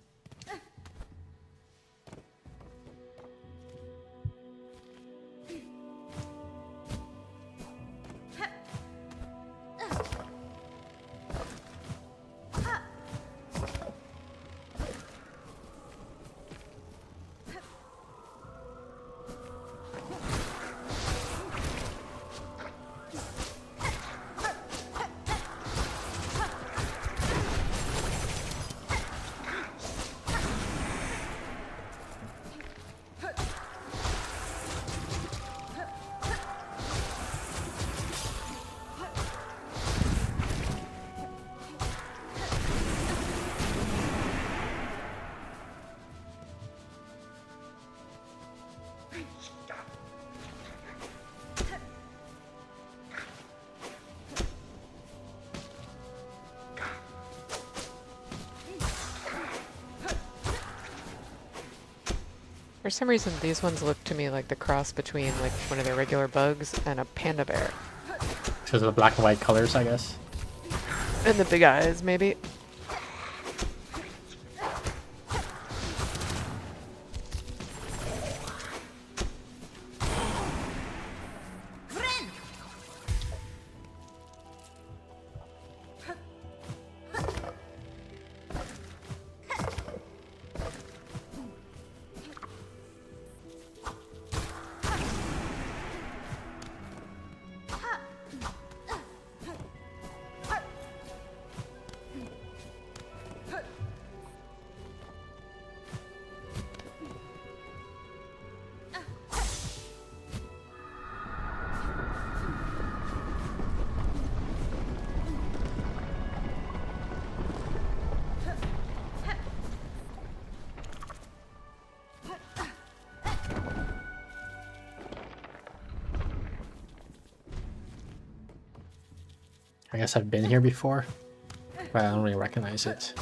For some reason, these ones look to me like the cross between like one of their regular bugs and a panda bear. Because of the black and white colors, I guess. And the big eyes, maybe. I guess I've been here before, but I don't really recognize it.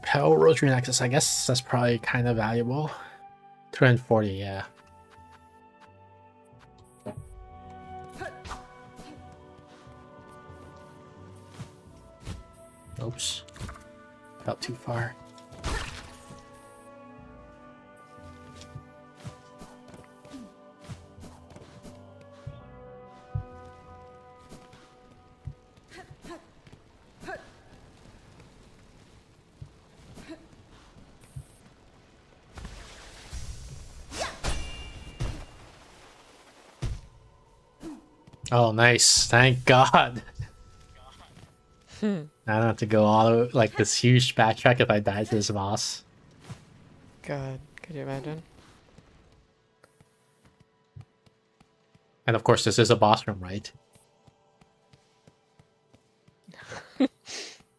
Pale rosary necklace, I guess that's probably kind of valuable. 240, yeah. Oops. Felt too far. Oh, nice. Thank God. I don't have to go all like this huge backtrack if I die to this boss. God, could you imagine? And of course, this is a boss room, right?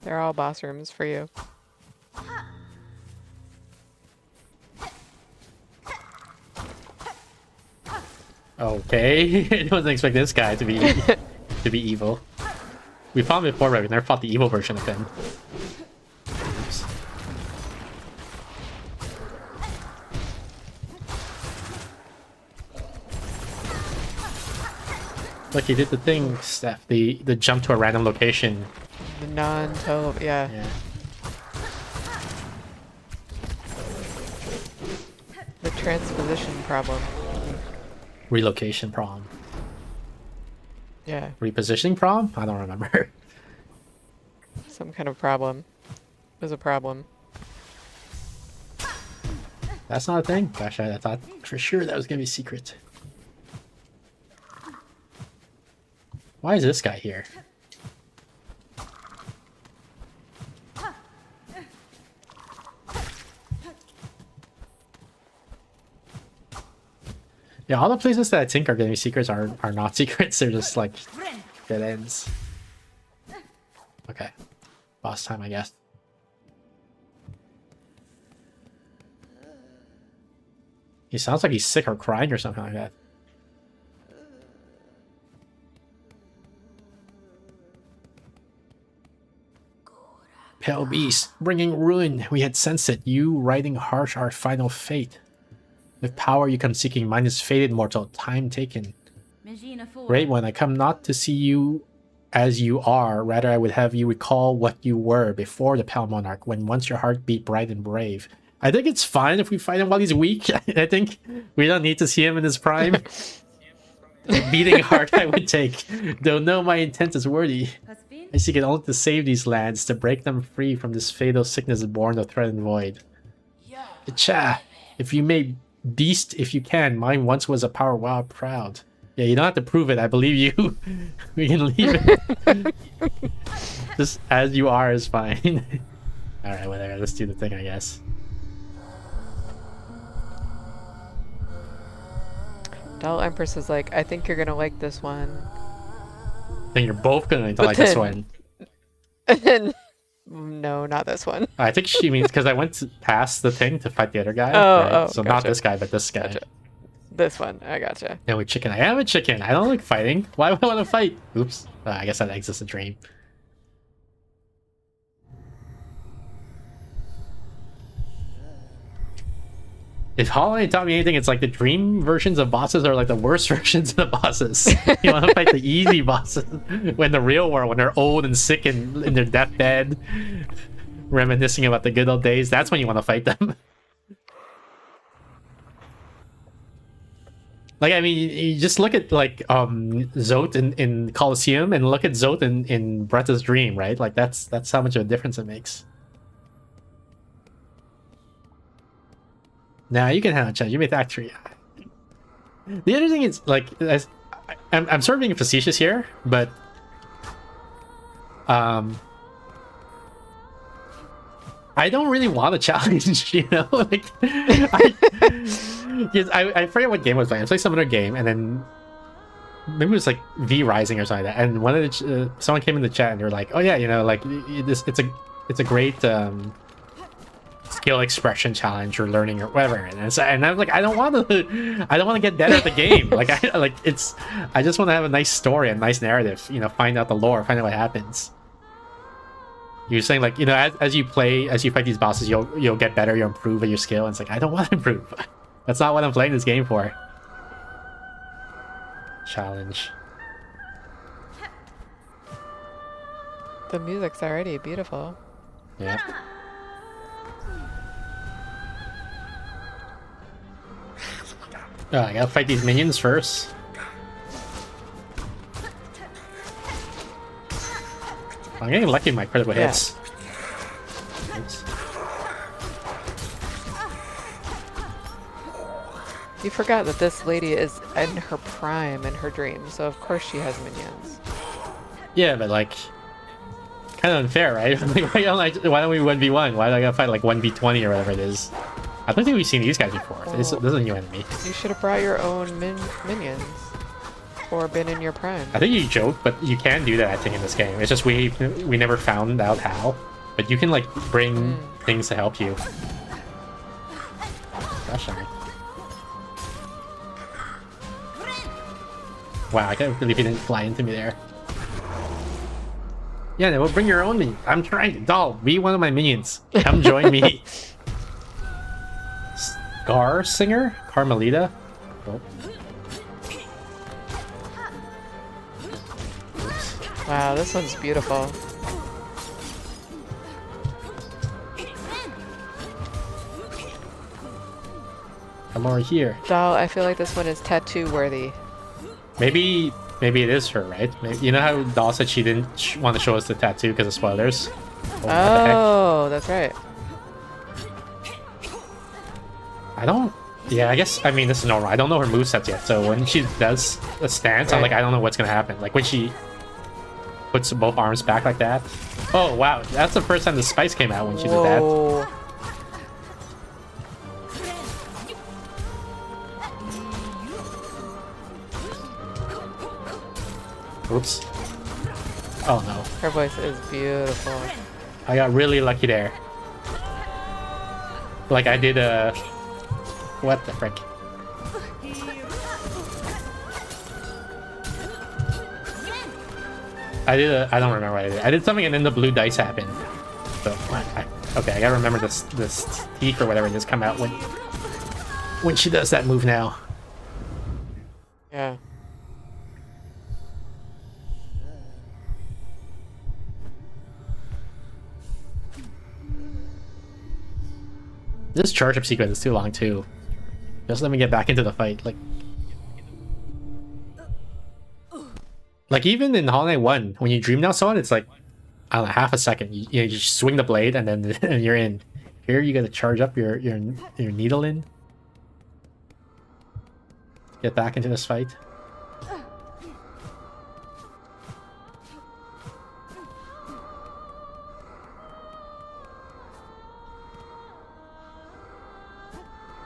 They're all boss rooms for you. Okay. I wasn't expecting this guy to be evil. We fought him before, but we never fought the evil version of him. Oops. Look, he did the thing, Steph. The jump to a random location. The non-total, yeah. Yeah. The transposition problem. Relocation problem. Yeah, Repositioning problem? I don't remember. some kind of problem. There's a problem. That's not a thing? Gosh, I thought for sure that was gonna be secret. Why is this guy here? Yeah, all the places that I think are gonna be secrets are not secrets. They're just like dead ends. Okay, boss time, I guess. He sounds like he's sick or crying or something like that. Pale beast, bringing ruin. We had sensed it. You writing harsh our final fate. With power you come seeking, mine is fated mortal, time taken. Great one, I come not to see you as you are, rather I would have you recall what you were before the Pale Monarch, when once your heart beat bright and brave. I think it's fine if we fight him while he's weak. I think we don't need to see him in his prime. Beating heart I would take, though no my intent is worthy. I seek it only to save these lands, to break them free from this fatal sickness born of threat and void. Cha, if you may beast if you can, mine once was a power wild proud. Yeah, you don't have to prove it, I believe you. We can leave it. Just as you are is fine. Alright, whatever, let's do the thing, I guess. Doll Empress is like, I think you're gonna like this one. Then you're both gonna But like this then- one. And then, no, not this one. I think she means because I went past the thing to fight the other guy. Oh, right? oh, So not gotcha. this guy, but this guy. Gotcha. This one, I gotcha. No, we're chicken. I am a chicken. I don't like fighting. Why would I want to fight? Oops. I guess that exits a dream. If Hollow taught me anything, it's like the dream versions of bosses are like the worst versions of the bosses. You want to fight the easy bosses when the real world, when they're old and sick and in their deathbed, reminiscing about the good old days. That's when you want to fight them. Like, I mean, you just look at like Zote in Colosseum and look at Zote in Bretta's Dream, right? Like that's how much of a difference it makes. Now you can have a chance. You made Act 3. The other thing is, like, I'm sort of being facetious here, but I don't really want a challenge, you know? Like, I forget what game I was playing. I was playing some other game, and then maybe it was like V Rising or something like that. And one of the someone came in the chat and they were like, "Oh yeah, you know, like it's a great skill expression challenge or learning or whatever." And I was like, I don't want to get better at the game. Like I just want to have a nice story, a nice narrative. You know, find out the lore, find out what happens. You're saying, like, you know, as you fight these bosses, you'll get better, you'll improve at your skill. And it's like, I don't want to improve. That's not what I'm playing this game for. Challenge. The music's already beautiful. Yeah. Oh, I gotta fight these minions first. I'm getting lucky with my critical hits. Oops. You forgot that this lady is in her prime in her dream, so of course she has minions. Yeah, but like, kind of unfair, right? Like, why don't we 1v1? Why do I gotta fight like 1v20 or whatever it is? I don't think we've seen these guys before. This is a new enemy. You should have brought your own minions. Or been in your prime. I think you joke, but you can do that, I think, in this game. It's just we never found out how. But you can, like, bring things to help you. Gosh, wow, I can't believe he didn't fly into me there. Yeah, no, well, bring your own minion. I'm trying. Doll, be one of my minions. Come join me. Scar Singer? Carmelita? Oh. Wow, this one's beautiful. Come over here. Doll, I feel like this one is tattoo worthy. Maybe it is her, right? Maybe, you know how Doll said she didn't want to show us the tattoo because of spoilers? Oh, that's right. I don't... Yeah, I guess... I mean, this is normal. I don't know her movesets yet, so when she does a stance, I'm like, I don't know what's gonna happen. Like, when she puts both arms back like that. Oh, wow. That's the first time the spice came out when she did that. Oops. Oh, no. Her voice is beautiful. I got really lucky there. Like, I did a... What the frick? I don't remember what I did. I did something and then the blue dice happened. So, okay, I gotta remember this teeth or whatever just come out when she does that move now. Yeah. This charge up sequence is too long too. Just let me get back into the fight. Like even in Hollow Knight 1, when you dream now someone, it's like, I don't know, half a second. You just swing the blade and then and you're in. Here you gotta charge up your needle in. Get back into this fight.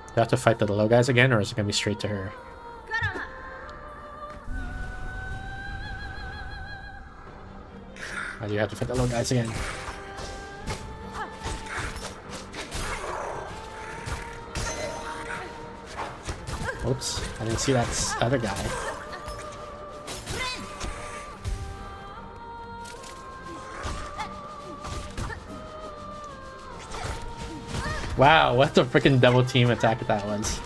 Do I have to fight the low guys again, or is it gonna be straight to her? I do have to fight the little guys again. Oops, I didn't see that other guy. Wow, what the freaking double team attack that was.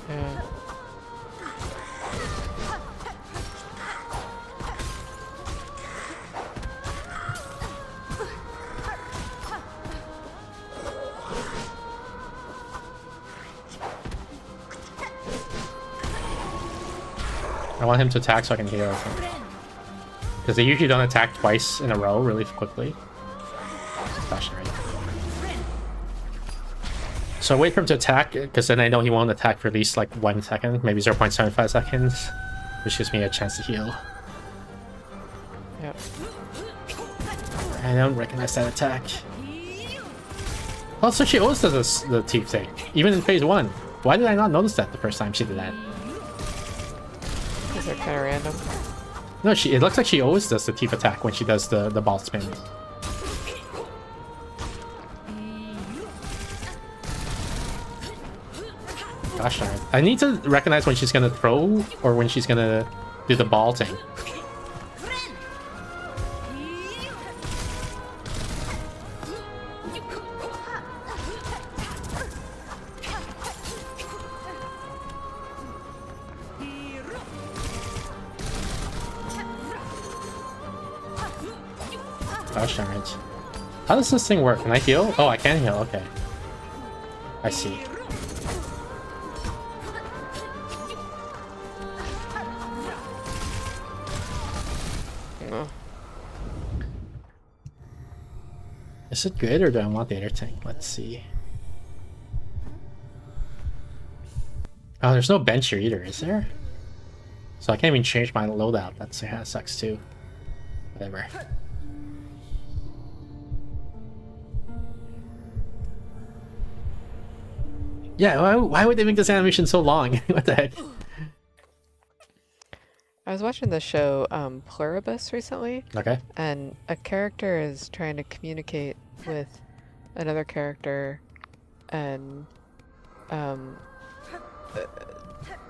Yeah. I want him to attack so I can heal him. Because they usually don't attack twice in a row really quickly. Especially right. So wait for him to attack, because then I know he won't attack for at least like 1 second, maybe 0.75 seconds, which gives me a chance to heal. Yep. I don't recognize that attack. Also, she always does this, the teeth thing, even in phase 1. Why did I not notice that the first time she did that? These are kind of random. No, it looks like she always does the teeth attack when she does the ball spin. Gosh darn it. I need to recognize when she's gonna throw or when she's gonna do the ball thing. Gosh darn it. How does this thing work? Can I heal? Oh, I can heal. Okay. I see. Is it good or do I want the other tank? Let's see. Oh, there's no bench here either, is there? So I can't even change my loadout. That sucks too. Whatever. Yeah, why would they make this animation so long? What the heck? I was watching the show Pluribus recently. Okay. And a character is trying to communicate with another character, and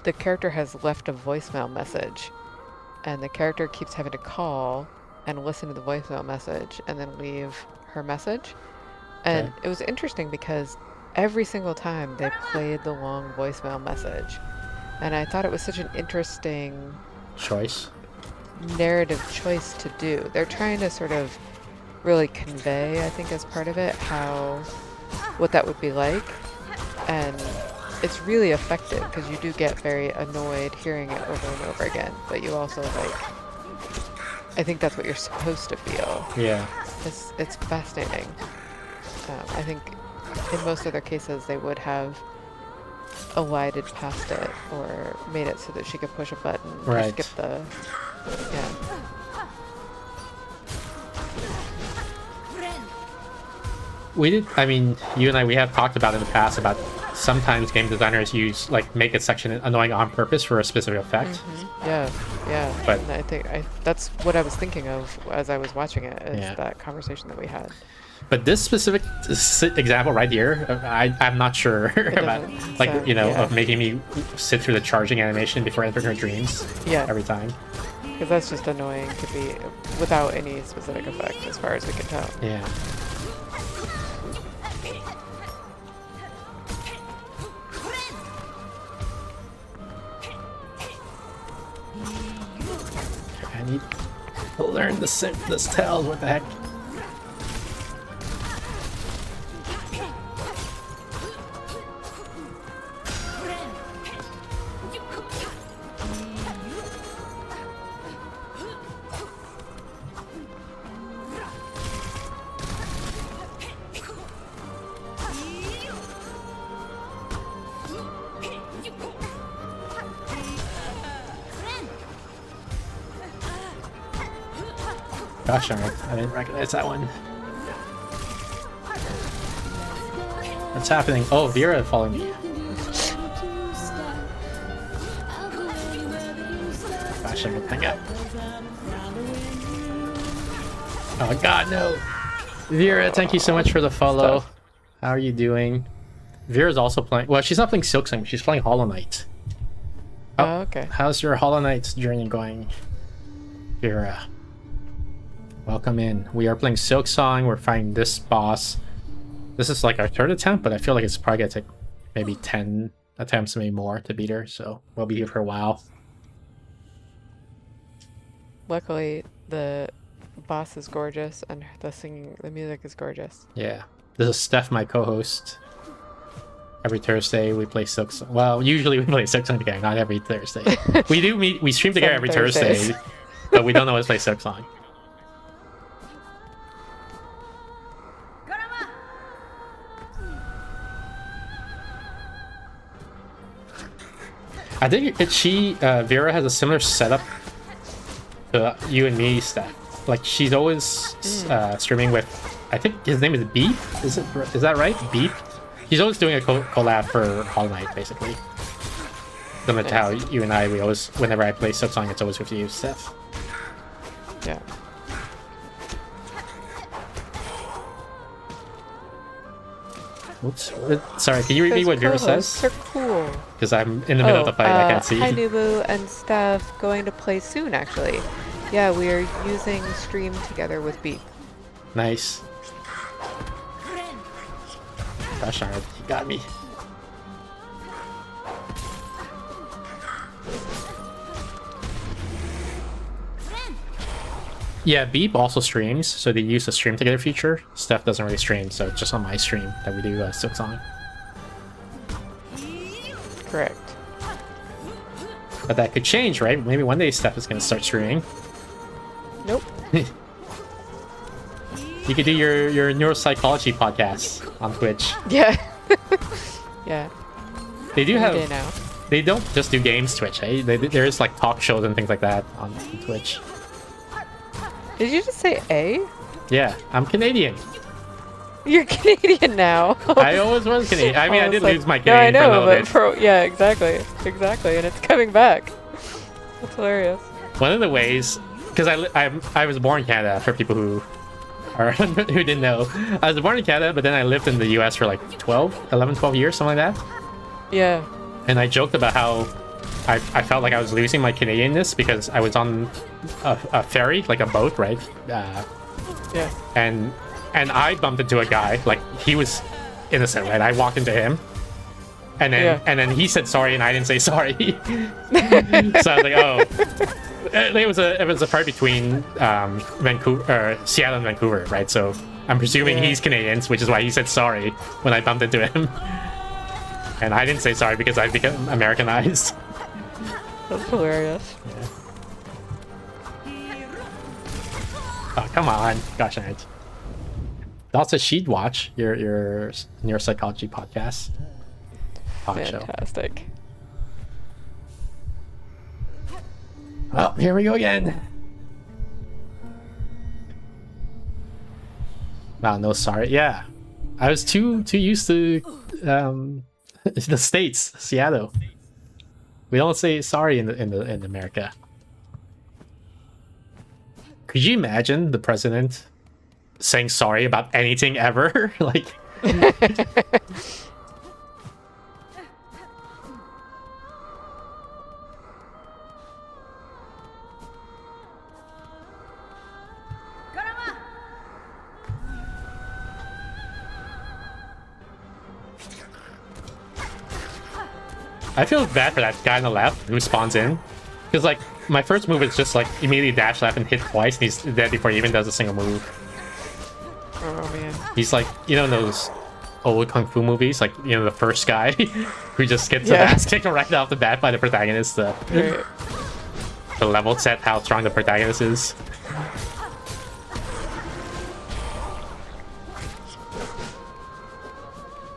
the character has left a voicemail message, and the character keeps having to call and listen to the voicemail message and then leave her message. And it was interesting because every single time they played the long voicemail message, and I thought it was such an interesting narrative choice to do. They're trying to sort of really convey, I think, as part of it, what that would be like, and it's really effective because you do get very annoyed hearing it over and over again, but you also I think that's what you're supposed to feel. Yeah. It's fascinating. I think in most other cases they would have elided past it or made it so that she could push a button or skip the We did, I mean, you and I, we have talked about in the past about sometimes game designers make a section annoying on purpose for a specific effect. Yeah. But and I think that's what I was thinking of as I was watching it, is that conversation that we had. But this specific example right here, I'm not sure about, of making me sit through the charging animation before entering her dreams. Yeah. Every time. Because that's just annoying to be without any specific effect, as far as we can tell. Yeah. I need to learn this tell. What the heck? Gosh darn it, I didn't recognize that one. What's happening? Oh, Vera following me. Gosh, I can hang up. Oh god, no. Vera, thank you so much for the follow. How are you doing? Vera's also playing... Well, she's not playing Silksong. She's playing Hollow Knight. Oh, okay. How's your Hollow Knight journey going, Vera? Welcome in. We are playing Silksong. We're fighting this boss. This is like our third attempt, but I feel like it's probably gonna take maybe 10 attempts, maybe more, to beat her. So we'll be here for a while. Luckily, the boss is gorgeous, and the music is gorgeous. Yeah. This is Steph, my co-host. Every Thursday we play Silksong. Well, usually we play Silksong together, not every Thursday. We stream together every Thursday, but we don't always play Silksong. I think Vera has a similar setup to you and me, Steph. Like, she's always streaming with, I think his name is Beep? Is that right? Beep? He's always doing a collab for Hollow Knight, basically. Similar to how you and I, we always, whenever I play Silksong, it's always with you, Steph. Yeah. Oops. Sorry, can you read me what Vera says? They're cool. Because I'm in the middle of the fight, I can't see. Hi, Nubu and Steph. Going to play soon, actually. Yeah, we are using Stream together with Beep. Nice. Gosh darn it, he got me. Yeah, Beep also streams, so they use the stream together feature. Steph doesn't really stream, so it's just on my stream that we do Silksong. Correct. But that could change, right? Maybe one day Steph is going to start streaming. Nope. You could do your neuropsychology podcast on Twitch. Yeah. Yeah. They do have... Day now. They don't just do games Twitch, eh? There is like talk shows and things like that on Twitch. Did you just say A? Yeah, I'm Canadian. You're Canadian now. I always was Canadian. I mean, I did lose my No, I Canadian know, for a little but bit. yeah, exactly, and it's coming back. That's hilarious. One of the ways, because I was born in Canada, for people who who didn't know. I was born in Canada, but then I lived in the US for like 11, 12 years, something like that. Yeah. And I joked about how I felt like I was losing my Canadianness because I was on a ferry, like a boat, right? Yeah. And I bumped into a guy, like he was innocent, right? I walked into him, and then he said sorry, and I didn't say sorry. So I was like, oh, it was a fight between Seattle and Vancouver, right? So I'm presuming he's Canadian, which is why he said sorry when I bumped into him, and I didn't say sorry because I've become Americanized. That's hilarious. Yeah. Oh, come on. Gosh, darn it. Also, she'd watch your neuropsychology podcast. Fantastic. Show. Oh, here we go again. Wow, no sorry. Yeah. I was too used to the States, Seattle. We don't say sorry in America. Could you imagine the president saying sorry about anything ever? Like, I feel bad for that guy on the left who spawns in, because like my first move is just like immediately dash left and hit twice, and he's dead before he even does a single move. Oh man. He's like, you know, those old kung fu movies, like, you know, the first guy who just gets his ass kicked right off the bat by the protagonist. The level set how strong the protagonist is.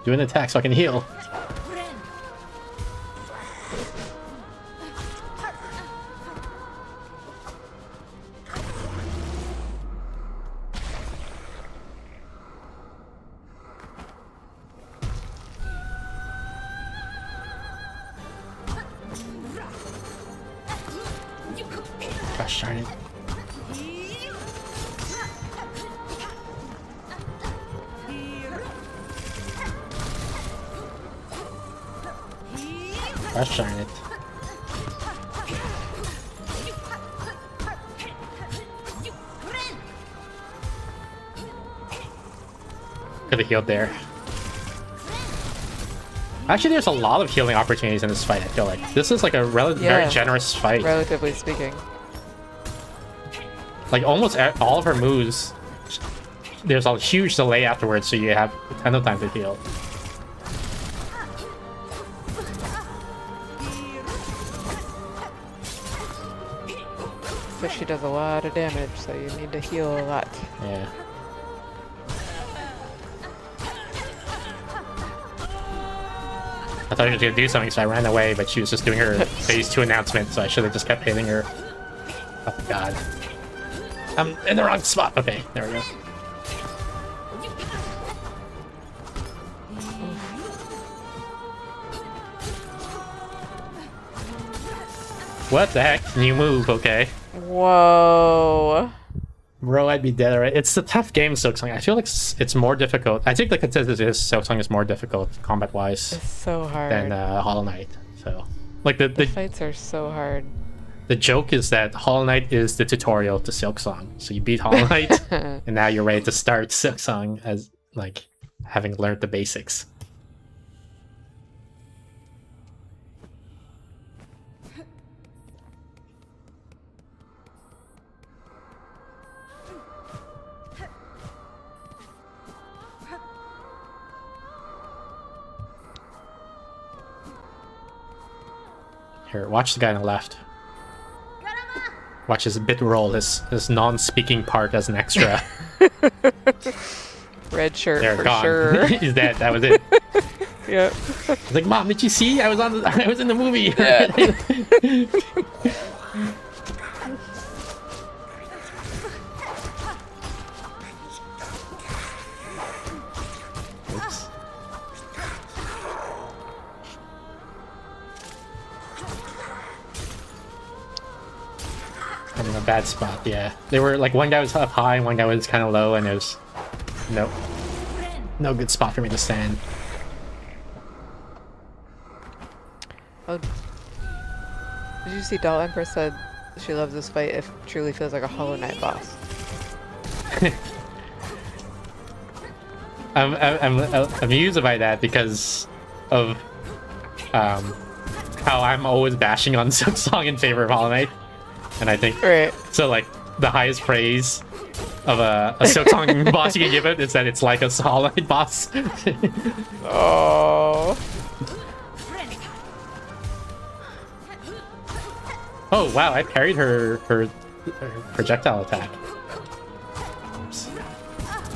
Do an attack so I can heal. Gosh darn it. Gosh darn it. Could have healed there. Actually, there's a lot of healing opportunities in this fight, I feel like. This is like a very generous fight. Relatively speaking. Like, almost all of her moves, there's a huge delay afterwards, so you have a ton of time to heal. But she does a lot of damage, so you need to heal a lot. Yeah. I thought she was gonna do something, so I ran away, but she was just doing her phase 2 announcement, so I should have just kept hitting her. Oh god. I'm in the wrong spot. Okay, there we go. What the heck? New move, okay. Whoa. Bro, I'd be dead already. It's a tough game, Silksong. I feel like it's more difficult. I think the consensus is Silksong is more difficult combat-wise It's so hard. than Hollow Knight. So, like the fights are so hard. the joke is that Hollow Knight is the tutorial to Silksong. So you beat Hollow Knight, and now you're ready to start Silksong as like having learned the basics. Here, watch the guy on the left. Watch his bit roll, his non-speaking part as an extra. Red shirt They're for gone. sure. He's dead. That was it. Yep. I was like, Mom, did you see? I was in the movie. Yeah. Oops. I'm in a bad spot, yeah. They were like, one guy was up high and one guy was kind of low, and it was no good spot for me to stand. Oh, did you see Doll Empress said she loves this fight if truly feels like a Hollow Knight boss? I'm amused by that because of how I'm always bashing on Silksong in favor of Hollow Knight. And I think so. Like the highest praise of a Silksong boss you can give it is that it's like a Hollow Knight boss. Oh. Oh wow! I parried her projectile attack. Oops.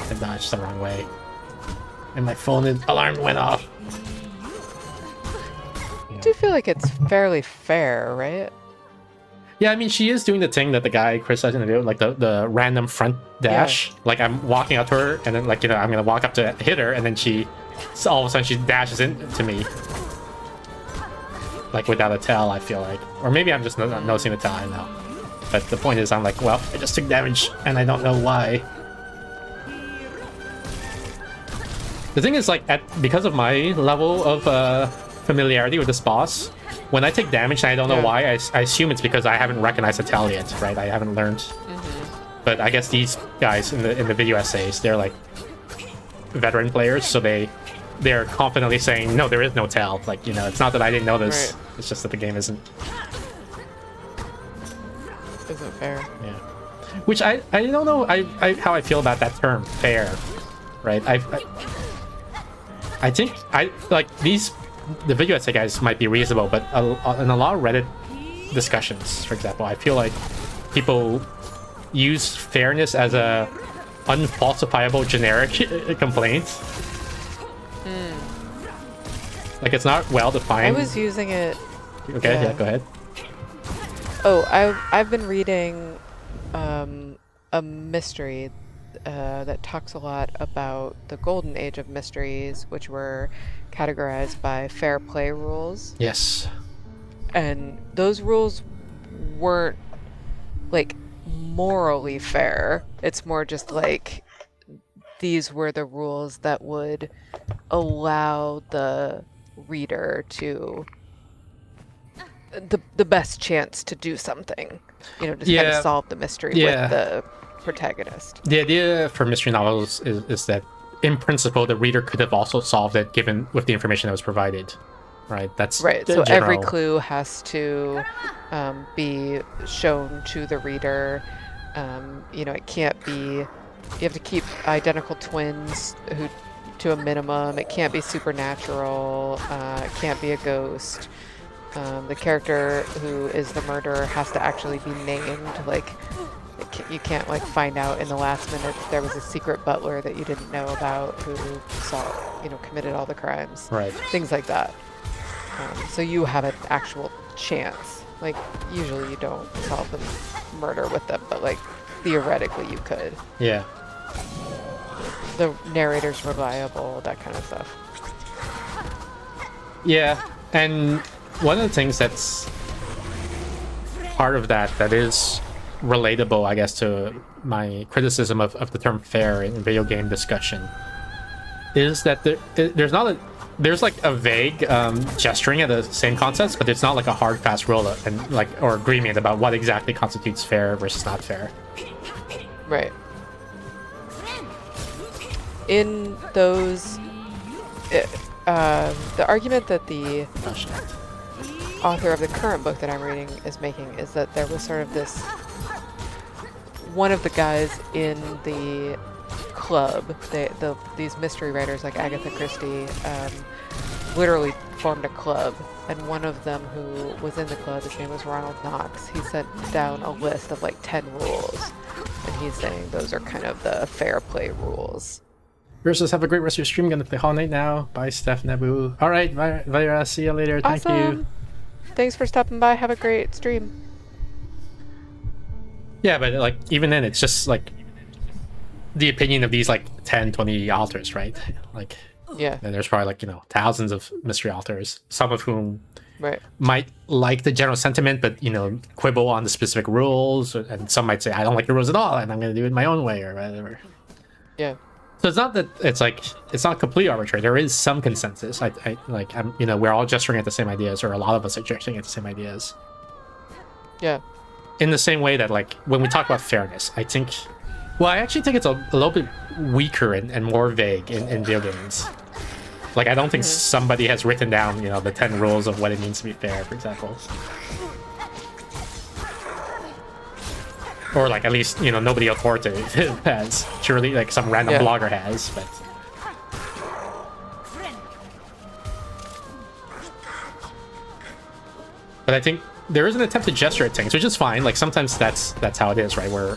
I dodged the wrong way, and my phone alarm went off. I do feel like it's fairly fair, right? Yeah, I mean, she is doing the thing that the guy criticized in the video, like the random front dash. Yeah. Like, I'm walking up to her, and then, like, you know, I'm gonna walk up to hit her, and then all of a sudden she dashes into me. Like, without a tell, I feel like. Or maybe I'm just not noticing the tell, I don't know. But the point is, I'm like, well, I just took damage, and I don't know why. The thing is, like, because of my level of familiarity with this boss, when I take damage and I don't know why, I assume it's because I haven't recognized the tell yet, right? I haven't learned. But I guess these guys in the video essays, they're like veteran players, so they're confidently saying, no, there is no tell. Like, you know, it's not that I didn't know this, it's just that the game isn't fair. Yeah. Which I don't know how I feel about that term, fair, right? I think the video essay guys might be reasonable, but in a lot of Reddit discussions, for example, I feel like people use fairness as a unfalsifiable generic complaint. Like, it's not well defined. I was using it. Okay, yeah, go ahead. Oh, I've been reading a mystery that talks a lot about the golden age of mysteries, which were categorized by fair play rules. Yes. And those rules weren't, like, morally fair. It's more just like these were the rules that would allow the reader to the best chance to do something, you know, just kind Yeah. of solve the mystery Yeah. with the protagonist. The idea for mystery novels is that, in principle, the reader could have also solved it given with the information that was provided, right? That's Right. the So every general- clue has to be shown to the reader. You know, it can't be. You have to keep identical twins who to a minimum. It can't be supernatural. It can't be a ghost. The character who is the murderer has to actually be named. Like, you can't like find out in the last minute that there was a secret butler that you didn't know about who committed all the crimes. Right. Things like that. So you have an actual chance. Like, usually you don't solve the murder with them, but like theoretically you could. Yeah. The narrator's reliable, that kind of stuff. Yeah, and one of the things that's part of that is relatable, I guess, to my criticism of the term fair in video game discussion is that there's like a vague gesturing at the same concepts, but it's not like a hard fast rule and like or agreement about what exactly constitutes fair versus not fair. Right. In those, the argument that the author of the current book that I'm reading is making is that there was sort of this, one of the guys in the club, these mystery writers like Agatha Christie, literally formed a club, and one of them who was in the club, his name was Ronald Knox, he sent down a list of like 10 rules, and he's saying those are kind of the fair play rules. Versus, have a great rest of your stream. Gonna play Hollow Knight now. Bye, Steph, Nebu. All right, Vira, see you later. Thank you. Awesome. Thanks for stopping by. Have a great stream. Yeah, but like even then, it's just like the opinion of these like 10, 20 authors, right? Like, Yeah. and there's probably like, thousands of mystery authors, some of whom Right. might like the general sentiment, but quibble on the specific rules, and some might say I don't like the rules at all, and I'm gonna do it my own way or whatever. Yeah. So it's not that it's not completely arbitrary. There is some consensus. We're all gesturing at the same ideas, or a lot of us are gesturing at the same ideas. Yeah. In the same way that like when we talk about fairness, I actually think it's a little bit weaker and more vague in video games. Like, I don't think somebody has written down, the 10 rules of what it means to be fair, for example. Or, like, at least, nobody authoritative has. Surely, like, some random blogger has, but... But I think there is an attempt to gesture at things, which is fine. Like, sometimes that's how it is, right? Where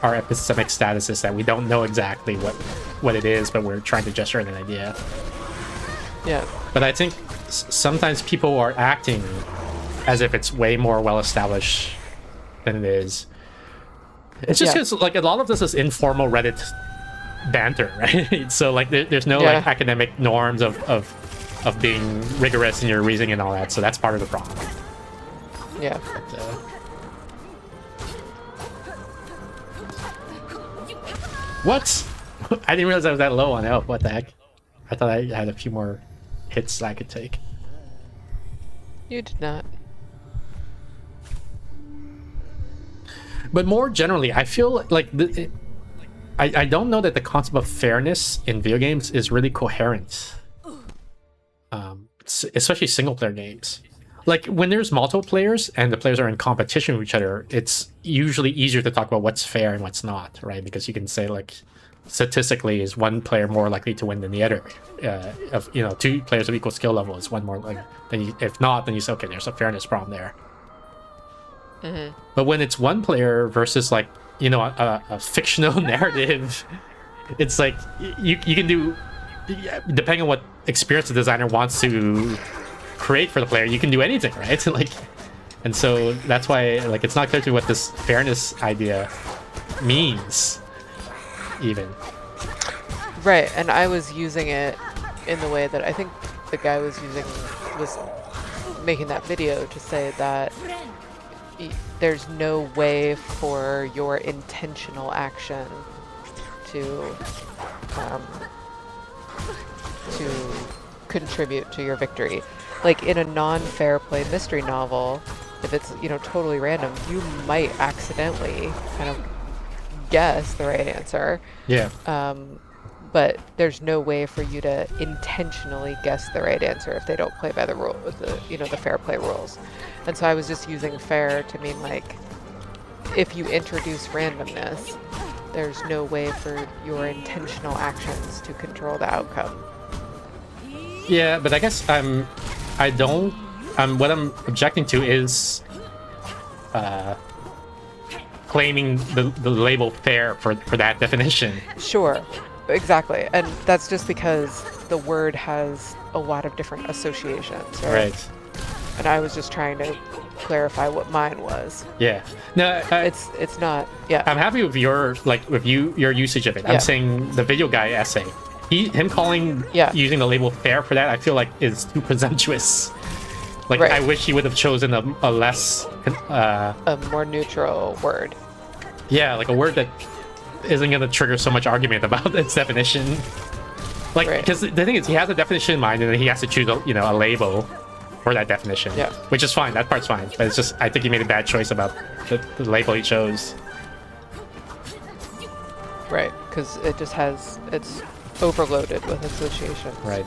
our epistemic status is that we don't know exactly what it is, but we're trying to gesture at an idea. Yeah. But I think sometimes people are acting as if it's way more well-established than it is. It's just because, like, a lot of this is informal Reddit banter, right? So, like, there's no, like, academic norms of being rigorous in your reasoning and all that, so that's part of the problem. Yeah. But, what? I didn't realize I was that low on health. What the heck? I thought I had a few more hits I could take. You did not. But more generally, I feel like I don't know that the concept of fairness in video games is really coherent. Especially single-player games. Like, when there's multiple players and the players are in competition with each other, it's usually easier to talk about what's fair and what's not, right? Because you can say, like, statistically, is one player more likely to win than the other? Two players of equal skill level is one more like if not, then you say, okay, there's a fairness problem there. Mm-hmm. But when it's one player versus like a fictional narrative, it's like you can do, depending on what experience the designer wants to create for the player, you can do anything, right? Like, and so that's why like it's not clear to me what this fairness idea means. Even right, and I was using it in the way that I think the guy was making that video to say that there's no way for your intentional action to contribute to your victory. Like in a non-fair play mystery novel, if it's, you know, totally random, you might accidentally kind of guess the right answer. Yeah. But there's no way for you to intentionally guess the right answer if they don't play by the rule, the fair play rules. And so I was just using fair to mean like, if you introduce randomness, there's no way for your intentional actions to control the outcome. Yeah, but I guess what I'm objecting to is claiming the label fair for that definition. Sure, exactly. And that's just because the word has a lot of different associations, right? And I was just trying to clarify what mine was. Yeah. No, it's not. Yeah. I'm happy with your usage of it. I'm saying the video guy essay. Him calling using the label fair for that, I feel like is too presumptuous. Like I wish he would have chosen a less a more neutral word. Yeah, like a word that isn't going to trigger so much argument about its definition. Like because the thing is, he has a definition in mind, and then he has to choose a label for that definition. Yeah. Which is fine. That part's fine. But it's just I think he made a bad choice about the label he chose. Right, because it's overloaded with associations. Right.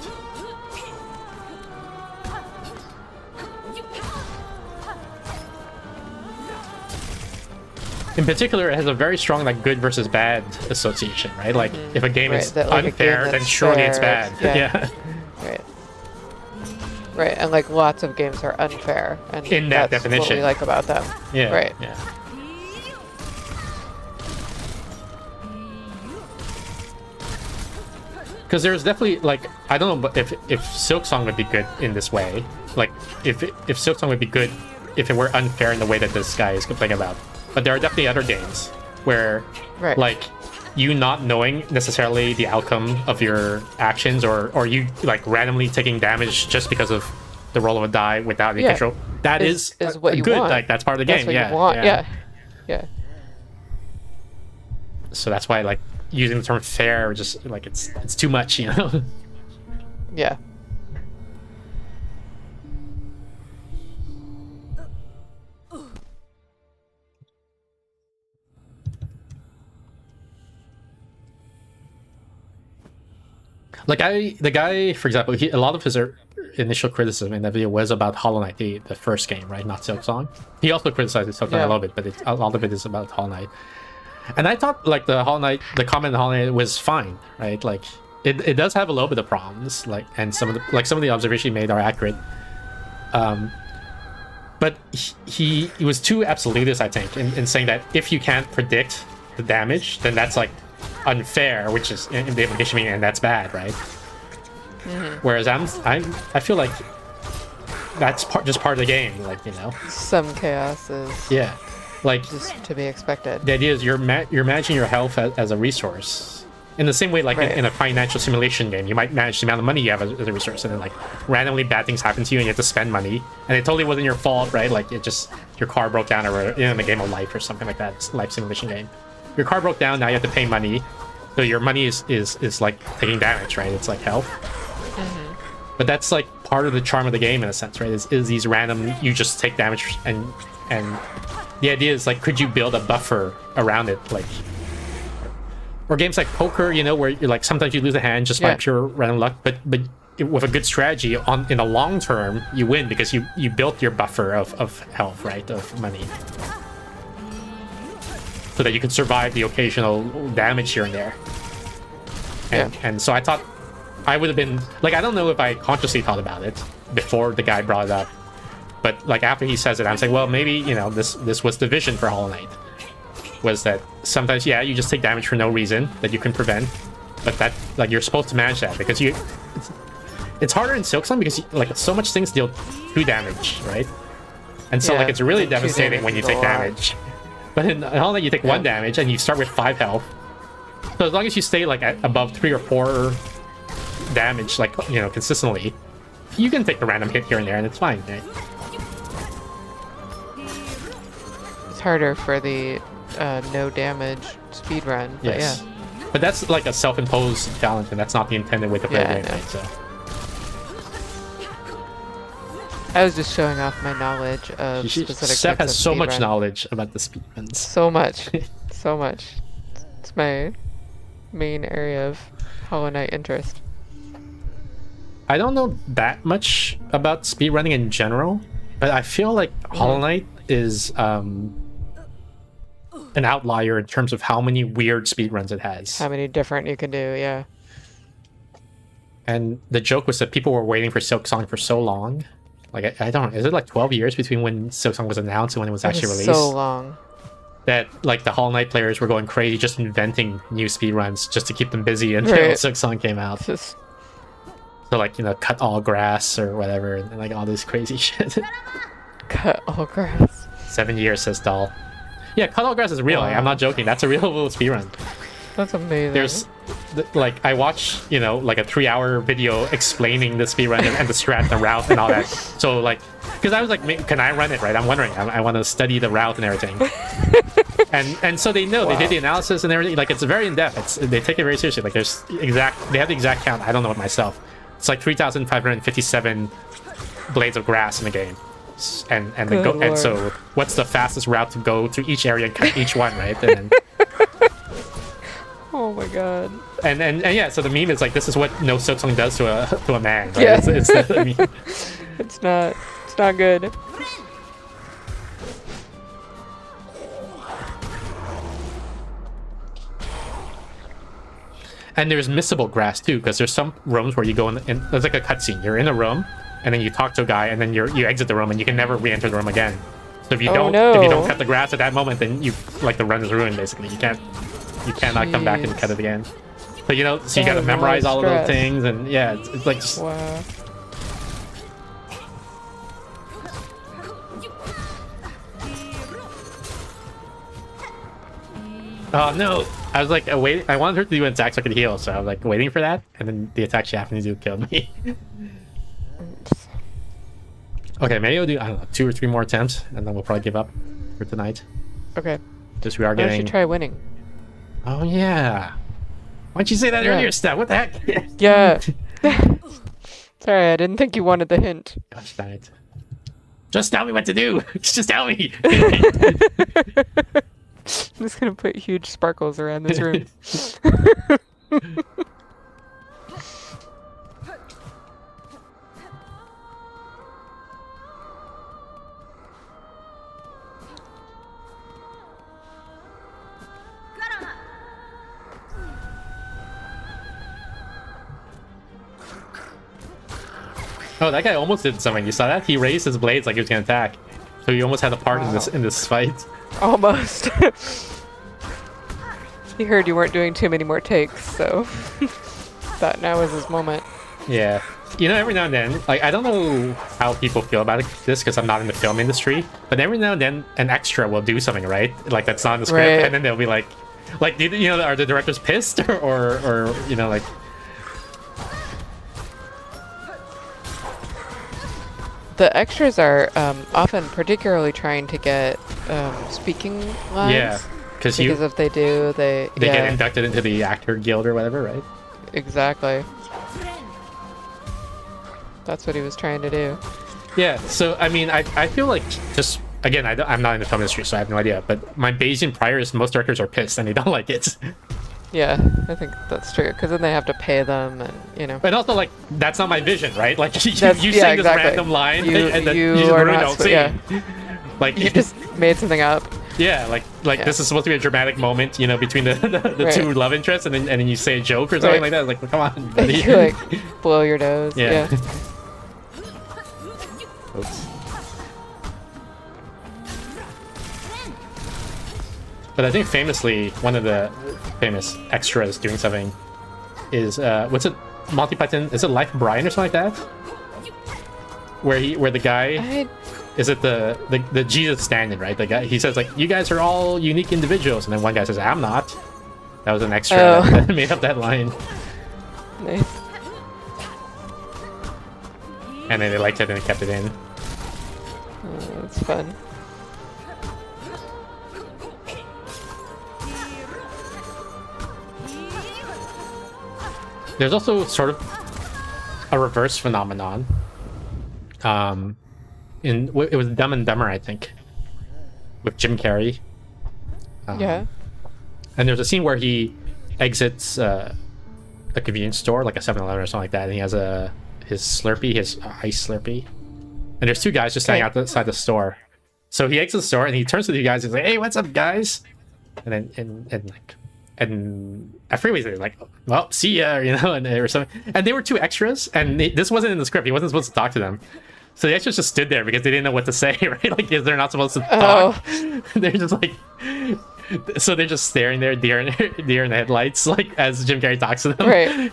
In particular, it has a very strong like good versus bad association, right? Like if a game is unfair, then surely it's bad. Yeah. Right. Right, and like lots of games are unfair, and in that that's definition, what we like about them. Yeah. Right. Yeah. Because there's definitely like I don't know, but if Silksong would be good in this way, like if Silksong would be good if it were unfair in the way that this guy is complaining about. But there are definitely other games where like you not knowing necessarily the outcome of your actions or you like randomly taking damage just because of the roll of a die without any control. That is what you good. want. Like that's part of the game. What you want. Yeah. So that's why like using the term fair just like it's too much, you know. Yeah. Like the guy, for example, a lot of his initial criticism in that video was about Hollow Knight, the first game, right? Not Silksong. He also criticized Silksong a little bit, but a lot of it is about Hollow Knight. And I thought like the comment on Hollow Knight was fine, right? Like it does have a little bit of problems, like and some of the observations he made are accurate. But he was too absolutist, I think, in saying that if you can't predict the damage, then that's like unfair, which is in the implication meaning, and that's bad, right? Whereas I feel like that's just part of the game, like, you know. Some chaos is like just to be expected. The idea is you're managing your health as a resource. In the same way, like in a financial simulation game, you might manage the amount of money you have as a resource, and then like randomly bad things happen to you, and you have to spend money, and it totally wasn't your fault, right? Like it just your car broke down, or in a game of life or something like that, it's a life simulation game. Your car broke down, now you have to pay money, so your money is like taking damage, right? It's like health. But that's like part of the charm of the game in a sense, right? Is these random, you just take damage, and the idea is like, could you build a buffer around it, like, or games like poker, you know, where you're like sometimes you lose a hand just by pure random luck, but with a good strategy in the long term you win because you built your buffer of health, right, of money, so that you can survive the occasional damage here and there. And so I thought I would have been like, I don't know if I consciously thought about it before the guy brought it up, but like after he says it, I'm saying, well, maybe, you know, this was the vision for Hollow Knight, was that sometimes you just take damage for no reason that you can prevent, but that like you're supposed to manage that because it's harder in Silksong because like so much things deal 2 damage, right? And so like it's really devastating when you take damage. But in Hollow Knight you take 1 damage and you start with 5 health. So as long as you stay like above 3 or 4 damage, like, you know, consistently, you can take a random hit here and there and it's fine, right? It's harder for the no damage speedrun. But that's like a self-imposed challenge, and that's not the intended way to play the game, right? So I was just showing off my knowledge of specific Steph types has of so much speedrun. knowledge about the speedruns. So much. So much. It's my main area of Hollow Knight interest. I don't know that much about speedrunning in general, but I feel like Hollow Knight is an outlier in terms of how many weird speedruns it has. How many different you can do, yeah. And the joke was that people were waiting for Silksong for so long. Like, I don't know, is it like 12 years between when Silksong was announced and when it was actually released? So long. That, like, the Hollow Knight players were going crazy just inventing new speedruns just to keep them busy until Right. Silksong came out. Just So, like, you know, cut all grass or whatever, and like all this crazy shit. cut all grass. 7 years, says Doll. Yeah, cut all grass is real. Like, I'm not joking. That's a real speedrun. That's amazing. There's, like, I watched, you know, like a 3-hour video explaining the speedrun and the strat, the route, and all that. So, like, because I was like, can I run it, right? I'm wondering. I want to study the route and everything. and so they know. They did the analysis and everything. Like, it's very in-depth. They take it very seriously. Like, they have the exact count. I don't know it myself. It's like 3,557 blades of grass in the game. And so what's the fastest route to go to each area and cut each one, right? And then, oh my god. and yeah, so the meme is like, this is what no Silksong does to a man, right? Yeah. It's the meme. It's not good. And there's missable grass too, because there's some rooms where you go in there's like a cutscene. You're in a room, and then you talk to a guy, and then you exit the room, and you can never re-enter the room again. So if you don't cut the grass at that moment, then the run is ruined basically. You cannot come back and cut it again. So you know, so you gotta memorize all of those things, and yeah, it's like just, wow. oh no! I was like waiting. I wanted her to do an attack so I could heal, so I was like waiting for that, and then the attack she happened to do killed me. Okay, maybe I'll do, I don't know, 2 or 3 more attempts, and then we'll probably give up for tonight. Okay. Just we are Why don't getting. you try winning? Oh yeah. Why didn't you say that earlier, Steph? What the heck? Yeah. Sorry, I didn't think you wanted the hint. Gosh dang it. Just tell me what to do. Just tell me. I'm just gonna put huge sparkles around this room. Oh, that guy almost did something. You saw that? He raised his blades like he was gonna attack. So he almost had a part in this fight. Almost. He heard you weren't doing too many more takes, so thought now was his moment. Yeah. You know, every now and then, like, I don't know how people feel about this because I'm not in the film industry, but every now and then an extra will do something, right? Like, that's not in the script, Right. and then they'll be like, you know, are the directors pissed or you know, like. The extras are often particularly trying to get speaking lines. Yeah, because if they do, they get inducted into the actor guild or whatever, right? Exactly. That's what he was trying to do. Yeah, so I mean, I feel like, just again, I'm not in the film industry, so I have no idea. But my Bayesian prior is most directors are pissed and they don't like it. Yeah, I think that's true, because then they have to pay them, and you know. But also, like, that's not my vision, right? Like, you Yeah, saying exactly. this random line, and then you you just are really not don't see. yeah. Like, You just made something up. yeah, like Yeah. this is supposed to be a dramatic moment, you know, between the Right. two love interests, and then you say a joke or something Right. like that. Like, well, come on, buddy. You like blow your nose. Yeah. Yeah. Oops. But I think famously, one of the famous extras doing something is what's it? Monty Python? Is it Life of Brian or something like that? Where the guy is it the Jesus stand-in, right? The guy, he says like, you guys are all unique individuals, and then one guy says, I'm not. That was an extra that made up that line. Nice. And then they liked it and they kept it in. That's fun. There's also sort of a reverse phenomenon. it was Dumb and Dumber, I think, with Jim Carrey. Yeah. And there's a scene where he exits a convenience store, like a 7-Eleven or something like that, and he has his Slurpee, his ice Slurpee. And there's two guys just standing outside the store. So he exits the store and he turns to the guys and he's like, "Hey, what's up, guys?" And then and I forget what he's like, "Well, see ya," or something. And they were two extras, and this wasn't in the script. He wasn't supposed to talk to them. So the extras just stood there because they didn't know what to say, right? Like, they're not supposed to talk. They're just like, so they're just staring there, deer in the headlights, like, as Jim Carrey talks to them. Right.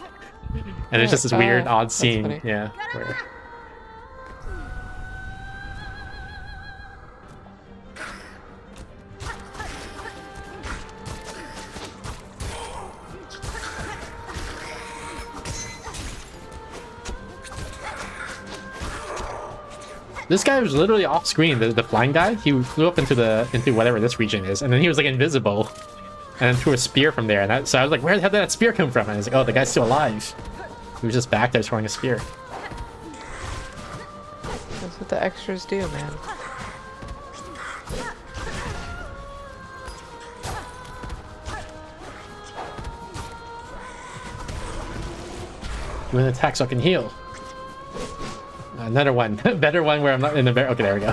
And it's just this weird, odd scene. funny. Yeah. Where... This guy was literally off screen, the flying guy. He flew up into whatever this region is, and then he was like invisible, and then threw a spear from there. And so I was like, where the hell did that spear come from? And I was like, oh, the guy's still alive. He was just back there throwing a spear. That's what the extras do, man. Do an attack so I can heal. Another one. Better one where I'm not in the bear. Okay, there we go.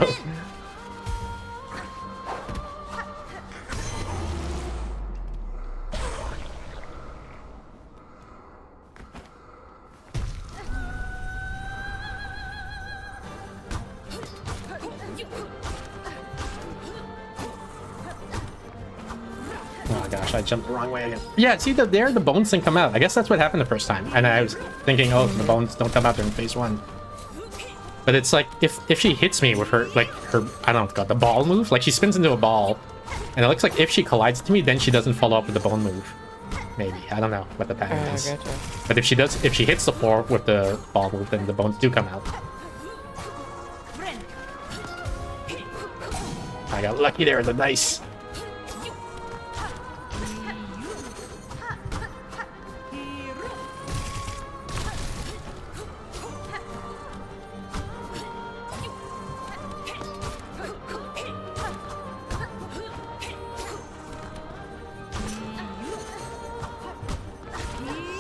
Oh gosh, I jumped the wrong way again. Yeah, see, the bones didn't come out. I guess that's what happened the first time. And I was thinking, oh, the bones don't come out during phase 1. But it's like, if she hits me with her, like, I don't know what it's called, the ball move, like, she spins into a ball, and it looks like if she collides to me, then she doesn't follow up with the bone move. Maybe. I don't know what the pattern is. Gotcha. But if she hits the floor with the ball move, then the bones do come out. I got lucky there with the dice.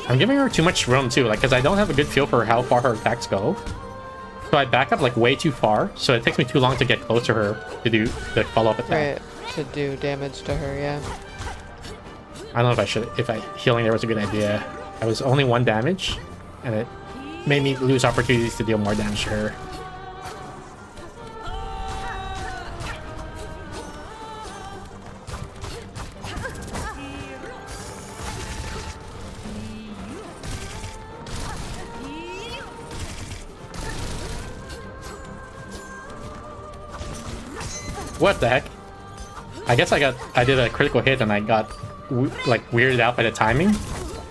I'm giving her too much room too, like, because I don't have a good feel for how far her attacks go. So I back up like way too far, so it takes me too long to get close to her to do the follow-up attack. Right, to do damage to her, yeah. I don't know if healing there was a good idea. I was only 1 damage, and it made me lose opportunities to deal more damage to her. What the heck? I guess I did a critical hit and I got like weirded out by the timing.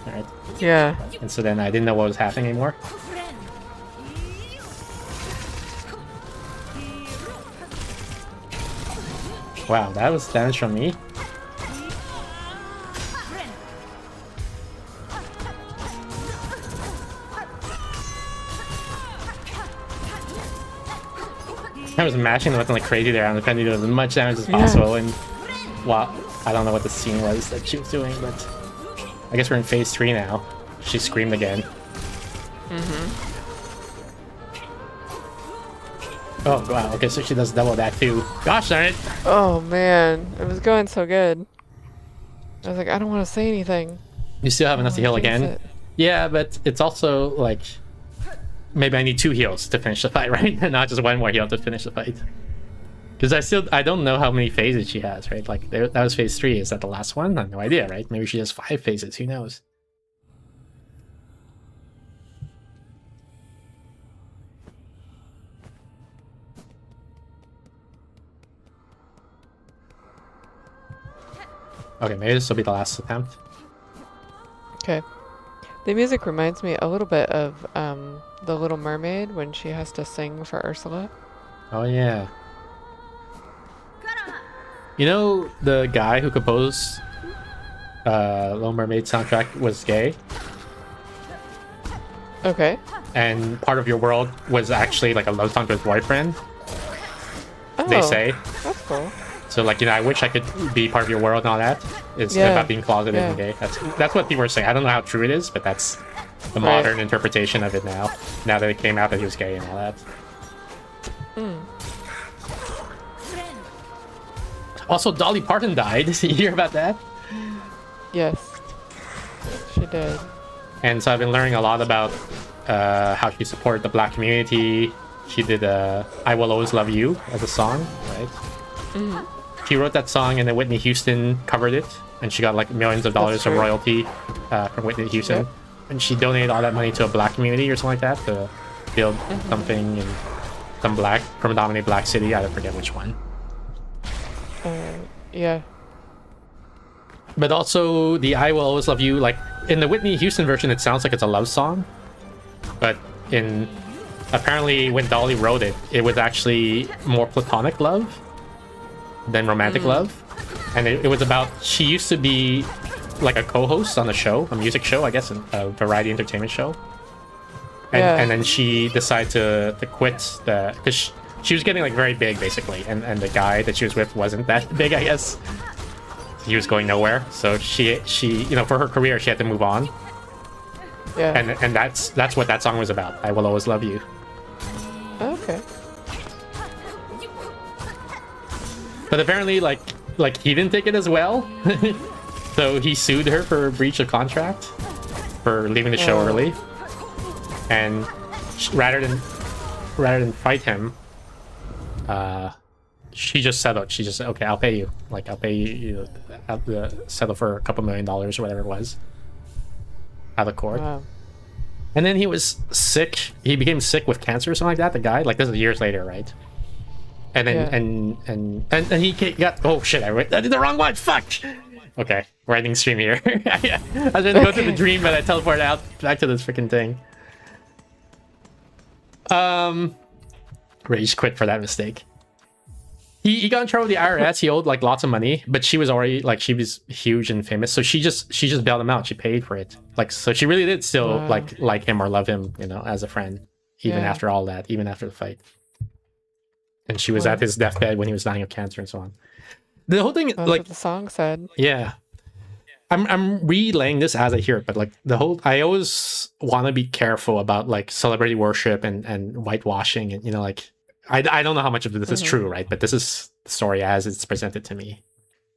Alright. Yeah. And so then I didn't know what was happening anymore. Wow, that was damage from me. I was mashing the button like crazy there. I'm trying to do as much damage as possible, and well, I don't know what the scene was that she was doing, but I guess we're in phase 3 now. She screamed again. Oh wow, okay, so she does double that too. Gosh darn it! Oh man, it was going so good. I was like, I don't want to say anything. You still have enough to heal again? Yeah, but it's also like maybe I need 2 heals to finish the fight, right? And not just 1 more heal to finish the fight. Because I don't know how many phases she has, right? Like that was phase 3. Is that the last one? I have no idea, right? Maybe she has 5 phases. Who knows? Okay, maybe this will be the last attempt. Okay. The music reminds me a little bit of The Little Mermaid when she has to sing for Ursula. Oh yeah. You know the guy who composed Little Mermaid soundtrack was gay? Okay. And part of your world was actually like a love song to his boyfriend. they Oh, say. that's cool. So like, I wish I could be part of your world and all that. It's Yeah. about being closeted Yeah. and gay. That's what people are saying. I don't know how true it is, but that's the Right. modern interpretation of it now. Now that it came out that he was gay and all that. Also, Dolly Parton died. Did you hear about that? Yes, she did. And so I've been learning a lot about how she supported the black community. She did I Will Always Love You as a song, right? She wrote that song and then Whitney Houston covered it. And she got like millions of dollars of true. royalty from Whitney Houston. Yep. And she donated all that money to a black community or something like that to build something in some predominantly black city. I don't forget which one. Yeah. But also the I Will Always Love You, like in the Whitney Houston version, it sounds like it's a love song. But apparently when Dolly wrote it, it was actually more platonic love than romantic love. And it was about, she used to be like a co-host on a show, a music show, I guess, a variety entertainment show. And, Yeah. and then she decided to quit because she was getting like very big basically. And the guy that she was with wasn't that big, I guess. He was going nowhere. So she for her career, she had to move on. Yeah. And that's what that song was about. I Will Always Love You. Okay. But apparently, like he didn't take it as well. So he sued her for breach of contract for leaving the show early. And rather than fight him, she just settled. She just said, "Okay, I'll pay you. Like I'll pay you. Have to settle for a couple $1 million or whatever it was." Out of court. Wow. And then he was sick. He became sick with cancer or something like that. The guy, like this is years later, right? And then and he got, oh shit! I did the wrong one. Fuck. Okay, we're ending stream here. I was gonna go to the dream, but I teleported out back to this freaking thing. Rage quit for that mistake. He got in trouble with the IRS. He owed like lots of money, but she was already like, she was huge and famous, so she just bailed him out. She paid for it. Like, so she really did still like him or love him, as a friend, even after all that, even after the fight. And she was at his deathbed when he was dying of cancer and so on. The whole thing, That's like what the song said. yeah, I'm relaying this as I hear it, but like I always want to be careful about like celebrity worship and whitewashing and like. I don't know how much of this is true, right? But this is the story as it's presented to me.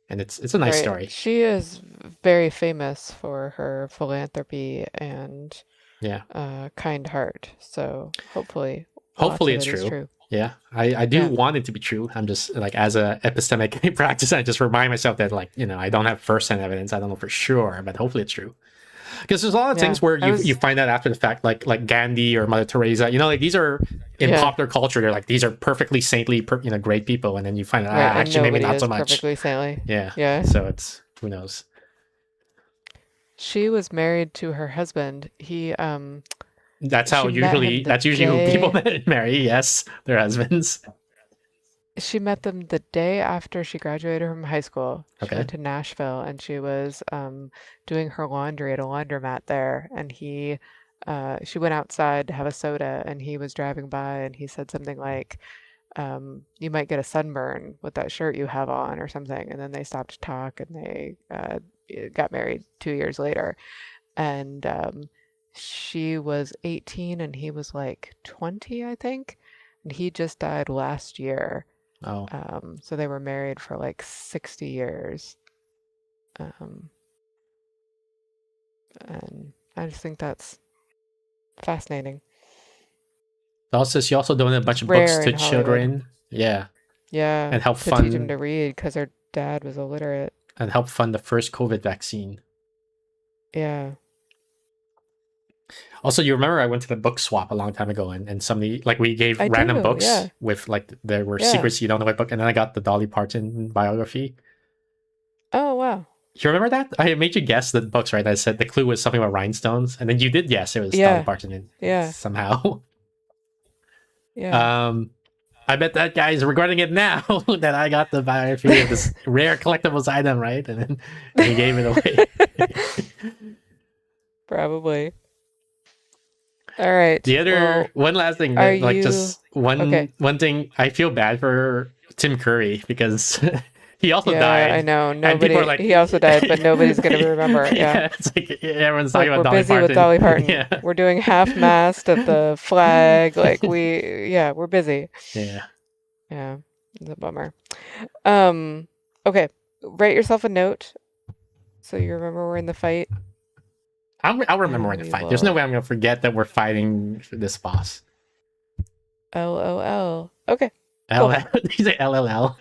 And it's a nice story. She is very famous for her philanthropy and kind heart. So hopefully It's it is true. Yeah, I do want it to be true. I'm just like, as a epistemic practice, I just remind myself that like, I don't have first-hand evidence. I don't know for sure, but hopefully it's true. Because there's a lot of things where you find out after the fact, like Gandhi or Mother Teresa, like these are in popular culture. They're like, these are perfectly saintly, great people, and then you find out actually maybe not so much. Perfectly saintly. Yeah. So it's, who knows? She was married to her husband. That's how usually who people marry. Yes, their husbands. She met them the day after she graduated from high school. She Okay. went to Nashville and she was doing her laundry at a laundromat there. And she went outside to have a soda and he was driving by and he said something like, you might get a sunburn with that shirt you have on or something. And then they stopped to talk and they got married 2 years later. And she was 18 and he was like 20, I think. And he just died last year. Oh. So they were married for like 60 years. And I just think that's fascinating. Also, she also donated a bunch of Rare books to in Hollywood. children. Yeah. Yeah. And help to teach them fund to read because her dad was illiterate. and help fund the first COVID vaccine. Yeah. Also, you remember I went to the book swap a long time ago, and somebody, like, we gave I random do, books yeah. with like there were Yeah. secrets you don't know what book, and then I got the Dolly Parton biography. Oh, wow. You remember that? I made you guess the books, right? I said the clue was something about rhinestones, and then you did guess it was Yeah. Dolly Parton. Yeah. Somehow. Yeah. I bet that guy is regretting it now that I got the biography of this rare collectibles item, right? And then he gave it away. Probably. All right. The other well, one last thing, are like you- just one okay. one thing. I feel bad for Tim Curry because he also Yeah, died. I know. And people Nobody. are like, He also died, but nobody's gonna remember. Yeah. it's like everyone's Like, talking we're about Dolly busy Parton. with Dolly Parton. Yeah, We're doing half-mast at the flag. Like we're busy. yeah. Yeah, it's a bummer. Okay, write yourself a note so you remember we're in the fight. I'll remember when to we fight. There's no will- way I'm gonna forget that we're fighting for this boss. LOL. Okay. L. Did you say LLL?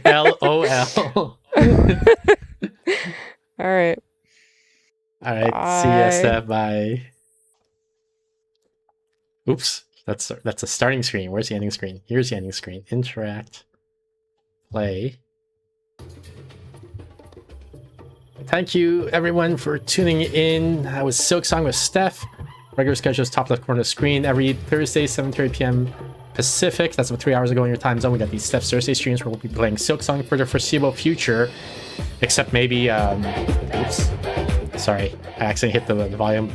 LOL. All right. All right. See ya, Bye. Steph. Bye. Oops. That's a starting screen. Where's the ending screen? Here's the ending screen. Interact. Play. Thank you, everyone, for tuning in. That was Silksong with Steph. Regular schedule is top left corner of the screen every Thursday, 7:30 p.m. Pacific. That's about 3 hours ago in your time zone. We got these Steph Thursday streams where we'll be playing Silksong for the foreseeable future. Except maybe, oops. Sorry, I accidentally hit the volume.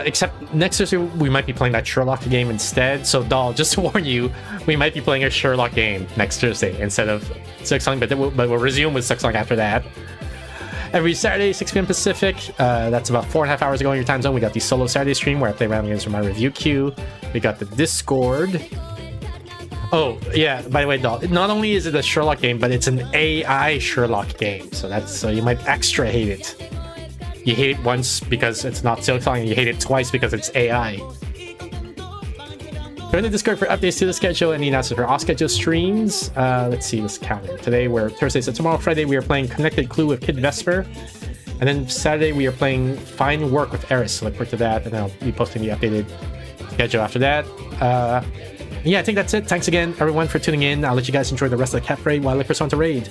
Except next Thursday we might be playing that Sherlock game instead. So Doll, just to warn you, we might be playing a Sherlock game next Thursday instead of Silksong, but we'll resume with Silksong after that. Every Saturday, 6 p.m. Pacific. That's about 4.5 hours ago in your time zone. We got the solo Saturday stream where I play random games from my review queue. We got the Discord. Oh, yeah, by the way, Doll, not only is it a Sherlock game, but it's an AI Sherlock game. So you might extra hate it. You hate it once because it's not Silksong, and you hate it twice because it's AI. Join the Discord for updates to the schedule and the announcements for off-schedule streams. Let's see this calendar. Today we're Thursday, so tomorrow, Friday, we are playing Connected Clue with Kid Vesper. And then Saturday, we are playing Fine Work with Eris. So look forward to that, and I'll be posting the updated schedule after that. Yeah, I think that's it. Thanks again, everyone, for tuning in. I'll let you guys enjoy the rest of the cat raid while I look for someone to raid.